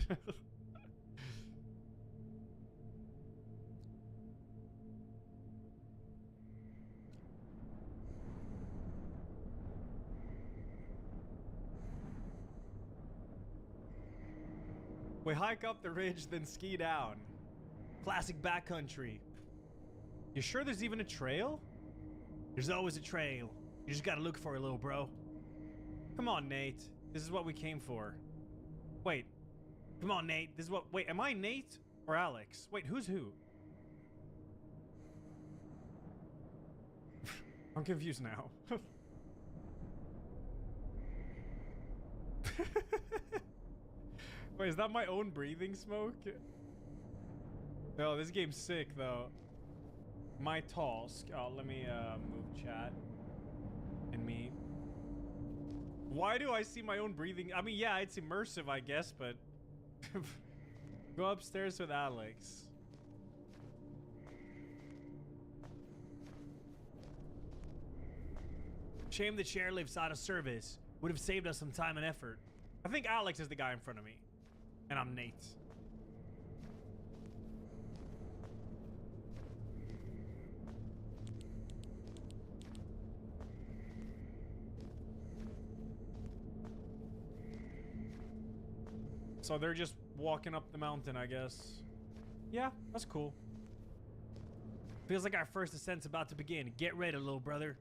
We hike up the ridge, then ski down. Classic backcountry. You sure there's even a trail? There's always a trail. You just gotta look for it, little bro. Come on, Nate. This is what we came for. Wait. Come on, Nate. This is what... Wait, am I Nate or Alex? Wait, who's who? I'm confused now. Wait, is that my own breathing smoke? No, this game's sick, though. My task. Oh, let me move chat. And me. Why do I see my own breathing? I mean, yeah, it's immersive, I guess, but... Go upstairs with Alex. Shame the chairlift's out of service. Would have saved us some time and effort. I think Alex is the guy in front of me. And I'm Nate. So they're just walking up the mountain, I guess. Yeah, that's cool. Feels like our first ascent's about to begin. Get ready, little brother.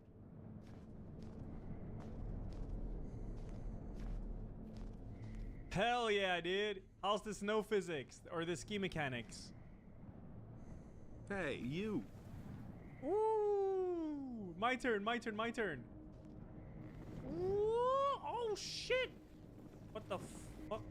Hell yeah, dude. How's the snow physics or the ski mechanics? Hey, you. Ooh, my turn, my turn, my turn. Ooh, oh shit. What the fuck?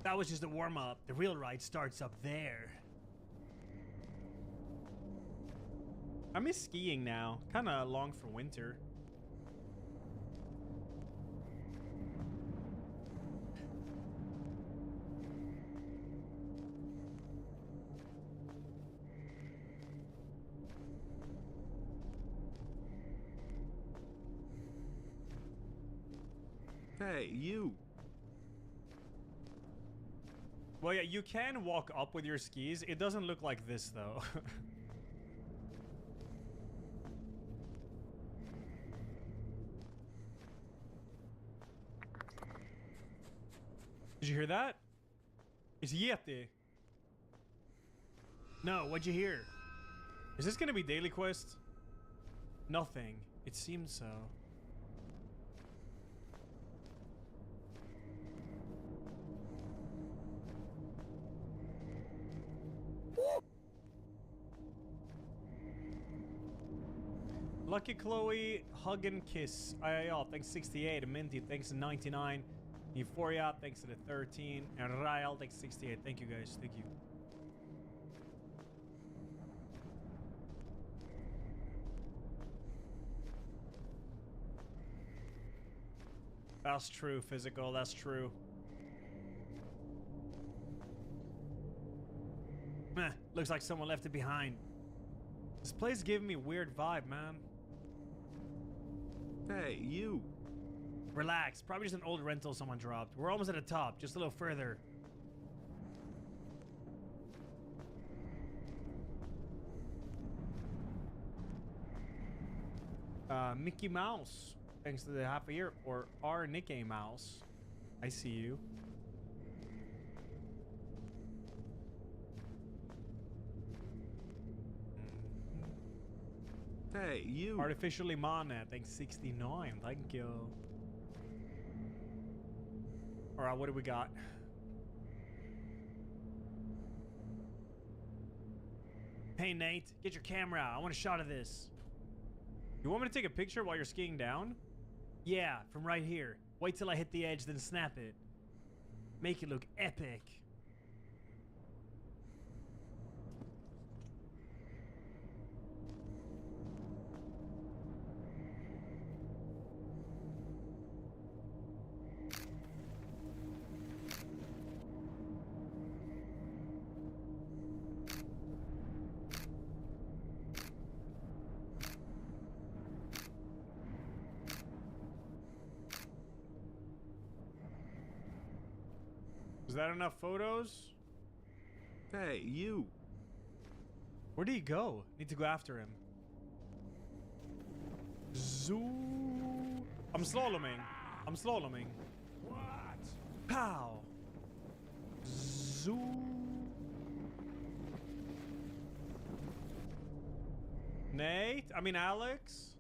That was just a warm-up. The real ride starts up there. I miss skiing now. Kind of long for winter. Hey, you. Well, yeah, you can walk up with your skis. It doesn't look like this, though. Did you hear that? It's Yeti. No, what'd you hear? Is this gonna be daily quest? Nothing. It seems so. Lucky Chloe, hug and kiss. IAL, thanks 68. Minty, thanks 99. Euphoria, thanks to the 13. And Rael, thanks 68. Thank you guys. Thank you. That's true, physical. That's true. Meh, looks like someone left it behind. This place is giving me a weird vibe, man. Hey, you. Relax. Probably just an old rental someone dropped. We're almost at the top. Just a little further. Mickey Mouse. Thanks to the half a year. Or R Nickey Mouse. I see you. Hey, you. Artificially Mana, thanks 69. Thank you. All right, what do we got? Hey, Nate, get your camera out. I want a shot of this. You want me to take a picture while you're skiing down? Yeah, from right here. Wait till I hit the edge, then snap it. Make it look epic. Is that enough photos? Hey, you. Where did he go? Need to go after him. Zoo. I'm slaloming. I'm slaloming. What? Pow. Zoo. Nate? I mean, Alex?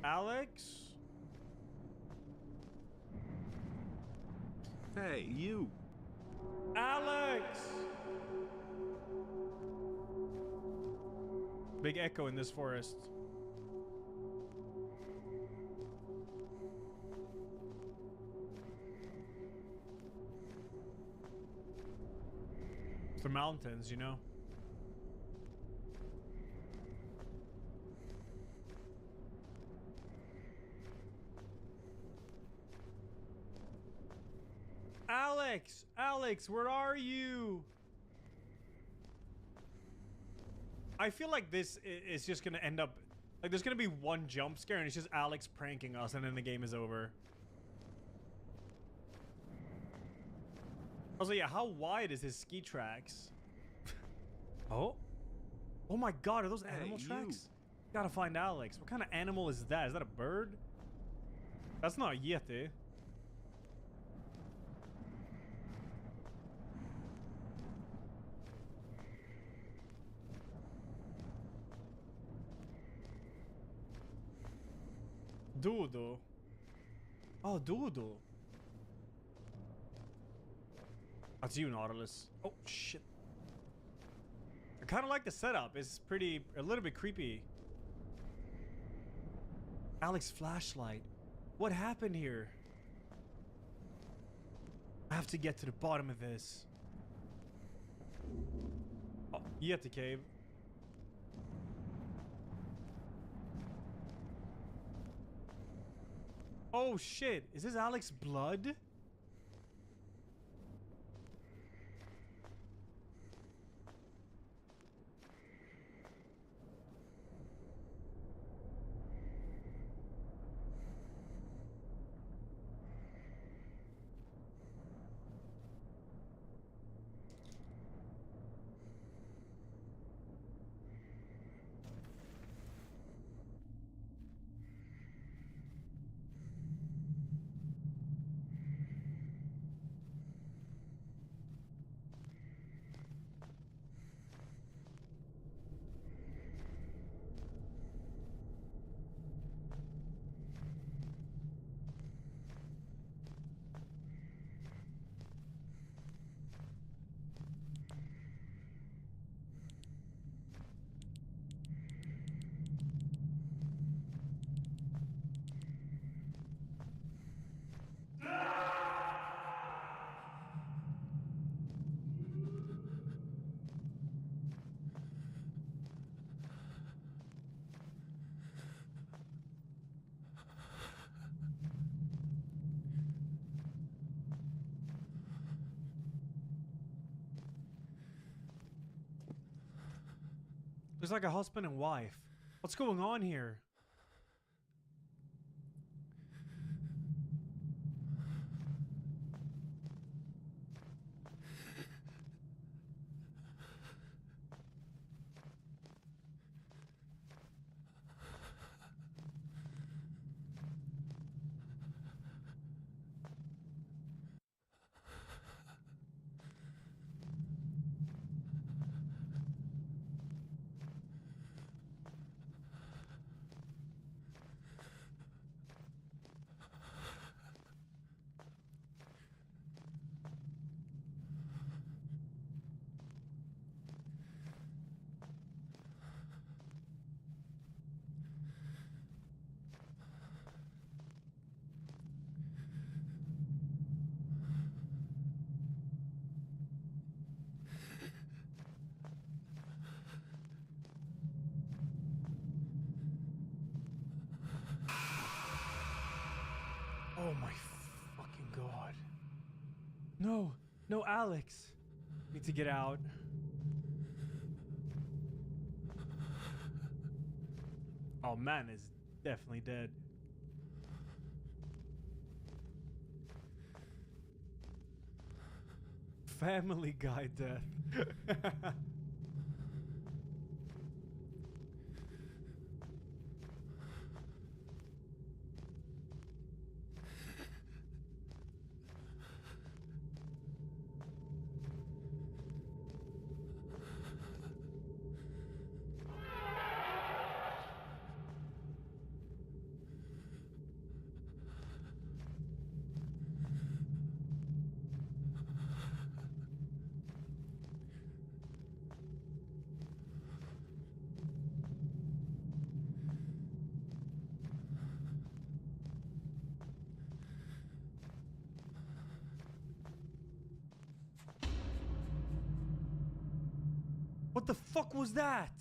Alex? Hey, you. Alex! Big echo in this forest. It's the mountains, you know? Alex! Alex, where are you? I feel like this is just gonna end up... Like, there's gonna be one jump scare and it's just Alex pranking us and then the game is over. Also, yeah, how wide is his ski tracks? Oh? Oh my god, are those animal tracks? Gotta find Alex. What kind of animal is that? Is that a bird? That's not a yeti. Doodle. Oh, Doodle. That's you, Nautilus. Oh, shit. I kind of like the setup. It's pretty, a little bit creepy. Alex flashlight. What happened here? I have to get to the bottom of this. Oh, you have the cave. Oh shit, is this Alex's blood? There's like a husband and wife. What's going on here? No, no, Alex. Need to get out. Oh, man is definitely dead. Family Guy death. What the fuck was that?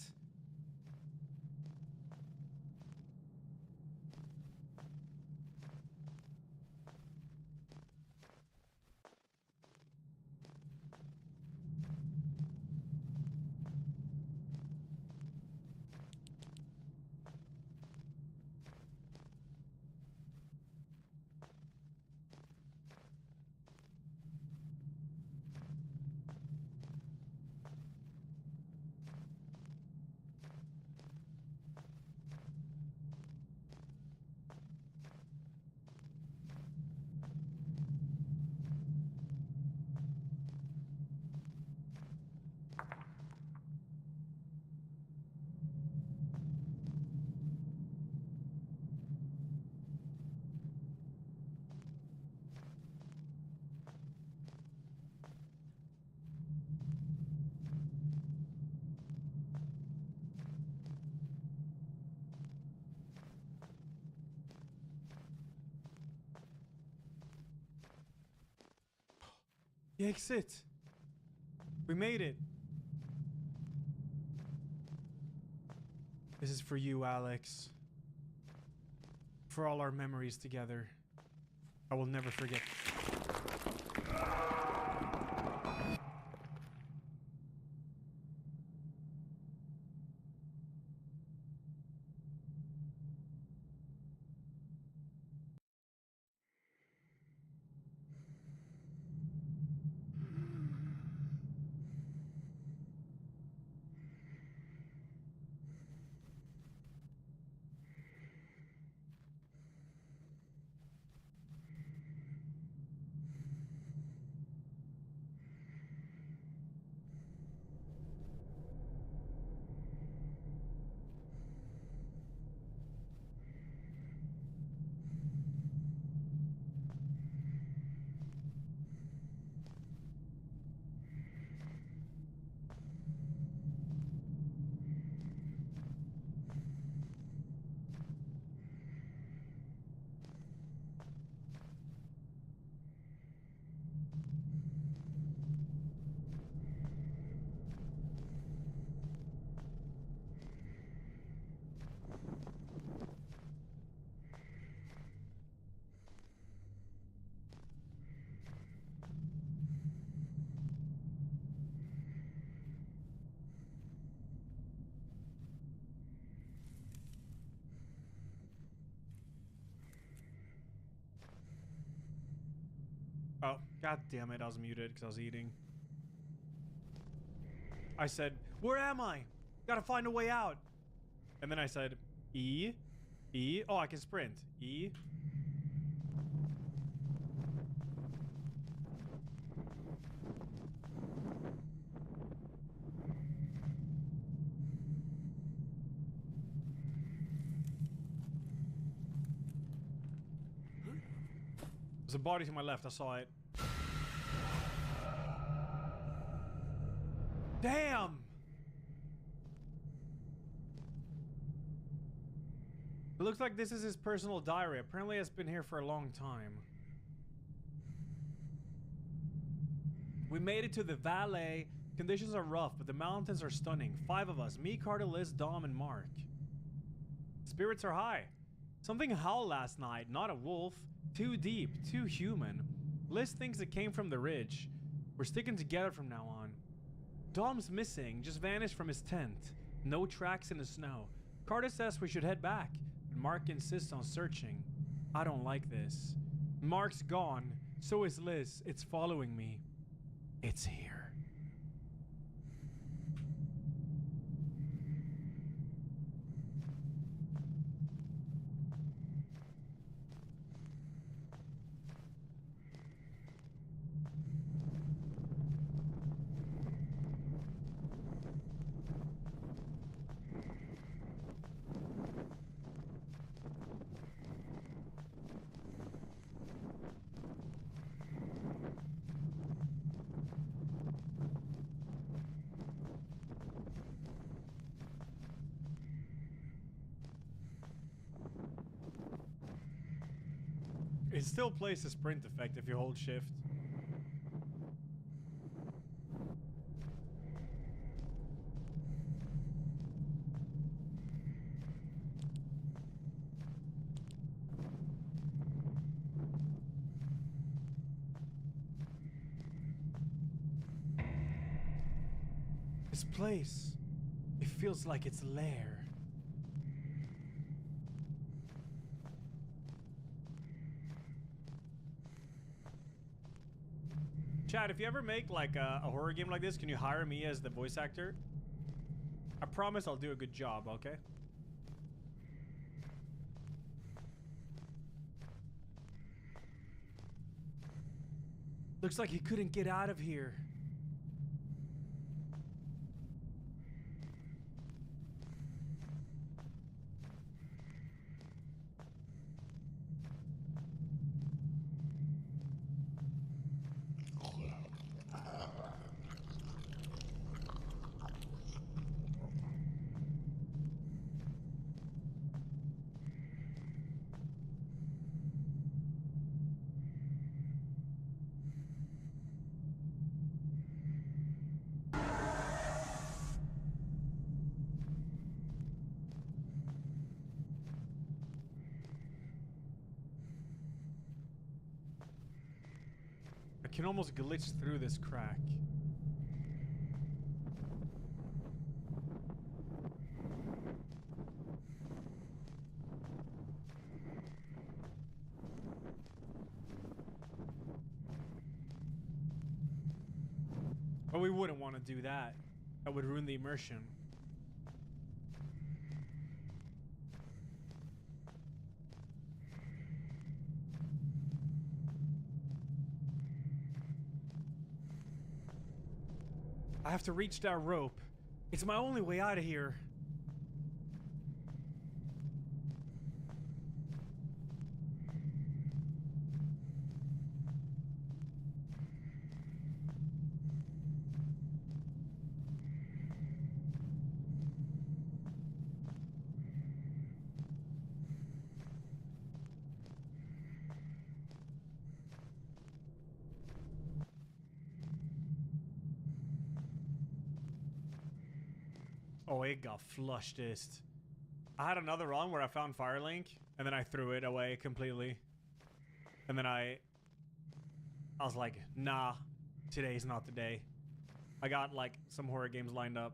The exit. We made it. This is for you, Alex. For all our memories together. I will never forget. Oh, god damn it, I was muted because I was eating. I said, where am I? Gotta find a way out. And then I said, E. E. Oh, I can sprint. E. There's a body to my left. I saw it. Damn! It looks like this is his personal diary. Apparently it's been here for a long time. We made it to the valley. Conditions are rough, but the mountains are stunning. 5 of us. Me, Carter, Liz, Dom, and Mark. Spirits are high. Something howled last night. Not a wolf. Too deep. Too human. Liz thinks it came from the ridge. We're sticking together from now on. Dom's missing, just vanished from his tent. No tracks in the snow. Carter says we should head back, but Mark insists on searching. I don't like this. Mark's gone, so is Liz. It's following me. It's here. It still plays the sprint effect if you hold shift. This place, it feels like its lair. Chad, if you ever make like a horror game like this, can you hire me as the voice actor? I promise I'll do a good job, okay? Looks like he couldn't get out of here. I can almost glitch through this crack. But we wouldn't want to do that. That would ruin the immersion. I have to reach that rope. It's my only way out of here. Oh, it got flushed-ist. I had another run where I found Firelink, and then I threw it away completely. And then I was like, nah, today's not the day. I got, like, some horror games lined up.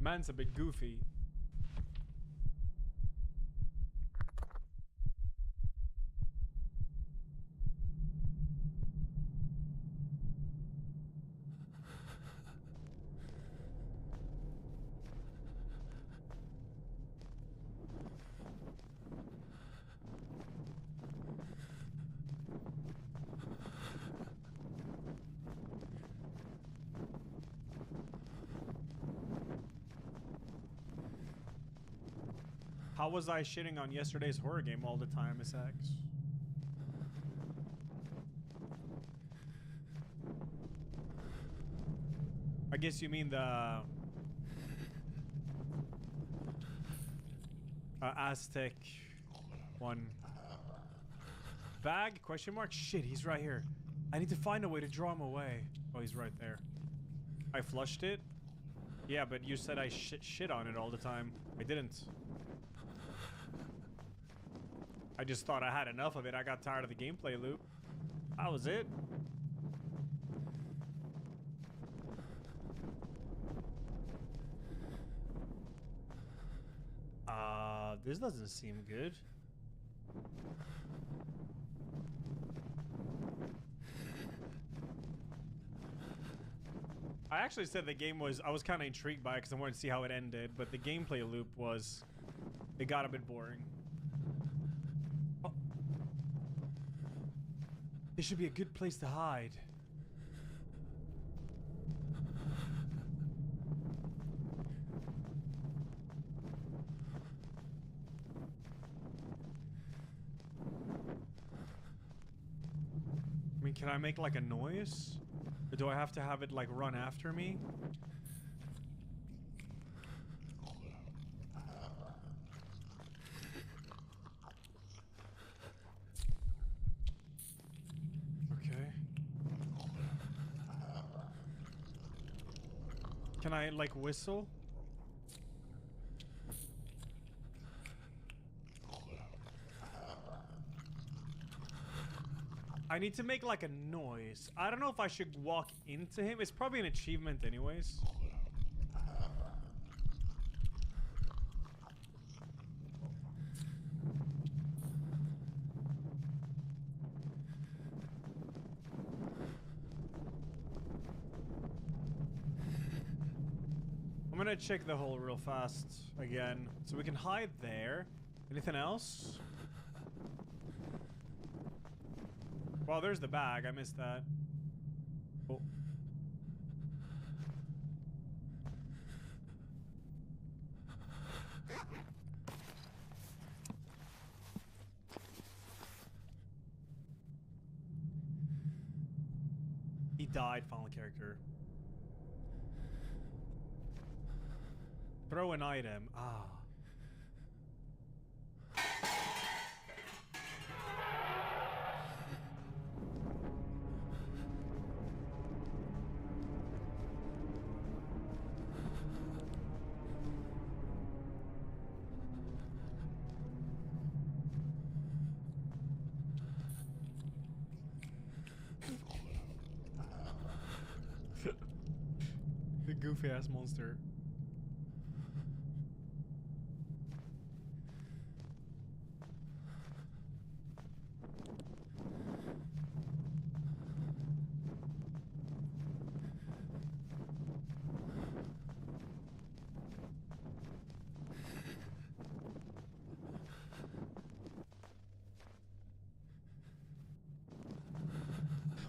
Man's a bit goofy. How was I shitting on yesterday's horror game all the time, Miss X? guess you mean the Aztec one. Bag? Question mark? Shit, he's right here. I need to find a way to draw him away. Oh, he's right there. I flushed it? Yeah, but you said I shit on it all the time. I didn't. I just thought I had enough of it. I got tired of the gameplay loop. That was it. This doesn't seem good. I actually said the game was, I was kind of intrigued by it because I wanted to see how it ended, but the gameplay loop was, it got a bit boring. Oh. It should be a good place to hide. I mean, can I make like a noise? Or do I have to have it like run after me? Okay. Can I like whistle? I need to make like a noise. I don't know if I should walk into him. It's probably an achievement anyways. I'm gonna check the hole real fast again. So we can hide there. Anything else? Well, there's the bag. I missed that. Oh. He died, final character. Throw an item. Ah. The goofy ass monster.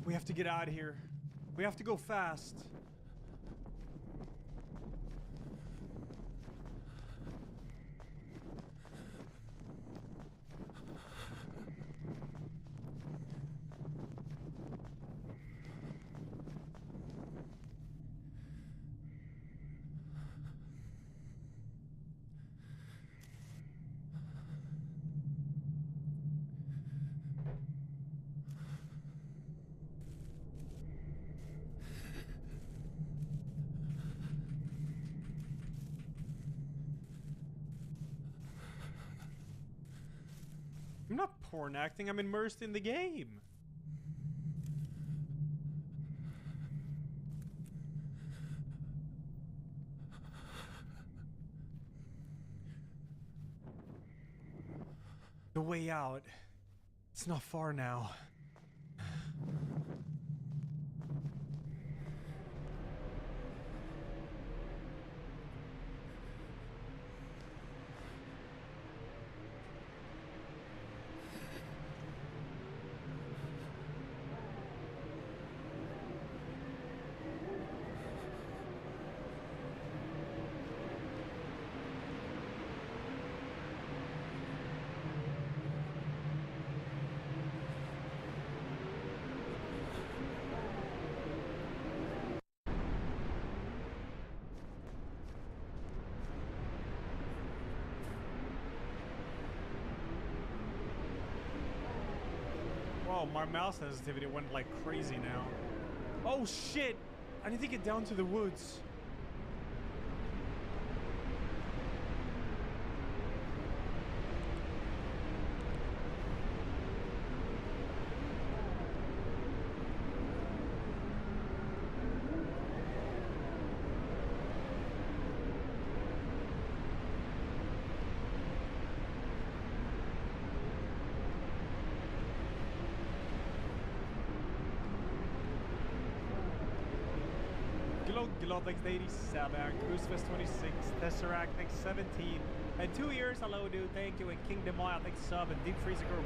We have to get out of here. We have to go fast. I'm not porn acting, I'm immersed in the game. The way out. It's not far now. Oh, my mouse sensitivity went like crazy now. Oh shit! I need to get down to the woods. Gilo thanks 87, Crucifix 26, Tesseract thanks 17, and 2 years, hello dude, thank you, and Kingdom Oil thanks sub, and Deep Freezer Girl.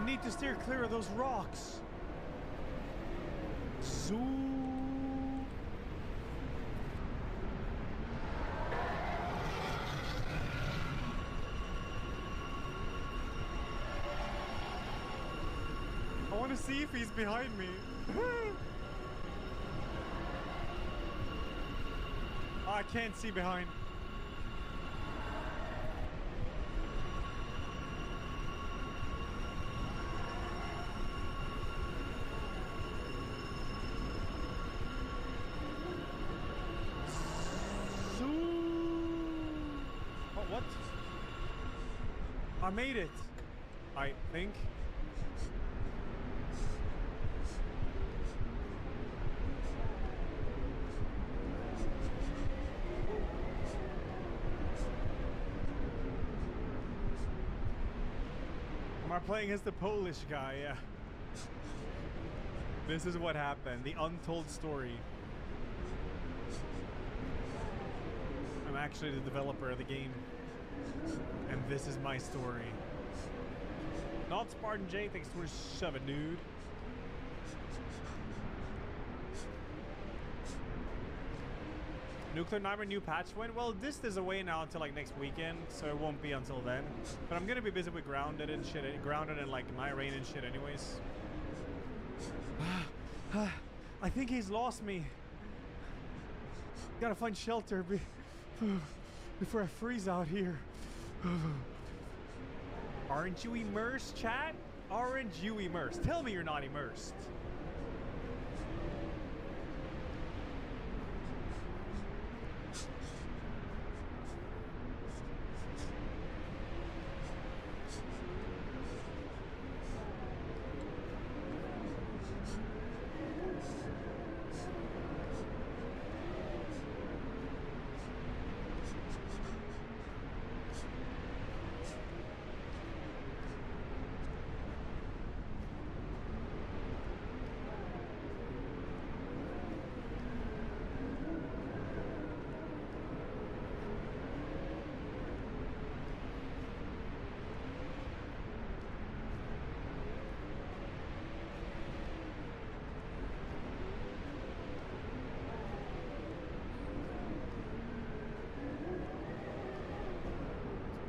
Need to steer clear of those rocks. Zoom. I want to see if he's behind me. Oh, I can't see behind. I made it, I think. Am I playing as the Polish guy? Yeah. This is what happened, the untold story. I'm actually the developer of the game. And this is my story. Not Spartan J, thanks for shoving, dude. Nuclear Nightmare new patch when? Well, this is away now until like next weekend, so it won't be until then. But I'm gonna be busy with Grounded and shit, Grounded and like My Rain and shit anyways. I think he's lost me. Gotta find shelter before I freeze out here. Aren't you immersed, chat? Aren't you immersed? Tell me you're not immersed.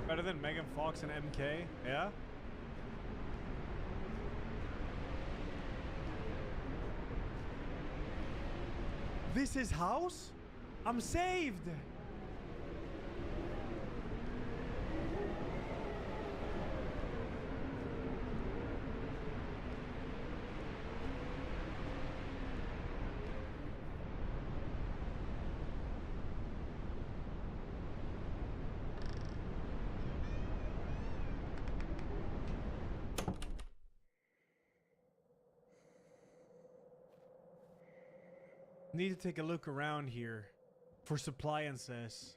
Better than Megan Fox and MK, yeah? This is house? I'm saved! Need to take a look around here for supply and says.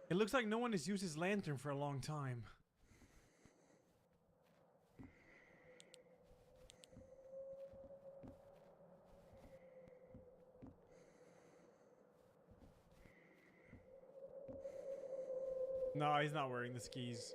It looks like no one has used his lantern for a long time. No, he's not wearing the skis.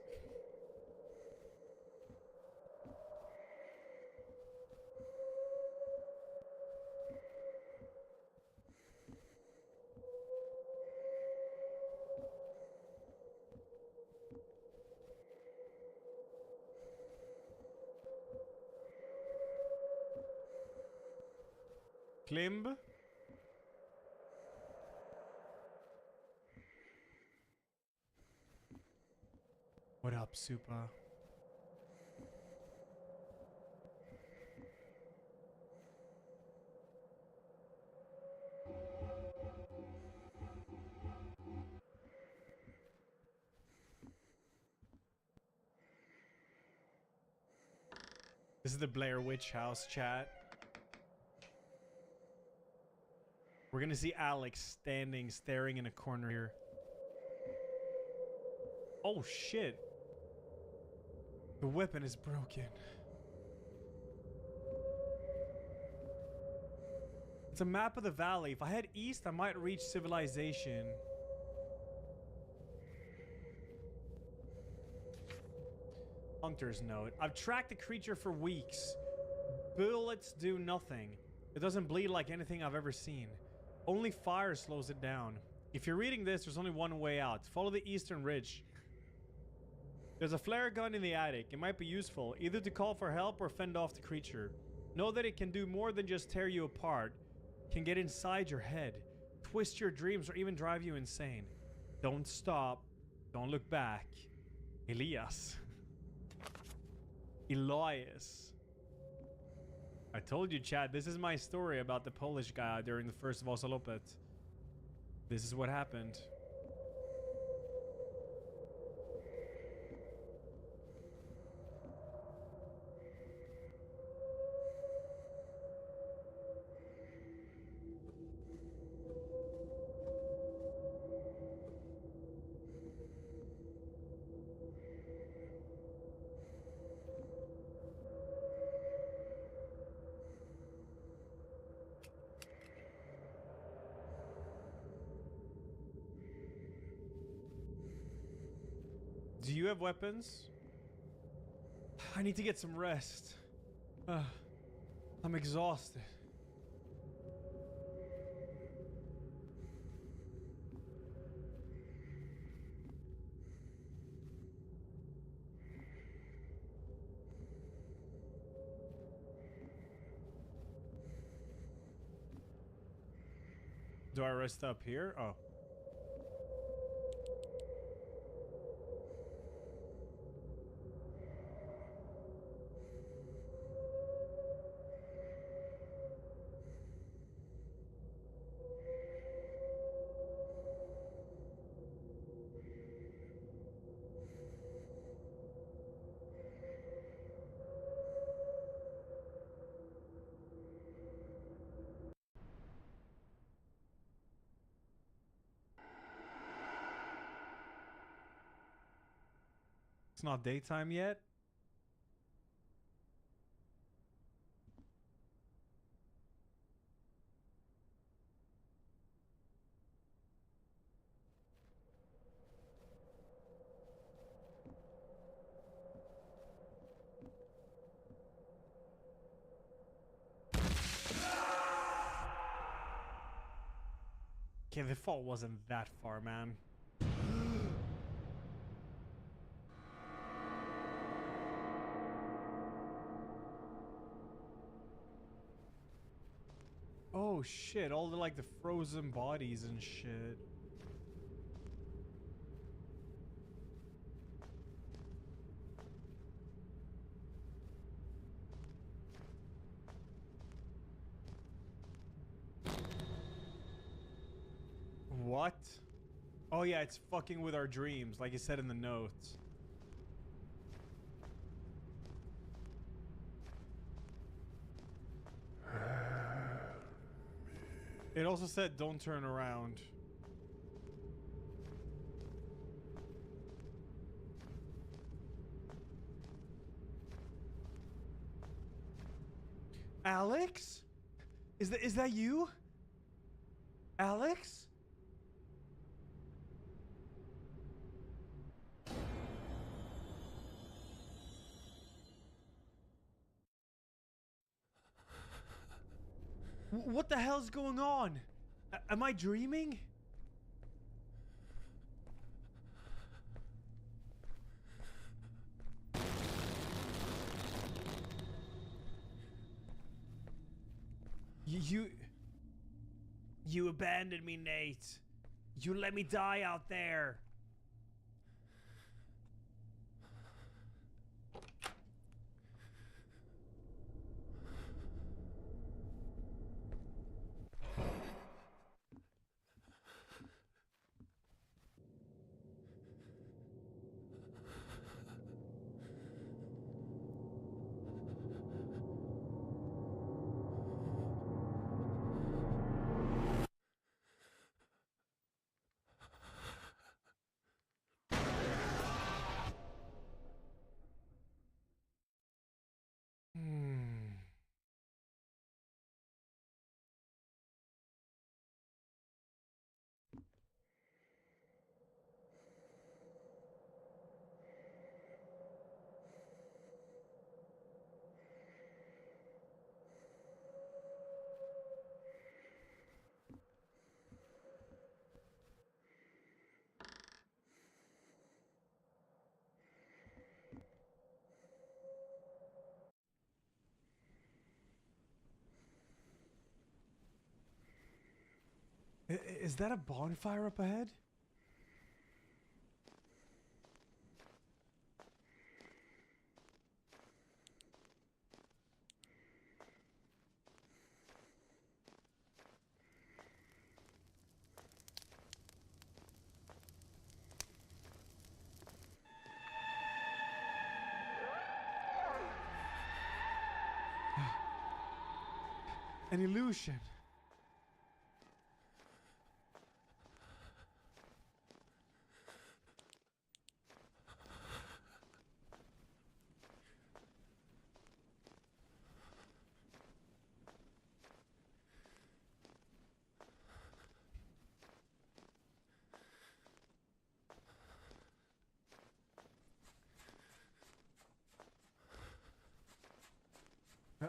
Klimb. What up, Supa? This is the Blair Witch House, chat. We're gonna see Alex standing, staring in a corner here. Oh shit. The weapon is broken. It's a map of the valley. If I head east, I might reach civilization. Hunter's note. I've tracked the creature for weeks. Bullets do nothing. It doesn't bleed like anything I've ever seen. Only fire slows it down. If you're reading this, there's only one way out. Follow the eastern ridge. There's a flare gun in the attic. It might be useful, either to call for help or fend off the creature. Know that it can do more than just tear you apart. It can get inside your head, twist your dreams, or even drive you insane. Don't stop. Don't look back. Elias. Elias. I told you, Chad, this is my story about the Polish guy during the first Vosolopet. This is what happened. Do you have weapons? I need to get some rest. I'm exhausted. Do I rest up here? Oh. It's not daytime yet? Okay, the fall wasn't that far, man. Oh shit, all the like the frozen bodies and shit. What? Oh yeah, it's fucking with our dreams, like you said in the notes. It also said don't turn around. Alex? Is that you? Alex? What the hell's going on? Am I dreaming? You abandoned me, Nate. You let me die out there. Is that a bonfire up ahead? An illusion.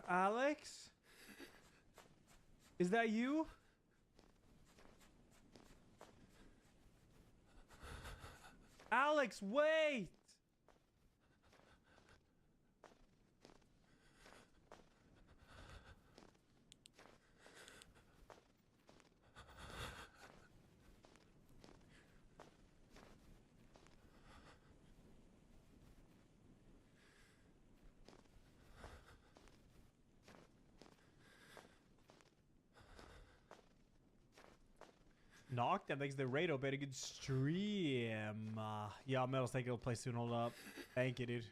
Alex? Is that you? Alex, wait! Knock, that makes the raid open a good stream. Yeah, Metal's taking a place soon. Hold up. Thank you, dude.